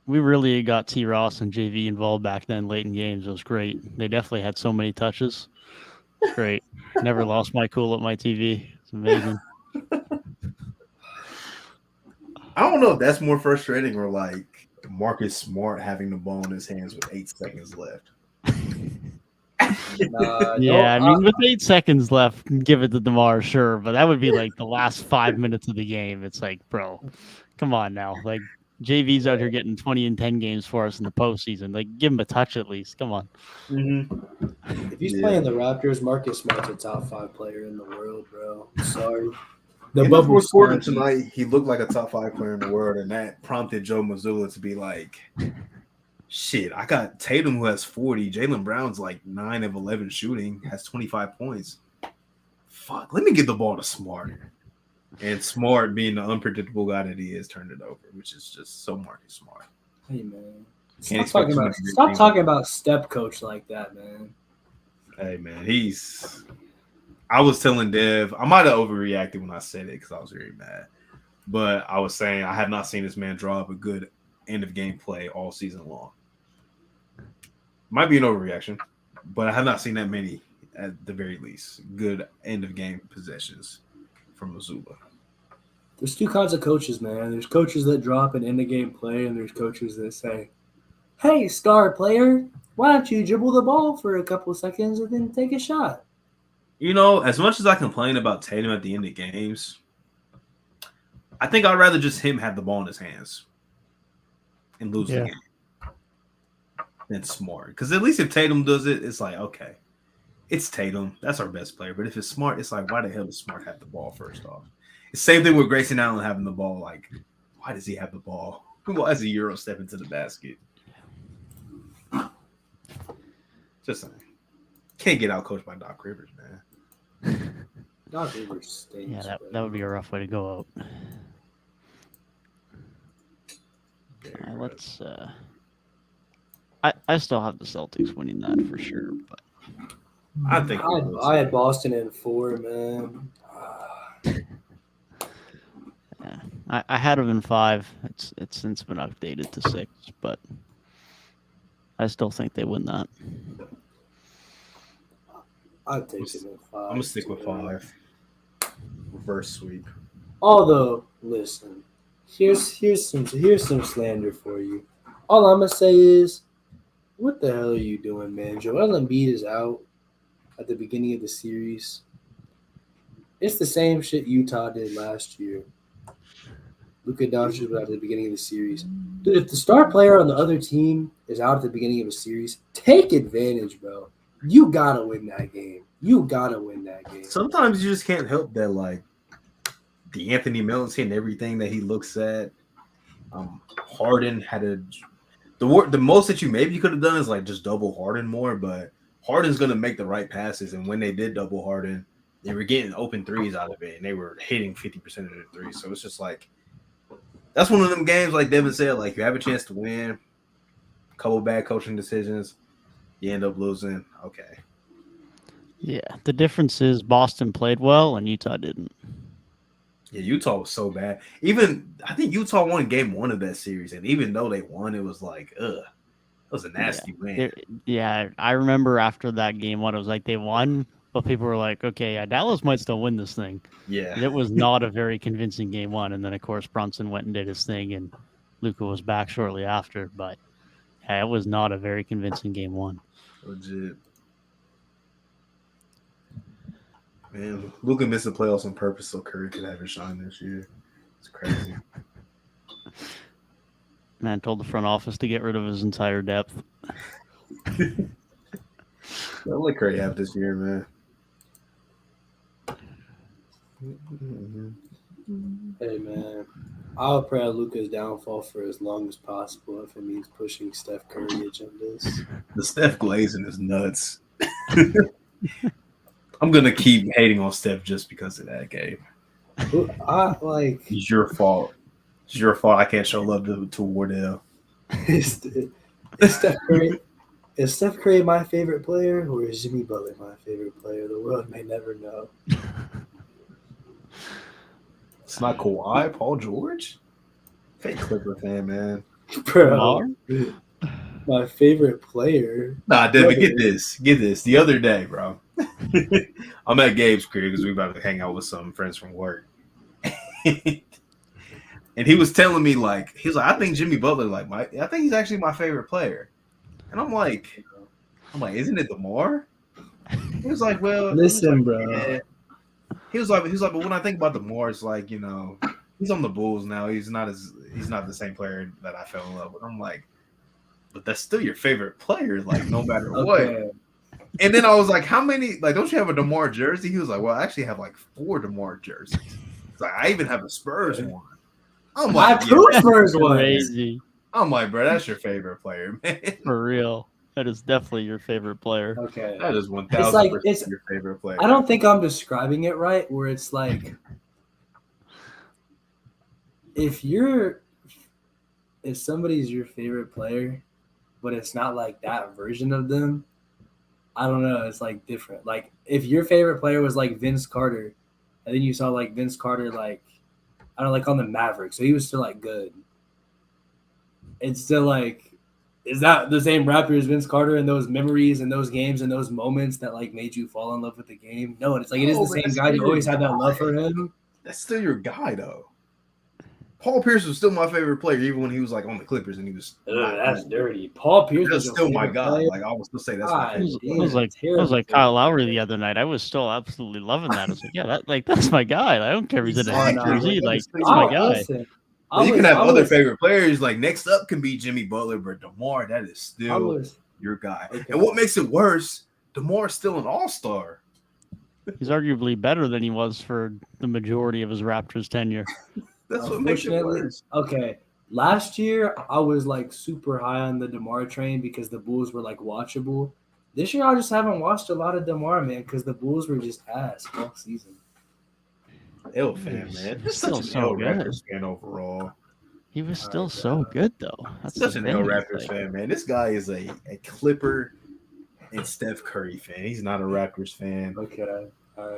we really got T. Ross and JV involved back then late in games. It was great. They definitely had so many touches. It's great. Never lost my cool at my TV. It's amazing. I don't know if that's more frustrating or like Marcus Smart having the ball in his hands with 8 seconds left. With 8 seconds left, give it to DeMar, sure, but that would be like the last 5 minutes of the game. It's like, bro, come on now. Like JV's out here getting 20 and 10 games for us in the postseason. Like, give him a touch at least. Come on. If he's playing the Raptors, Marcus Smart's a top 5 player in the world, bro. Sorry. The bubble quarter tonight, he looked like a top 5 player in the world, and that prompted Joe Mazzulla to be like, shit, I got Tatum who has 40. Jaylen Brown's like 9 of 11 shooting, has 25 points. Fuck, let me get the ball to Smart. And Smart, being the unpredictable guy that he is, turned it over, which is just so Marcus Smart. Hey, man. Stop talking about step coach like that, man. Hey, man, I was telling Dev, I might have overreacted when I said it because I was very mad. But I was saying I have not seen this man draw up a good end of game play all season long. Might be an overreaction, but I have not seen that many at the very least. Good end of game possessions from Missoula. There's two kinds of coaches, man. There's coaches that drop an end of game play, and there's coaches that say, "Hey, star player, why don't you dribble the ball for a couple of seconds and then take a shot?" You know, as much as I complain about Tatum at the end of games, I think I'd rather just him have the ball in his hands and lose the game than Smart. Because at least if Tatum does it, it's like, okay, it's Tatum. That's our best player. But if it's Smart, it's like, why the hell does Smart have the ball first off? It's same thing with Grayson Allen having the ball. Like, why does he have the ball? Why does a Euro step into the basket? Just saying. Can't get out coached by Doc Rivers, man. Doc Rivers stinks. Yeah, that would be a rough way to go out. Let's. I still have the Celtics winning that for sure, but I think I had Boston in 4, man. yeah, I had them in 5. It's since been updated to 6, but I still think they win that. I'd take it in 5. I'm gonna stick with 5. Reverse sweep. Although, listen, here's some slander for you. All I'm gonna say is, what the hell are you doing, man? Joel Embiid is out at the beginning of the series. It's the same shit Utah did last year. Luka Doncic was out at the beginning of the series. Dude, if the star player on the other team is out at the beginning of a series, take advantage, bro. You gotta win that game. Sometimes you just can't help that, like, the Anthony Melton and everything that he looks at. Harden had the most that you maybe could have done is like just double Harden more, but Harden's gonna make the right passes. And when they did double Harden, they were getting open threes out of it, and they were hitting 50% of the threes. So it's just like that's one of them games, like Devin said, like you have a chance to win. A couple bad coaching decisions, you end up losing. Okay. Yeah, the difference is Boston played well and Utah didn't. Yeah, Utah was so bad. Even I think Utah won game 1 of that series, and even though they won, it was like, it was a nasty win. Yeah, I remember after that game 1, it was like they won, but people were like, okay, yeah, Dallas might still win this thing. Yeah, and it was not a very convincing game 1, and then of course Brunson went and did his thing, and Luka was back shortly after. But yeah, it was not a very convincing game 1. Legit. Man, Luka missed the playoffs on purpose so Curry could have his shine this year. It's crazy. Man told the front office to get rid of his entire depth. Don't let Curry have this year, man. Hey, man. I'll pray Luka's downfall for as long as possible if it means pushing Steph Curry agendas. The Steph glazing is nuts. I'm gonna keep hating on Steph just because of that, Gabe. It's your fault. It's your fault. I can't show love to Wardell. Is Steph Curry my favorite player, or is Jimmy Butler my favorite player? The world may never know. It's not Kawhi, Paul George. Fake Clipper fan, man. Bro, my favorite player. Nah, Devin, get this. The other day, bro. I'm at Gabe's crib because we about to hang out with some friends from work. And he was telling me, like, I think Jimmy Butler, I think he's actually my favorite player. And I'm like, isn't it DeMar? He was like, well, listen, bro. Yeah. He was like, but when I think about DeMar, it's like, he's on the Bulls now. He's not the same player that I fell in love with. I'm like, but that's still your favorite player, like, no matter what. And then I was like, how many, like, don't you have a DeMar jersey? He was like, well, I actually have like 4 DeMar jerseys. It's like, I even have a Spurs one. I'm like, I have 2 Spurs ones. Crazy. I'm like, bro, that's your favorite player, man. For real. That is definitely your favorite player. Okay. That is 1,000% your favorite player. I don't think I'm describing it right, where it's like, if somebody's your favorite player, but it's not like that version of them, I don't know. It's like different. Like if your favorite player was like Vince Carter, and then you saw like Vince Carter, like, I don't know, like on the Mavericks, so he was still like good. It's still like, is that the same Raptor as Vince Carter and those memories and those games and those moments that like made you fall in love with the game? No, it's like it is the same guy. You always had that love for him. That's still your guy, though. Paul Pierce was still my favorite player, even when he was like on the Clippers and he was. That's dirty. Paul Pierce was still my guy. Player. Like I will still say that's my favorite. I was like Kyle Lowry the other night. I was still absolutely loving that. I was like, yeah, that's my guy. I don't care if he's in a jersey. Like that's my guy. Listen, you can have other favorite players. Like next up can be Jimmy Butler, but DeMar, that is still your guy. Okay. And what makes it worse, DeMar is still an all-star. He's arguably better than he was for the majority of his Raptors tenure. That's what makes it worse. Okay. Last year, I was like super high on the DeMar train because the Bulls were like watchable. This year, I just haven't watched a lot of DeMar, man, because the Bulls were just ass all season. Ill fan, man. This still so good. Raptors fan overall. He was still so good, though. That's such an Ill Raptors fan, man. This guy is a Clipper and Steph Curry fan. He's not a Raptors fan. Okay.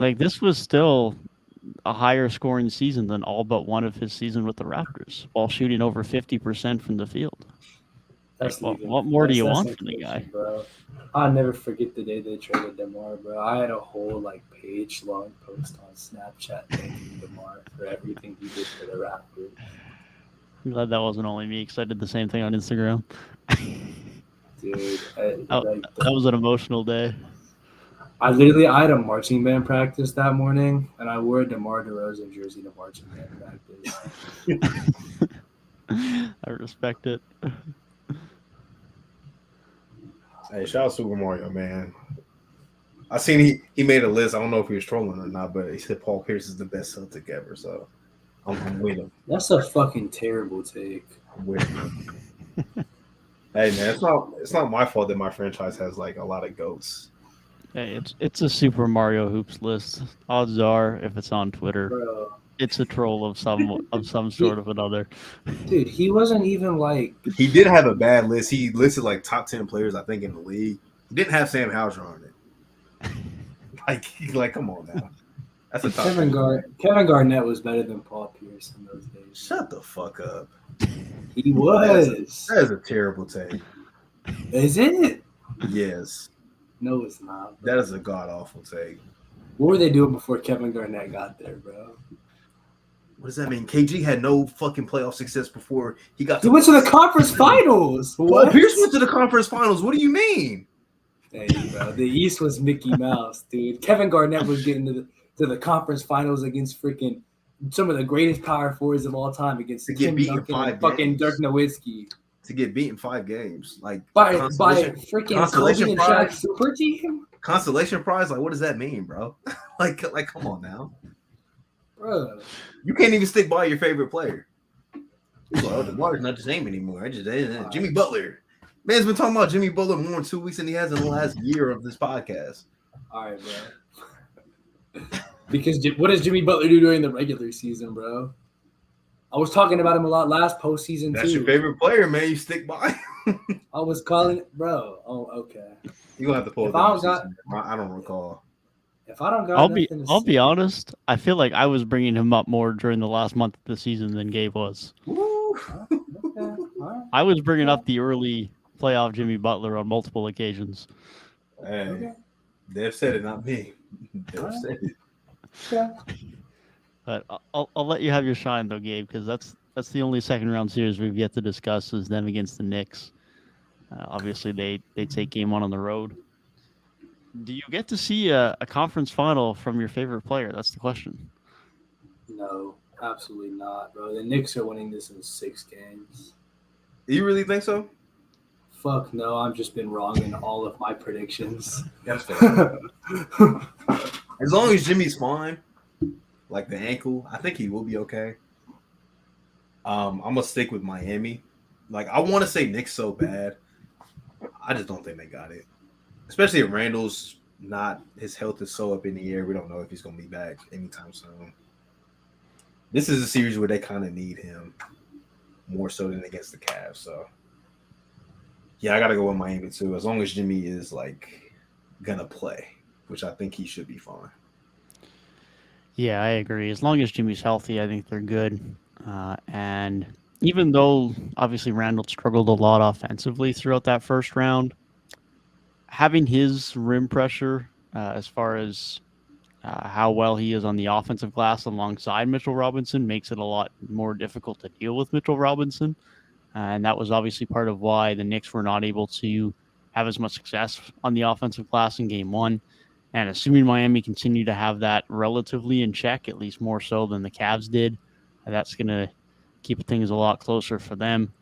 Like this was still a higher scoring season than all but one of his season with the Raptors, while shooting over 50% from the field. What more do you want from the guy? Bro. I'll never forget the day they traded DeMar, bro. I had a whole like page-long post on Snapchat thanking DeMar for everything he did for the Raptors. I'm glad that wasn't only me because I did the same thing on Instagram. Dude, that was an emotional day. I had a marching band practice that morning, and I wore a DeMar DeRozan jersey to marching band practice. I respect it. Hey, shout out Super Mario, man. I seen he made a list. I don't know if he was trolling or not, but he said Paul Pierce is the best Celtic ever. So I'm with him. That's a fucking terrible take. I'm with him. Hey man, it's not my fault that my franchise has like a lot of goats. Hey, it's a Super Mario Hoops list. Odds are, if it's on Twitter, bro, it's a troll of some sort of another. Dude, he wasn't even like. He did have a bad list. He listed like top 10 players, I think, in the league. He didn't have Sam Hauser on it. Like, come on now. That's a top Kevin Garnett was better than Paul Pierce in those days. Shut the fuck up. He was. That is a terrible take. Is it? Yes. No, it's not. Bro. That is a god awful take. What were they doing before Kevin Garnett got there, bro? What does that mean? KG had no fucking playoff success before he got. He went to the conference finals. Paul Pierce went to the conference finals. What do you mean? Hey, bro, the East was Mickey Mouse, dude. Kevin Garnett was getting to the conference finals against freaking some of the greatest power forwards of all time against Tim Duncan and fucking Dirk Nowitzki. To get beat in 5 games, like by freaking Kobe and Shaq super team. Consolation prize, like what does that mean, bro? like come on now, bro. You can't even stick by your favorite player. Well, the water's not the same anymore. Jimmy Butler. Man's been talking about Jimmy Butler more in 2 weeks than he has in the last year of this podcast. All right, bro. Because what does Jimmy Butler do during the regular season, bro? I was talking about him a lot last postseason, That's too. Your favorite player, man. You stick by. I was calling it, bro. Oh, okay. You're going to have to pull it down. I don't recall. If I don't got I'll be honest. I feel like I was bringing him up more during the last month of the season than Gabe was. Okay. Right. I was bringing up the early playoff Jimmy Butler on multiple occasions. Hey, okay. Dev said it, not me. Dev said it. Yeah. But I'll let you have your shine though, Gabe, because that's the only second round series we've yet to discuss is them against the Knicks. Obviously, they take game 1 on the road. Do you get to see a conference final from your favorite player? That's the question. No, absolutely not, bro. The Knicks are winning this in 6 games. You really think so? Fuck no, I've just been wrong in all of my predictions. That's fair. As long as Jimmy's fine. Like the ankle, I think he will be okay. I'm gonna stick with Miami. Like I want to say Knicks so bad, I just don't think they got it. Especially if Randall's not, his health is so up in the air. We don't know if he's gonna be back anytime soon. This is a series where they kind of need him more so than against the Cavs. So yeah, I gotta go with Miami too. As long as Jimmy is like gonna play, which I think he should be fine. Yeah, I agree. As long as Jimmy's healthy, I think they're good. And even though obviously Randall struggled a lot offensively throughout that first round, having his rim pressure as far as how well he is on the offensive glass alongside Mitchell Robinson makes it a lot more difficult to deal with Mitchell Robinson. And that was obviously part of why the Knicks were not able to have as much success on the offensive glass in game one. And assuming Miami continue to have that relatively in check, at least more so than the Cavs did, that's going to keep things a lot closer for them.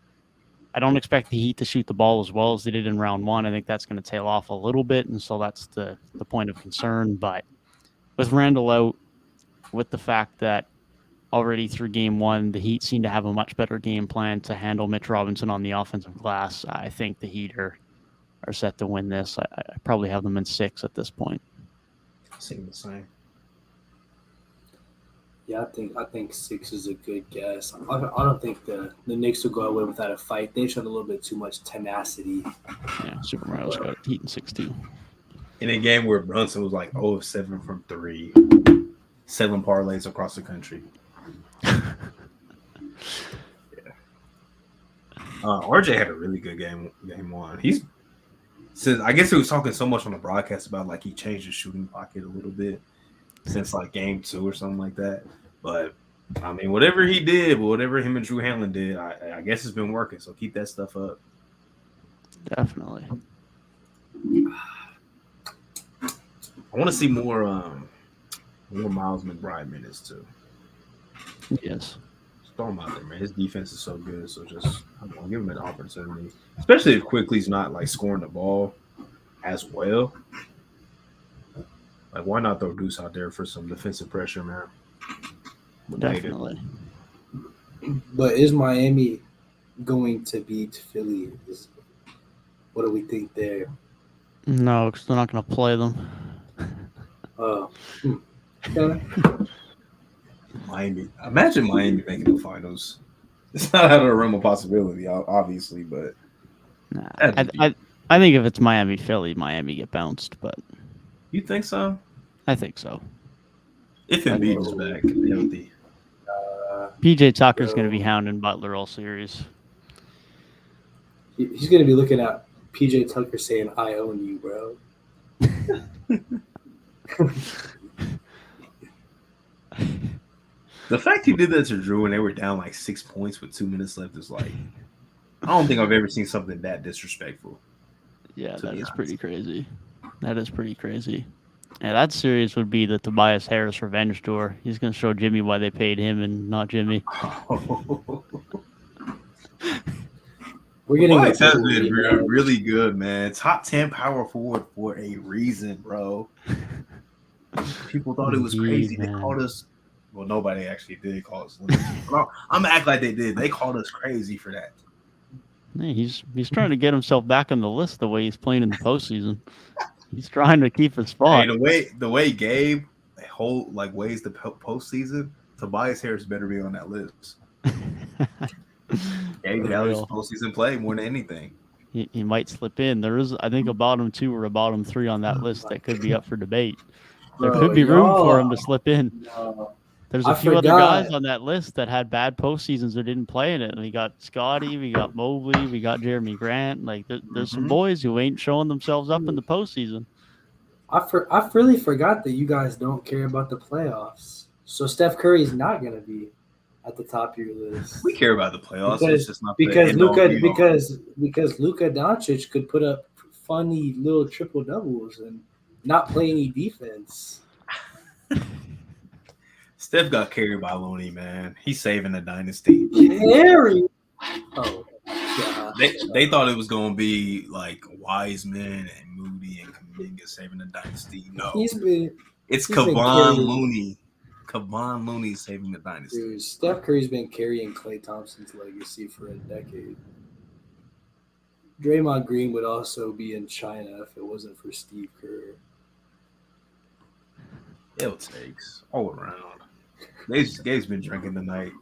I don't expect the Heat to shoot the ball as well as they did in round one. I think that's going to tail off a little bit, and so that's the point of concern. But with Randall out, with the fact that already through game one, the Heat seem to have a much better game plan to handle Mitch Robinson on the offensive glass, I think the Heat are set to win this. I probably have them in 6 at this point. Seem the same. Yeah, I think 6 is a good guess. I don't think the Knicks will go away without a fight. They showed a little bit too much tenacity. Yeah, Super Mario's got Heat in 6 too. In a game where Brunson was like 0 of 7 from 3, 7 parlays across the country. Yeah. RJ had a really good game one. Since I guess he was talking so much on the broadcast about like he changed his shooting pocket a little bit since like game 2 or something like that. But I mean, whatever he did, whatever him and Drew Hanlon did, I guess it's been working. So keep that stuff up. Definitely. I want to see more Miles McBride minutes too. Yes. Just throw him out there, man. His defense is so good. So just I'll give him an opportunity, especially if Quickly's not like scoring the ball as well. Like, why not throw Deuce out there for some defensive pressure, man? Definitely. But is Miami going to beat Philly? What do we think there? No, because they're not going to play them. Okay. Miami. Imagine Miami making the finals. It's not out of the realm of possibility, obviously, but Nah, I think if it's Miami Philly, Miami get bounced, but you think so? I think so. If Embiid is back and healthy. PJ Tucker's going to be hounding Butler all series. He's going to be looking at PJ Tucker saying, "I own you, bro." The fact he did that to Drew and they were down like 6 points with 2 minutes left is like, I don't think I've ever seen something that disrespectful. Yeah, that is pretty crazy. That is pretty crazy. Yeah, that series would be the Tobias Harris revenge tour. He's going to show Jimmy why they paid him and not Jimmy. We're getting Tobias has been really good, man. Top 10 power forward for a reason, bro. People thought it was crazy. Man. They called us. Well, nobody actually did call us. I'm gonna act like they did. They called us crazy for that. Yeah, he's trying to get himself back on the list the way he's playing in the postseason. He's trying to keep his spot. Hey, the way Gabe weighs the postseason, Tobias Harris better be on that list. Gabe values postseason play more than anything. He might slip in. There is, I think, a bottom 2 or a bottom 3 on that list that could be up for debate. There could be room for him to slip in. No. There's a few other guys on that list that had bad postseasons or didn't play in it. We got Scotty, we got Mobley, we got Jeremy Grant. Like there's some boys who ain't showing themselves up in the postseason. I really forgot that you guys don't care about the playoffs. So Steph Curry is not going to be at the top of your list. We care about the playoffs. Because, it's just not because Luka Doncic could put up funny little triple doubles and not play any defense. Steph got carried by Looney, man. He's saving the dynasty. Carry? Oh, God. They thought it was going to be like Wiseman and Moody and Kuminga saving the dynasty. No, it's Kevon Looney. Kevon Looney saving the dynasty. Dude, Steph Curry's been carrying Klay Thompson's legacy for a decade. Draymond Green would also be in China if it wasn't for Steve Kerr. It takes all around. Gabe's been drinking tonight.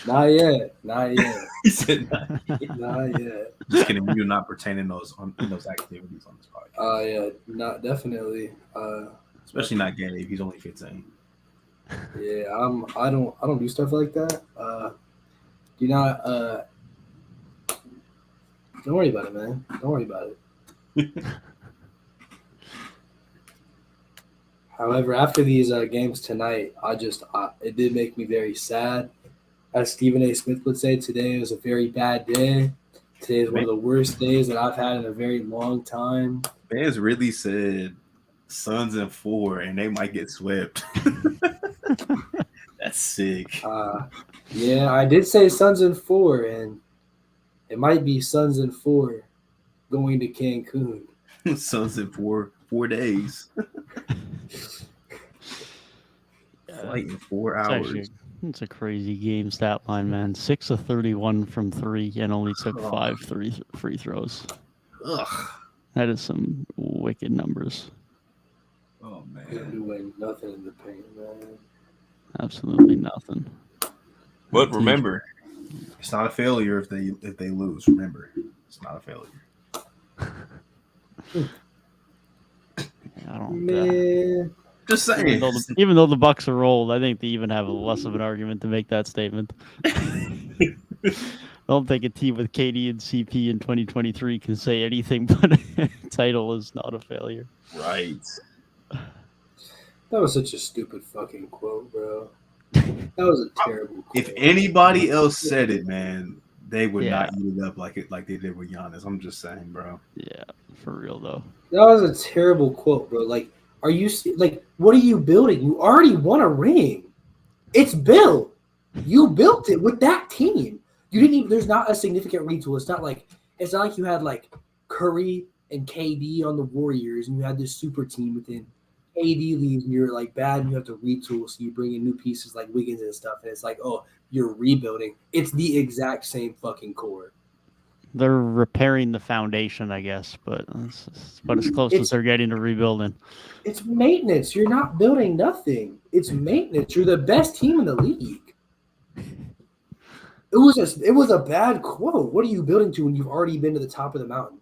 Not yet. He said not yet. Just kidding. You're not pertaining those activities on this podcast. Yeah, not definitely. Especially not Gabe. He's only 15. Yeah, I don't do stuff like that. Do not. Don't worry about it, man. Don't worry about it. However, after these games tonight, it did make me very sad. As Stephen A. Smith would say, today was a very bad day. Today is one of the worst days that I've had in a very long time. Fans really said Suns in 4, and they might get swept. That's sick. Yeah, I did say Suns in 4, and it might be Suns in 4 going to Cancun. Suns in 4 days. Flight in 4 hours. It's a crazy game stat line, man. 6 of 31 from 3 and only took 5 free throws. Ugh. That is some wicked numbers. Oh, man. They're doing nothing in the paint, man. Absolutely nothing. But remember, it's not a failure if they lose. Remember, it's not a failure. I don't. Man. Just saying. Even though the Bucks are rolled, I think they even have less of an argument to make that statement. I don't think a team with KD and CP in 2023 can say anything but a title is not a failure. Right. That was such a stupid fucking quote, bro. That was a terrible quote. If anybody else said it, man, they would not eat it up like they did with Giannis. I'm just saying, bro. Yeah, for real though. That was a terrible quote, bro. Like, are you what are you building? You already won a ring. It's built. You built it with that team. You didn't even. There's not a significant retool. It's not like you had like Curry and KD on the Warriors, and you had this super team within. KD leaves, and you're like bad, and you have to retool, so you bring in new pieces like Wiggins and stuff, and it's like, oh, you're rebuilding. It's the exact same fucking core. They're repairing the foundation, I guess, but it's about as close as they're getting to rebuilding. It's maintenance. You're not building nothing. It's maintenance. You're the best team in the league. It was a bad quote. What are you building to when you've already been to the top of the mountain?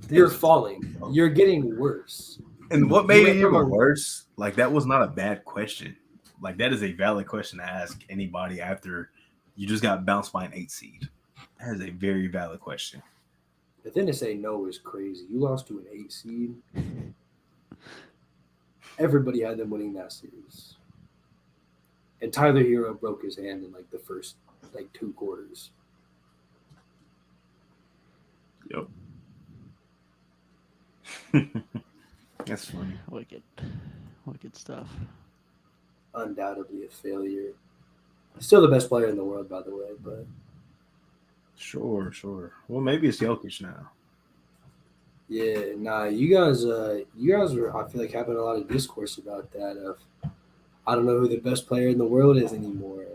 You're falling. You're getting worse. And what made it even worse, like that was not a bad question. Like that is a valid question to ask anybody after you just got bounced by an 8 seed. That is a very valid question. But then to say no is crazy. You lost to an 8 seed. Everybody had them winning that series. And Tyler Hero broke his hand in like the first 2 quarters. Yep. That's funny. Wicked stuff. Undoubtedly a failure. Still the best player in the world, by the way, but sure. Well, maybe it's Jokic now. Yeah, nah, you guys were, I feel like, having a lot of discourse about that. Of I don't know who the best player in the world is anymore.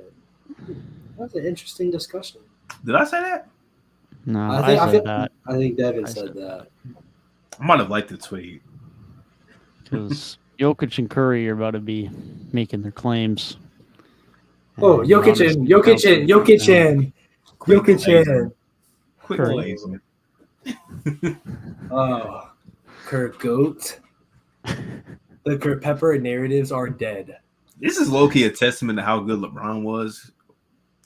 That's an interesting discussion. Did I say that? No, I said that. I think Devin said that. I might have liked the tweet. Because Jokic and Curry are about to be making their claims. Oh, Jokic in. Quick glazing. Oh, Kurt Goat. The Kurt Pepper narratives are dead. This is low-key a testament to how good LeBron was.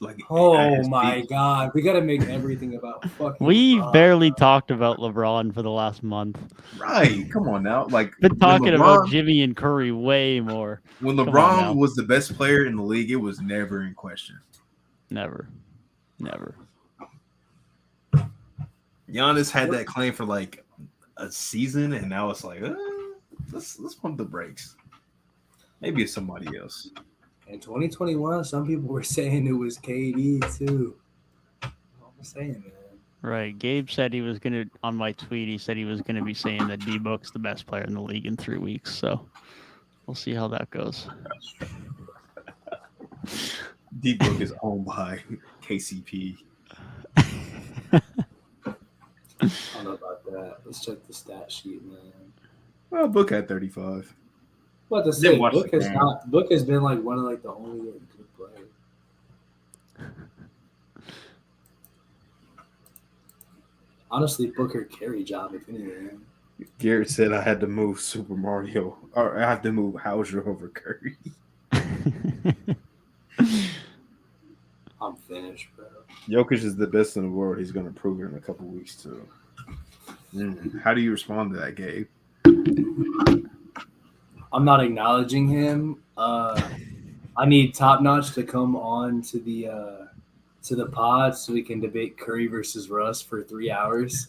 Like, oh my God, we gotta make everything about fucking. We've barely talked about LeBron for the last month. Right? Come on now, like been talking about Jimmy and Curry way more. When LeBron was the best player in the league, it was never in question. Never. Giannis had that claim for like a season, and now it's like, let's pump the brakes. Maybe it's somebody else. In 2021, some people were saying it was KD too. I'm saying, man. Right. Gabe said he was gonna on my tweet. He said he was gonna be saying that D-Book's the best player in the league in 3 weeks. So we'll see how that goes. D-Book is owned by KCP. I don't know about that. Let's check the stat sheet, man. Well, Book had 35. What to say? Book has been like one of like the only good players. Honestly, Booker carry job if anything. Garrett said I had to move Super Mario, or I have to move Hauser over Curry. I'm finished, bro. Jokic is the best in the world. He's going to prove it in a couple weeks too. How do you respond to that, Gabe? I'm not acknowledging him. I need Top Notch to come on to the pod so we can debate Curry versus Russ for 3 hours.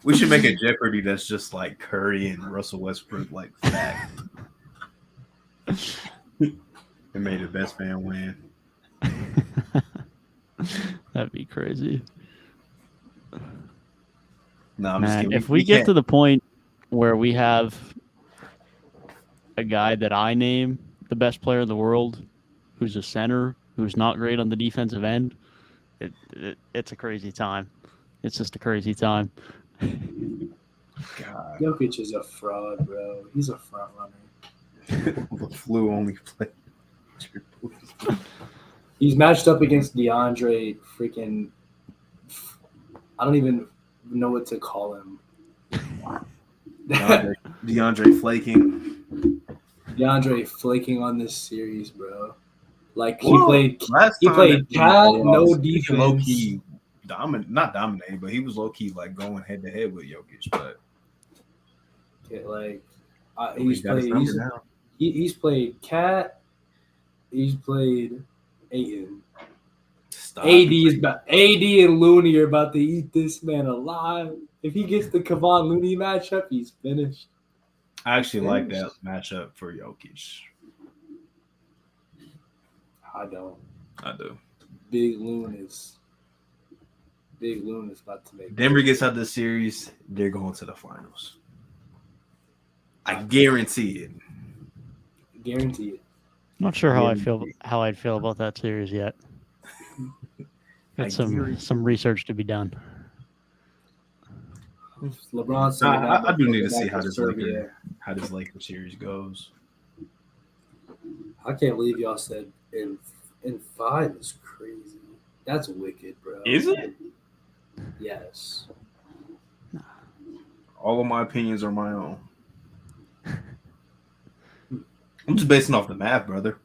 We should make a Jeopardy that's just like Curry and Russell Westbrook, like fact. And made the best man win. That'd be crazy. No, I'm just Man, kidding. if we get to the point where we have a guy that I name the best player in the world, who's a center, who's not great on the defensive end, it's a crazy time. It's just a crazy time. God. Jokic is a fraud, bro. He's a front runner. The flu only play. He's matched up against DeAndre freaking. I don't even know what to call him. DeAndre flaking. DeAndre flaking on this series, bro. Like he Well, played last he time played that cat, he no lost, defense. Low key not dominating, but he was low key like going head to head with Jokic. But he's played cat. He's played Ayton. AD and Looney are about to eat this man alive. If he gets the Kevon Looney matchup, he's finished. I actually like that matchup for Jokic. I don't. I do. Big Loon is about to make. Denver gets out of the series, they're going to the finals. I guarantee it. Guarantee it. Not sure how I'd feel about that series yet. Got some research to be done. LeBron. I do need to see how this Laker series goes. I can't believe y'all said in 5 is crazy. That's wicked, bro. Is it? Yes. All of my opinions are my own. I'm just basing off the math, brother.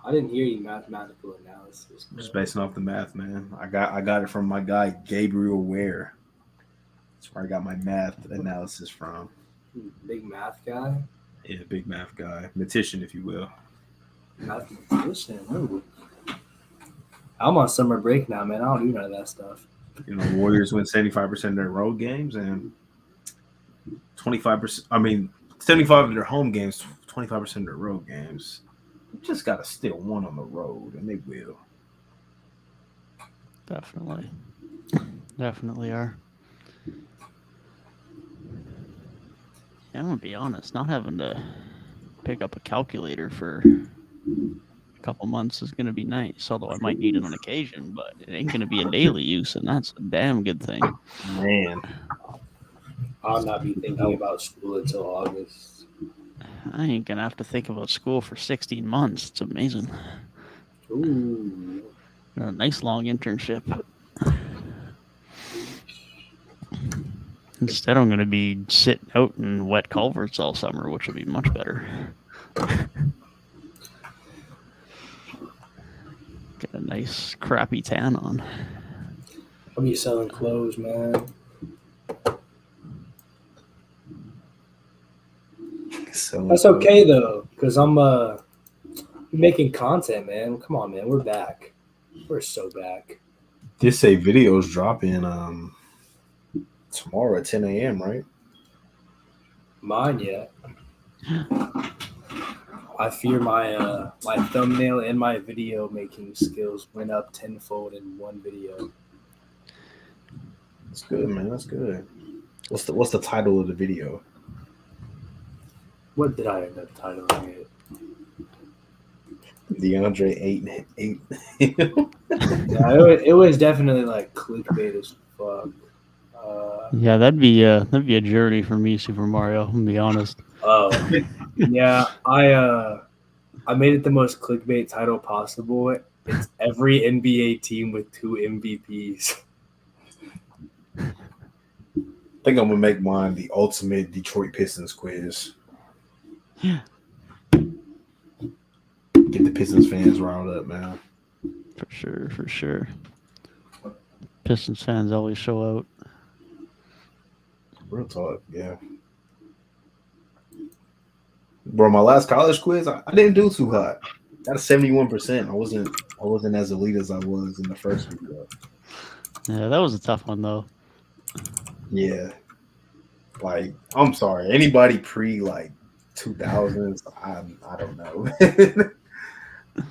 I didn't hear you mathematical analysis. I'm just basing off the math, man. I got it from my guy Gabriel Ware. That's where I got my math analysis from. Big math guy? Yeah, big math guy. Mathematician, if you will. Mathematician. Ooh. I'm on summer break now, man. I don't do none of that stuff. You know, Warriors win 75% of their road games and 25%. I mean, 75 of their home games, 25% of their road games. You just got to steal one on the road, and they will. Definitely are. I'm going to be honest, not having to pick up a calculator for a couple months is going to be nice, although I might need it on occasion, but it ain't going to be a daily use, and that's a damn good thing. Man. I'll not be thinking about school until August. I ain't going to have to think about school for 16 months. It's amazing. Ooh. A nice long internship. Instead, I'm going to be sitting out in wet culverts all summer, which will be much better. Get a nice crappy tan on. I'll be selling clothes, man. That's okay though, because I'm making content, man. Come on, man. We're back. We're so back. They say videos dropping tomorrow at 10 a.m., right? Mine, yeah. I fear my my thumbnail and my video making skills went up tenfold in one video. That's good, man. That's good. What's the title of the video? What did I end up titling it? DeAndre 8. Yeah, it was definitely like clickbait as fuck. Yeah, that'd be a journey for me, Super Mario. I'm gonna be honest. Oh, yeah. I made it the most clickbait title possible. It's every NBA team with 2 MVPs. think I'm gonna make mine the ultimate Detroit Pistons quiz. Yeah. Get the Pistons fans riled up, man. For sure. Pistons fans always show out. Real talk, yeah. Bro, my last college quiz, I didn't do too hot. Got a 71%. I wasn't as elite as I was in the first week, though. Yeah, that was a tough one though. Yeah. Like, I'm sorry. Anybody pre like 2000s, I don't know.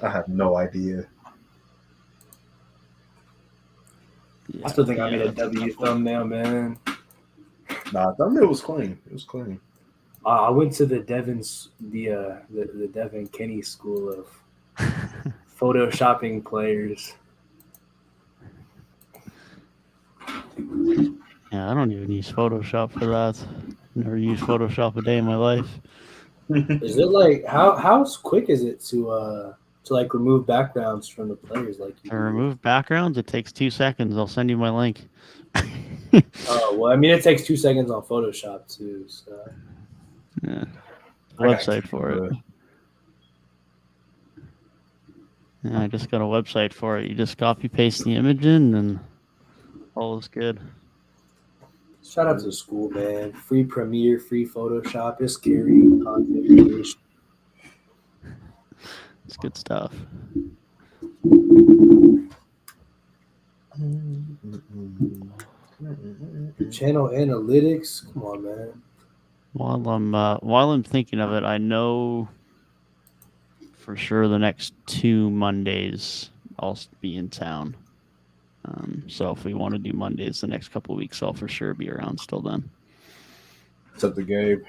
I have no idea. Yeah, I still think I made a W thumbnail, man. Nah, thumbnail was clean. It was clean. I went to the Devin Kenny school of photoshopping players. Yeah, I don't even use Photoshop for that. Never used Photoshop a day in my life. Is it like how quick is it to like remove backgrounds from the players? Like To remove backgrounds, it takes 2 seconds. I'll send you my link. Oh well, I mean it takes 2 seconds on Photoshop too. So Yeah, website for it. Yeah, I just got a website for it. You just copy paste the image in, and all is good. shout out to the school, man. Free Premiere, free Photoshop. It's scary content creation. It's good stuff. Channel analytics. Come on, man. While I'm thinking of it, I know for sure the next 2 Mondays I'll be in town. So if we want to do Mondays the next couple of weeks, I'll for sure be around still then. What's up to Gabe?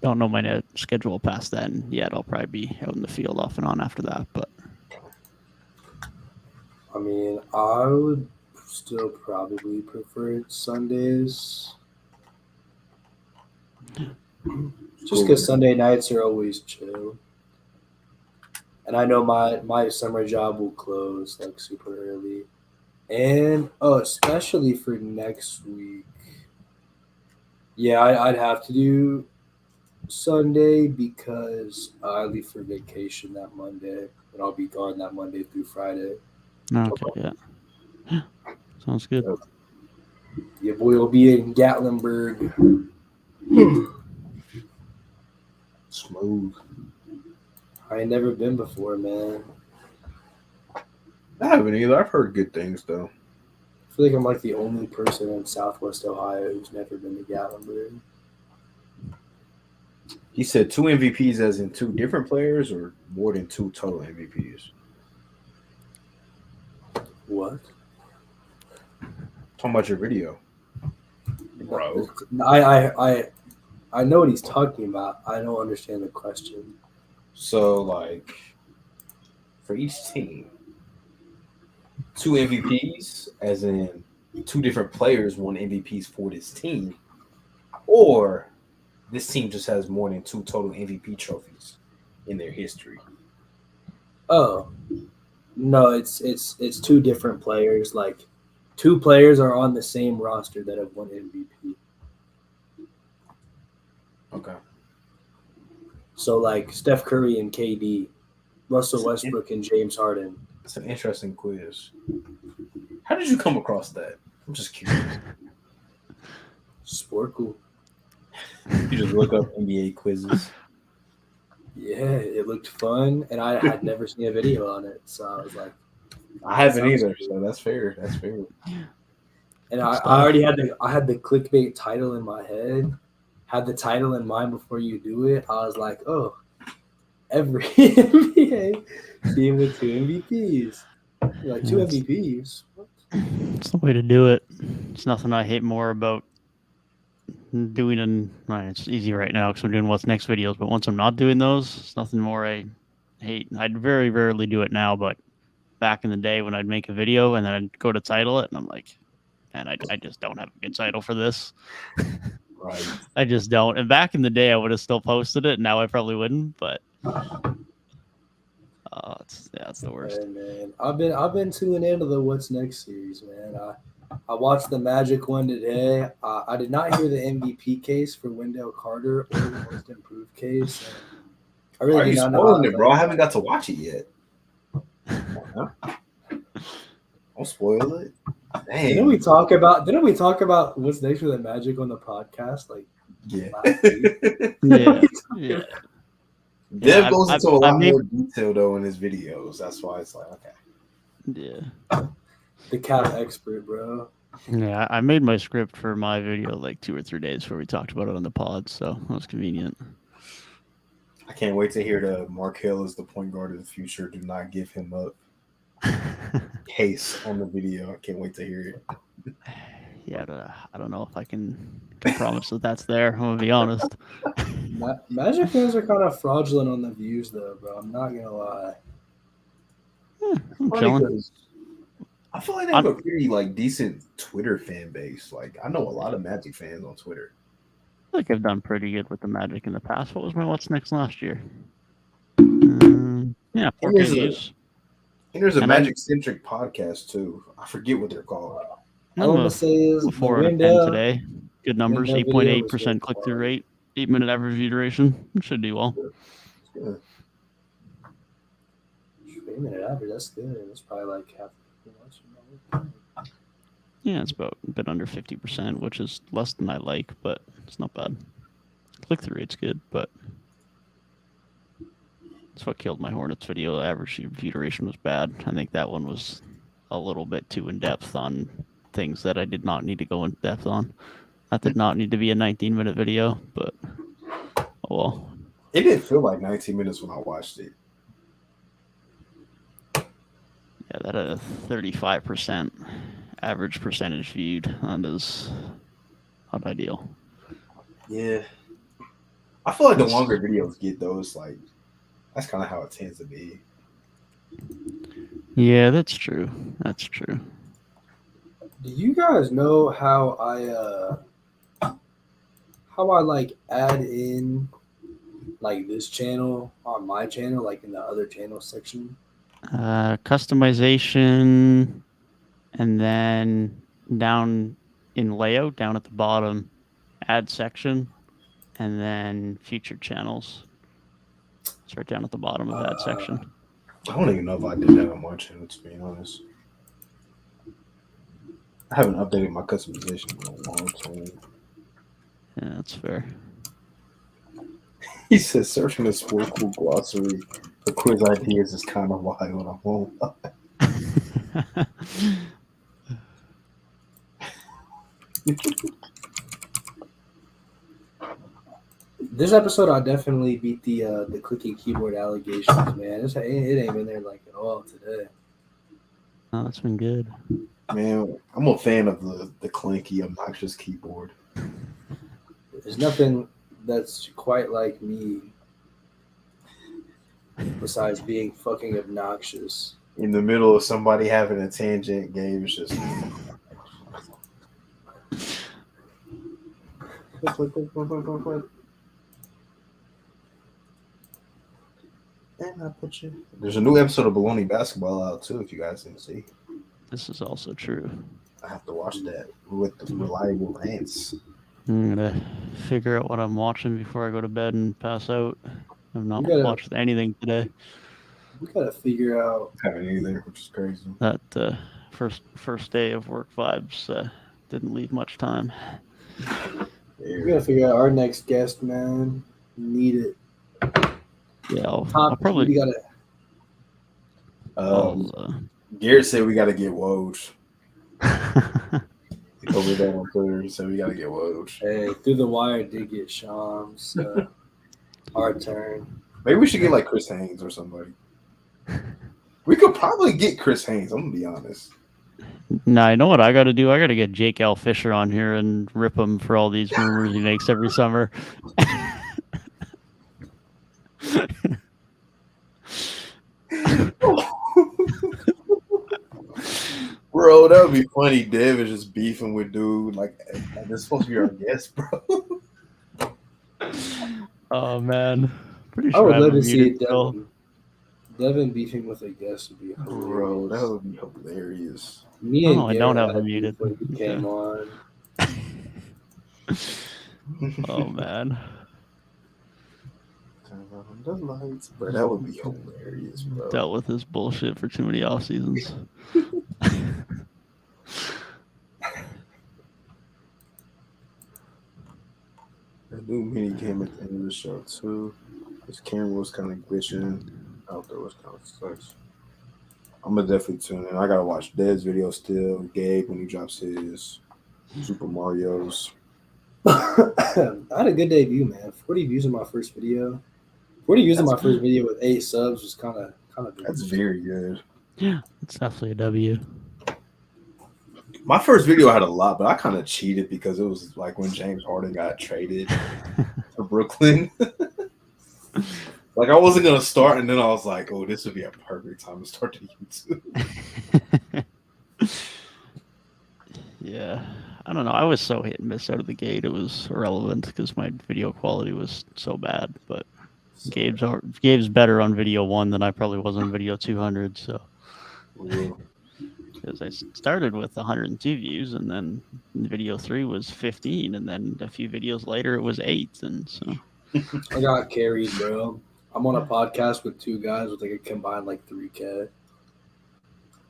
Don't know my schedule past then yet. I'll probably be out in the field off and on after that. But I mean, I would still probably prefer Sundays. Just because Sunday nights are always chill. And I know my summer job will close like super early. And especially for next week. Yeah, I'd have to do Sunday because I leave for vacation that Monday. And I'll be gone that Monday through Friday. okay, yeah. Sounds good. Your boy will be in Gatlinburg. Smooth. I ain't never been before, man. I haven't either. I've heard good things though. I feel like I'm like the only person in Southwest Ohio who's never been to Gatlinburg. He said 2 MVPs as in 2 different players or more than 2 total MVPs? What? Talking about your video. Bro. I know what he's talking about. I don't understand the question. So, like, for each team, 2 MVPs, as in 2 different players won MVPs for this team, or this team just has more than 2 total MVP trophies in their history. Oh, no, it's 2 different players. Like, 2 players are on the same roster that have won MVP. Okay. So, like, Steph Curry and KD, Russell Westbrook and James Harden. That's an interesting quiz. How did you come across that? I'm just curious. Sporkle. You just look up NBA quizzes. Yeah, it looked fun, and I had never seen a video on it, so I was like, I haven't either, so that's fair. That's fair. and I already had the clickbait title in my head. Had the title in mind before you do it. I was like, oh, every NBA team with 2 MVPs. You're like, 2 MVPs? What? It's the way to do it. It's nothing I hate more about doing. It's easy right now because I'm doing what's next videos, but once I'm not doing those, it's nothing more I hate. I'd very rarely do it now, but back in the day when I'd make a video and then I'd go to title it, and I'm like, man, I just don't have a good title for this. Right. I just don't. And back in the day, I would have still posted it. Now I probably wouldn't, but It's the worst. Hey, man, I've been tuning into the What's Next series, man. I watched the Magic one today. I did not hear the MVP case for Wendell Carter or the Most Improved case. And I Why are really you did not know spoiling how it, bro? I haven't got to watch it yet. Don't spoil it. Dang. Didn't we talk about What's Next for the Magic on the podcast? Like, Yeah. last week? Yeah. Dev Yeah, goes I- into a I lot made- more detail though in his videos. That's why it's like, okay. Yeah. The cap expert, bro. Yeah, I made my script for my video like 2 or 3 days before we talked about it on the pod, so that was convenient. I can't wait to hear the Mark Hill is the point guard of the future. Do not give him up case on the video. I can't wait to hear it. Yeah, I don't know if I can promise that that's there. I'm gonna be honest. Magic fans are kind of fraudulent on the views, though, bro. I'm not gonna lie. I'm Funny chilling. 'cause I feel like they have a pretty like decent Twitter fan base. Like I know a lot of Magic fans on Twitter. I think I've done pretty good with the Magic in the past. What was my What's Next last year? Yeah, 4K views. And there's a And Magic centric podcast too. I forget what they're called. I want to say is a 4 out of 10 today. Good numbers. Wendell video was 8.8% really click-through fun. rate. 8-minute average view duration. It should do well. Yeah. 3-minute average, that's good. That's probably like half the watching. Yeah, it's about a bit under 50%, which is less than I like, but it's not bad. Click-through rate's good, but that's what killed my Hornets video. The average view duration was bad. I think that one was a little bit too in-depth on things that I did not need to go in depth on. That did not need to be a 19-minute video, but oh well. It didn't feel like 19 minutes when I watched it. Yeah, that had a 35% average percentage viewed. That is not ideal. Yeah. I feel like the longer videos get those, like that's kind of how it tends to be. Yeah, that's true. That's true. Do you guys know how I like add in like this channel on my channel, like in the other channel section? Customization, and then down in layout, down at the bottom, add section, and then featured channels. It's right down at the bottom of that section. I don't even know if I did that on my channel, to be honest. I haven't updated my customization in a long time. Yeah, that's fair. He says searching the Sport Cool glossary for quiz ideas is kind of wild. I won't lie. This episode, I definitely beat the clicking keyboard allegations, man. It ain't been there like at all today. Oh, that's been good. Man, I'm a fan of the clanky, obnoxious keyboard. There's nothing that's quite like me besides being fucking obnoxious. In the middle of somebody having a tangent, Gabe is just. And I put you. There's a new episode of Baloney Basketball out too. If you guys didn't see, This is also true. I have to watch that with the reliable rants. I'm gonna figure out what I'm watching before I go to bed and pass out. I've not You gotta- watched anything today. We gotta figure out. Haven't either, which is crazy. That first day of work vibes didn't leave much time. We gotta figure out our next guest, man. Need it. Yeah, I'll We probably. gotta. Garrett said we got to get Woj. He told me that on Twitter. He said we got to get Woj. Hey, through the wire did get Shams. Our turn. Maybe we should get like Chris Haynes or somebody. We could probably get Chris Haynes. I'm gonna be honest. Nah, you know what I got to do? I got to get Jake L. Fisher on here and rip him for all these rumors he makes every summer. Bro, that would be funny. Dev is just beefing with dude. Like, this supposed to be our guest, bro. Oh man, pretty I sure would have love him to see muted it still. done. Devin beefing with a guest would be Bro, hilarious. that would be hilarious. Me and I don't Garrett have had him a beef muted. when he came on. Oh man. Turn on the lights. Bro, that would be hilarious, bro. Dealt with this bullshit for too many off seasons. That new mini game at the end of the show too. His camera was kind of glitching. Out there was kind of sucks. I'm gonna definitely tune in. I gotta watch Dev's video still. Gabe when he drops his Super Mario's. I had a good debut, man. 40 views on my first video. 40 views on my first video with 8 subs was kind of That's very good. Yeah, it's definitely a W. My first video had a lot, but I kind of cheated because it was like when James Harden got traded to Brooklyn. Like I wasn't gonna start, and then I was like, "Oh, this would be a perfect time to start the YouTube." Yeah, I don't know. I was so hit and miss out of the gate. It was irrelevant because my video quality was so bad. But Gabe's better on video 1 than I probably was on video 200. So because I started with 102 views, and then video 3 was 15, and then a few videos later it was 8, and so I got carried, bro. I'm on a podcast with 2 guys with like a combined like 3K.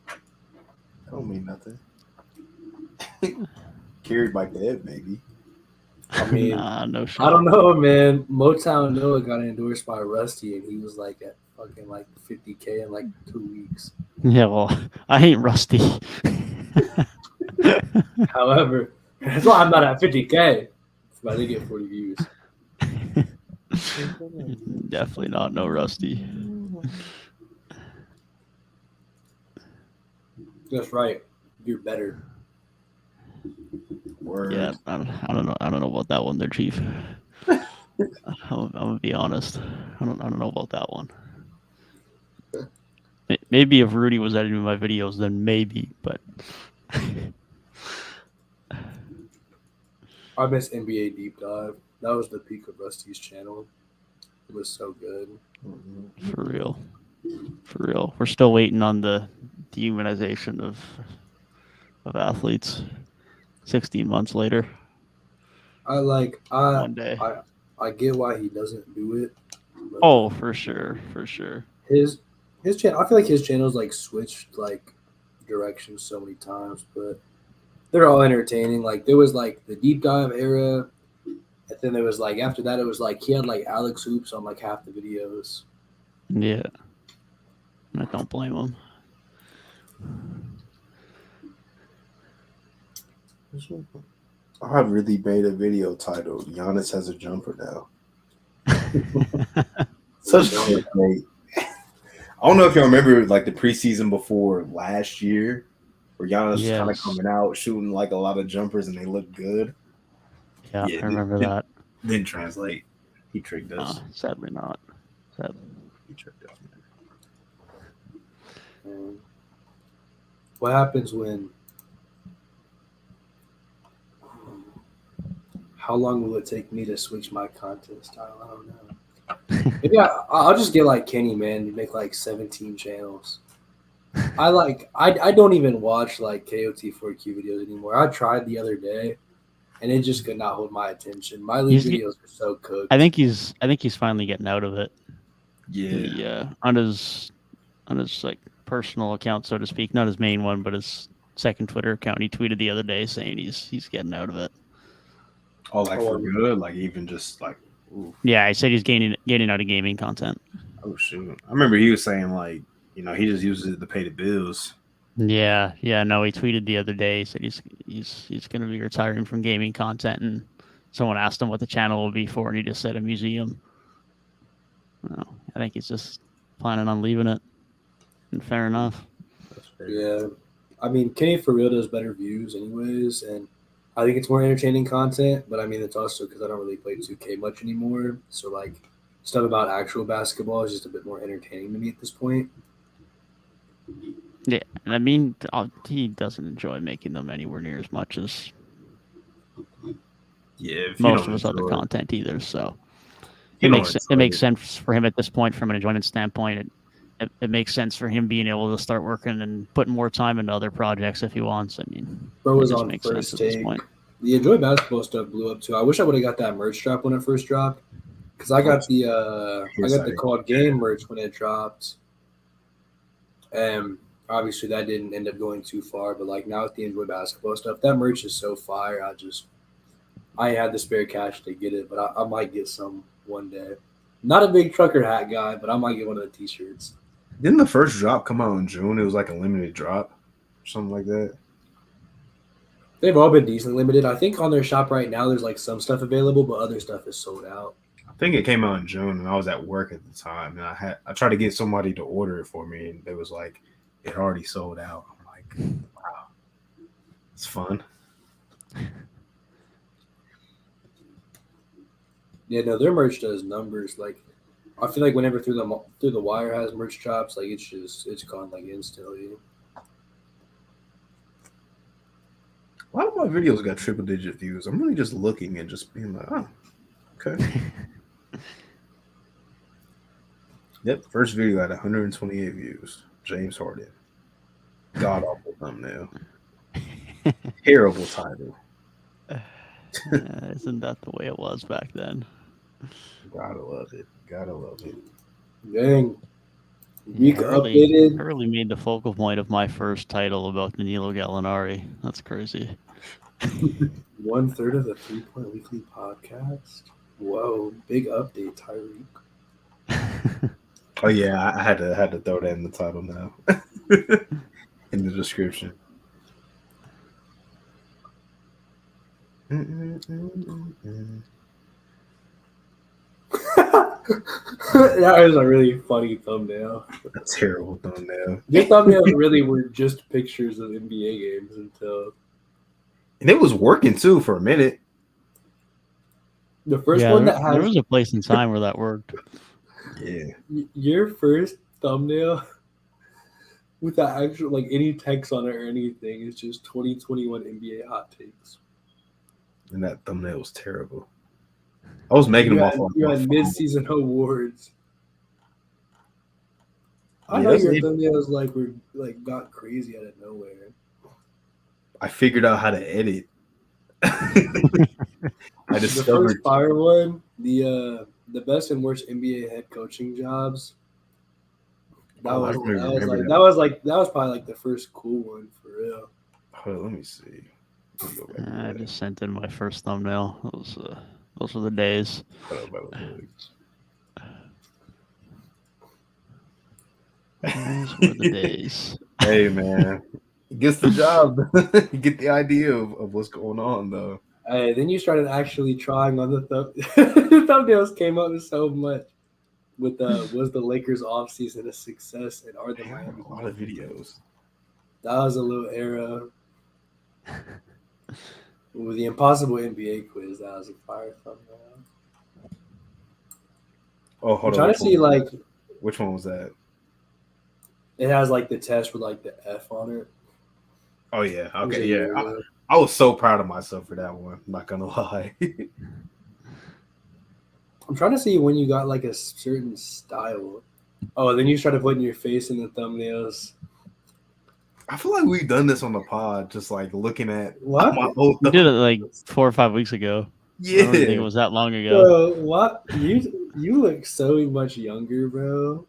That don't mean nothing. Carried by Gabe, maybe. I mean, no shit. I don't know, man. Motown Noah got endorsed by Rusty, and he was like at fucking like 50K in like 2 weeks. Yeah, well, I ain't Rusty. However, that's why I'm not at 50K. But I did get 40 views. Definitely not no Rusty. That's right. You're better. Word. Yeah, I don't know. I don't know about that one there, Chief. I'm gonna be honest. I don't know about that one. Maybe if Rudy was editing my videos, then maybe. But I miss NBA Deep Dive. That was the peak of Rusty's channel. It was so good. for real, we're still waiting on the dehumanization of athletes. 16 months later. One day. I get why he doesn't do it. Oh, for sure. His channel. I feel like his channel's like switched like directions so many times, but they're all entertaining. Like there was like the deep dive era, and then there was like after that it was like he had like Alex Hoops on like half the videos. Yeah. I don't blame him. I really made a video titled "Giannis has a jumper now." Such clickbait. I don't know if y'all remember like the preseason before last year, where Giannis was kind of coming out shooting like a lot of jumpers and they looked good. Yeah, I remember that. Didn't translate. He tricked us. Sadly not. He tricked us. What happens when? How long will it take me to switch my content style? I don't know. Maybe I'll just get like Kenny, man, to make like 17 channels. I don't even watch like KOT4Q videos anymore. I tried the other day, and it just could not hold my attention. My league videos are so cooked. I think he's finally getting out of it. Yeah. On his like personal account, so to speak, not his main one, but his second Twitter account. He tweeted the other day saying he's getting out of it. Oh, like for good? Like even just like oof. Yeah, I said he's getting out of gaming content. Oh shoot. I remember he was saying like, you know, he just uses it to pay the bills. Yeah, no, he tweeted the other day, he said he's gonna be retiring from gaming content, and someone asked him what the channel will be for, and he just said a museum. Well, I think he's just planning on leaving it. And fair enough. Yeah. I mean, Kenny for real does better views anyways, and I think it's more entertaining content, but I mean, it's also because I don't really play 2K much anymore. So, like, stuff about actual basketball is just a bit more entertaining to me at this point. Yeah, and I mean, he doesn't enjoy making them anywhere near as much as most of his other content either. So it makes sense for him at this point from an enjoyment standpoint. it makes sense for him being able to start working and putting more time into other projects if he wants. I mean, Bro it was just on makes sense first at this take. point. The Enjoy Basketball stuff blew up too. I wish I would have got that merch drop when it first dropped, because I got the Called Game merch when it dropped, and obviously that didn't end up going too far. But like now with the Enjoy Basketball stuff, that merch is so fire. I had the spare cash to get it, but I might get some one day. Not a big trucker hat guy, but I might get one of the t-shirts. Didn't the first drop come out in June? It was like a limited drop or something like that. They've all been decently limited. I think on their shop right now, there's like some stuff available, but other stuff is sold out. I think it came out in June, and I was at work at the time, and I tried to get somebody to order it for me, and it was like it already sold out. I'm like, wow, it's fun. Yeah, no, their merch does numbers. Like, I feel like whenever Through the Wire has merch drops, like it's gone like instantly. A lot of my videos got triple-digit views. I'm really just looking and just being like, oh, okay. Yep, first video got 128 views. James Harden. God awful thumbnail. Terrible title. Isn't that the way it was back then? Gotta love it. Gotta love it. Dang. Yeah, updated. I really made the focal point of my first title about Danilo Gallinari. That's crazy. 1/3 of the 3 Point Weekly podcast. Whoa, big update, Tyrik. Oh yeah, I had to throw that in the title now. In the description. That is a really funny thumbnail. A terrible thumbnail. Your thumbnails really were just pictures of NBA games until And it was working too for a minute. the first one that there has was a place in time where that worked. Yeah. your first thumbnail without actual like any text on it or anything. It's just 2021 NBA hot takes. And that thumbnail was terrible. I was making them off on You my had phone. mid-season awards. I Yeah, know that's your it. thumbnails were got crazy out of nowhere. I figured out how to edit. I The discovered first fire one, the best and worst NBA head coaching jobs. That Oh, I don't even remember that. that was probably like the first cool one for real. Hold on, let me see. Let me go back to I that. just sent in my first thumbnail. Those were the days. Hold on. Those were the days. Hey man, it gets the job. You get the idea of what's going on though. Hey, then you started actually trying on the the thumbnails came up so much. With was the Lakers offseason a success and are the I have Miami a lot of videos. That was a little era. With the impossible NBA quiz, that was a fire thumbnail. Oh, I'm hold on. trying to see like Which one was that? it has like the test with like the F on it. Oh yeah. It was a Okay. year Yeah. ago. I was so proud of myself for that one. I'm not gonna lie. I'm trying to see when you got like a certain style. Oh, then you started putting your face in the thumbnails. I feel like we've done this on the pod, just like looking at What? my old We did it like 4 or 5 weeks ago. I don't think it yeah. was that long ago. Bro, what? You look so much younger, bro.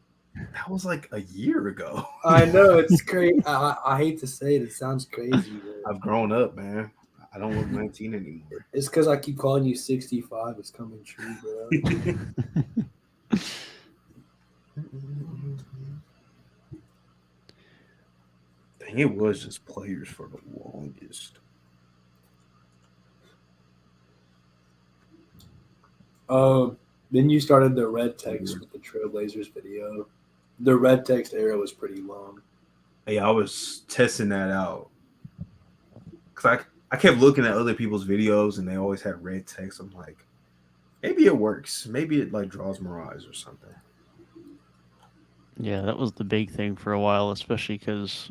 That was like a year ago. I know it's crazy. I hate to say it. It sounds crazy. Bro. I've grown up, man. I don't look 19 anymore. It's because I keep calling you 65. It's coming true, bro. Dang, it was just players for the longest. Then you started the red text with the Trailblazers video. The red text era was pretty long. Hey, I was testing that out. Cause I kept looking at other people's videos and they always had red text. I'm like, maybe it works. Maybe it like draws more eyes or something. Yeah, that was the big thing for a while, especially because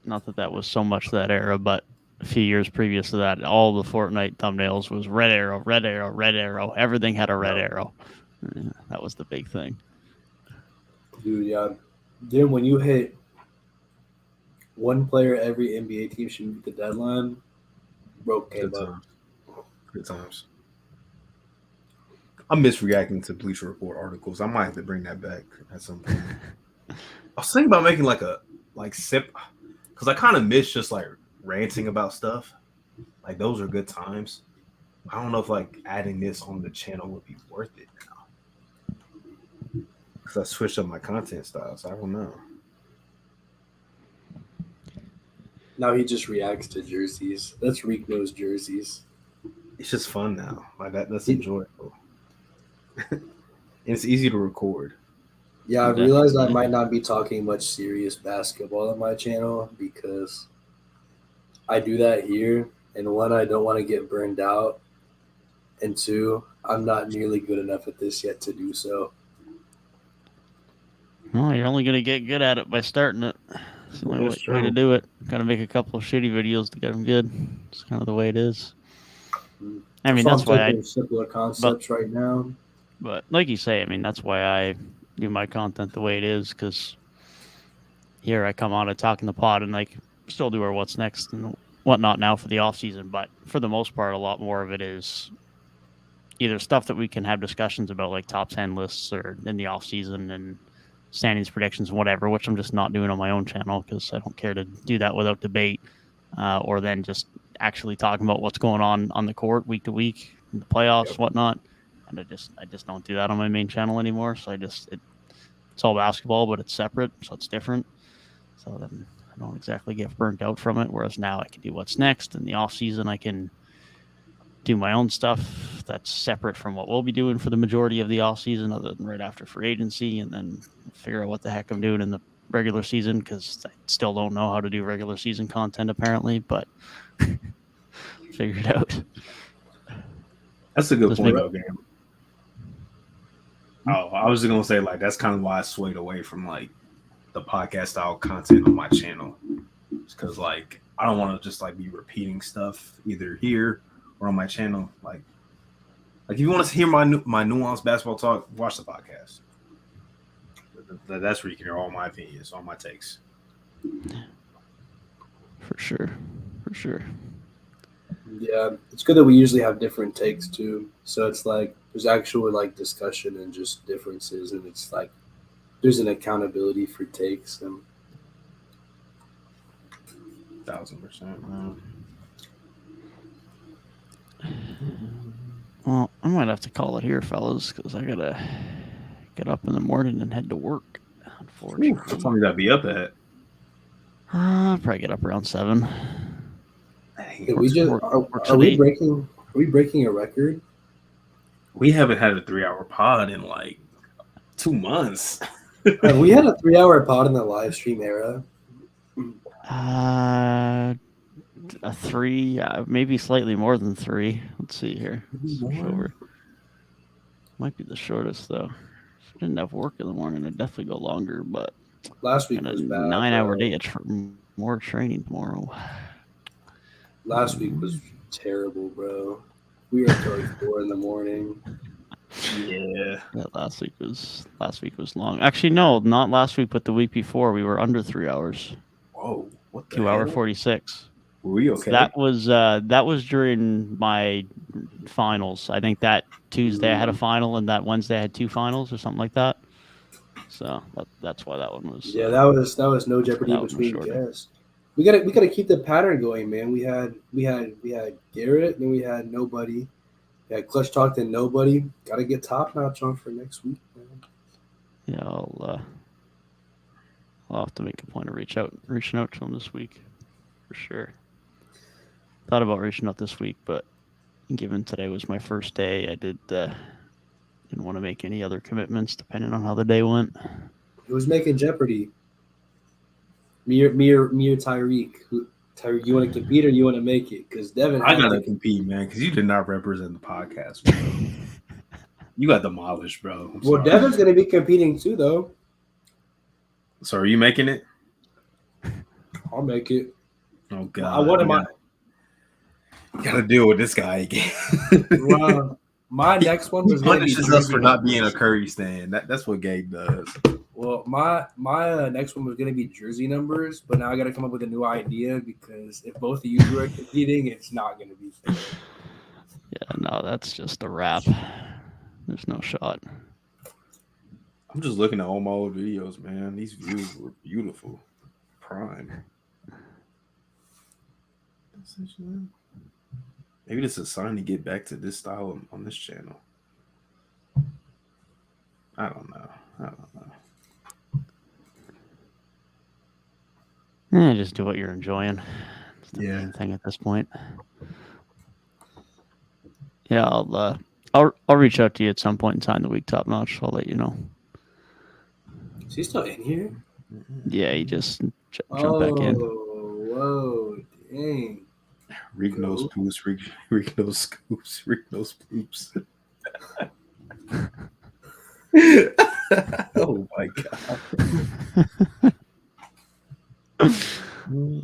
not that was so much that era, but a few years previous to that, all the Fortnite thumbnails was red arrow, red arrow, red arrow. Everything had a red arrow. That was the big thing. Dude, yeah. Then when you hit one player every NBA team should meet the deadline, broke came Good up. times. Good times. I miss reacting to Bleacher Report articles. I might have to bring that back at some point. I was thinking about making sip, because I kind of miss just like ranting about stuff. Like those are good times. I don't know if like adding this on the channel would be worth it now, because I switched up my content style. So I don't know. Now he just reacts to jerseys. That's Rico's jerseys. It's just fun now. Like that's enjoyable. And it's easy to record. Yeah, I realized I might not be talking much serious basketball on my channel because I do that here, and one, I don't want to get burned out, and two, I'm not nearly good enough at this yet to do so. Well, you're only going to get good at it by starting it. It's the only way to do it. Got to make a couple of shitty videos to get them good. It's kind of the way it is. I mean, that's why I simpler concepts right now. But like you say, I mean, that's why I do my content the way it is, because here I come on and talk in the pod and like still do our what's next and whatnot now for the off season. But for the most part, a lot more of it is either stuff that we can have discussions about, like top 10 lists or in the off season and standings predictions and whatever, which I'm just not doing on my own channel because I don't care to do that without debate, or then just actually talking about what's going on the court week to week, in the playoffs, whatnot. And I just don't do that on my main channel anymore. So it's all basketball, but it's separate, so it's different. So then I don't exactly get burnt out from it. Whereas now I can do what's next. In the off season, I can do my own stuff that's separate from what we'll be doing for the majority of the off season, other than right after free agency, and then figure out what the heck I'm doing in the regular season, because I still don't know how to do regular season content apparently, but figure it out. That's a good point, though, Gabe. Oh, I was just gonna say, like, that's kind of why I swayed away from like the podcast style content on my channel, because like I don't want to just like be repeating stuff either here or on my channel. Like if you want to hear my nuanced basketball talk, watch the podcast. That's where you can hear all my opinions, all my takes. For sure. Yeah, it's good that we usually have different takes too. So it's like there's actual like discussion and just differences, and it's like there's an accountability for takes. And 1000%. Well, I might have to call it here, fellas, because I gotta get up in the morning and head to work. Unfortunately, what time you gotta be up at? I'll probably get up around 7. Are we breaking a record? We haven't had a 3-hour pod in like 2 months. We had a 3-hour pod in the live stream era. A 3, maybe slightly more than 3. Let's see here. Might be the shortest though. If I didn't have work in the morning, I'd definitely go longer. But last week was bad. 9-hour day. It's more training tomorrow. Last week was terrible, bro. We were until like 4 a.m. Yeah. Last week was long. Actually, no, not last week, but the week before. We were under 3 hours. Whoa, what the 2 hour 46. Were we okay? That was during my finals. I think that Tuesday I had a final, and that Wednesday I had 2 finals or something like that. So that's why that one was. Yeah, that was no jeopardy between guests. We gotta keep the pattern going, man. We had Garrett, then we had nobody. We had Clutch Talk, then nobody. Gotta get top notch on for next week, man. Yeah, I'll have to make a point of reaching out to him this week, for sure. Thought about reaching out this week, but given today was my first day, I didn't want to make any other commitments depending on how the day went. It was making jeopardy. Me or Tyrik. Tyrik, you want to compete or you want to make it? Because Devin, I gotta compete, man. Because you did not represent the podcast, bro. You got demolished, bro. Well, Devin's gonna be competing too, though. So are you making it? I'll make it. Oh God, I wanted my. Gotta deal with this guy again. Well, my next one was punishes us for not being a Curry stan. That's what Gabe does. Well, my next one was gonna be jersey numbers, but now I got to come up with a new idea because if both of you two are competing, it's not gonna be fair. Yeah, no, that's just a wrap. There's no shot. I'm just looking at all my old videos, man. These views were beautiful. Prime. Maybe this is a sign to get back to this style on this channel. I don't know. Just do what you're enjoying. It's the main thing at this point. Yeah, I'll reach out to you at some point in time the week, Top Notch. I'll let you know. Is he still in here? Yeah, he just jumped back in. Whoa, dang. Reek knows poops, Reek knows scoops, Reek knows poops. Oh my god.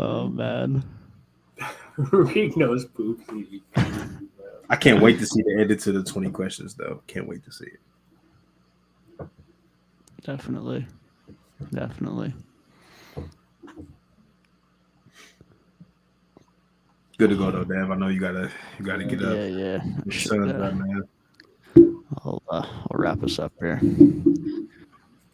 Oh man. Reek knows poop. I can't wait to see the edit to the 20 questions though. Can't wait to see it. Definitely. Good to go though, Dev. I know you gotta get up. Yeah. The sun's up, man. I'll wrap us up here.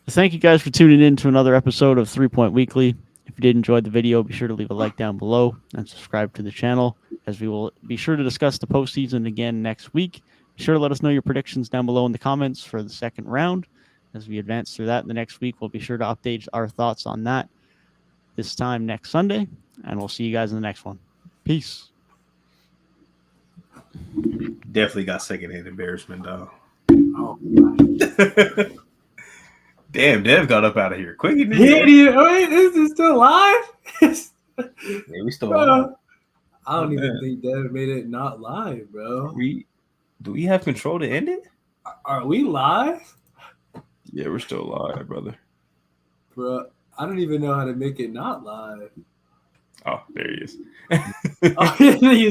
Thank you guys for tuning in to another episode of 3 Point Weekly. If you did enjoy the video, be sure to leave a like down below and subscribe to the channel, as we will be sure to discuss the postseason again next week. Be sure to let us know your predictions down below in the comments for the second round. As we advance through that in the next week, we'll be sure to update our thoughts on that this time next Sunday, and we'll see you guys in the next one. Peace. Definitely got secondhand embarrassment, dog. Oh, Damn, Dev got up out of here quick. wait, is it still live? Yeah, we still on. I don't even think Devin made it not live, bro. Do we have control to end it? Are we live? Yeah, we're still live, brother. Bro, I don't even know how to make it not live. Oh, there he is. Oh, yeah,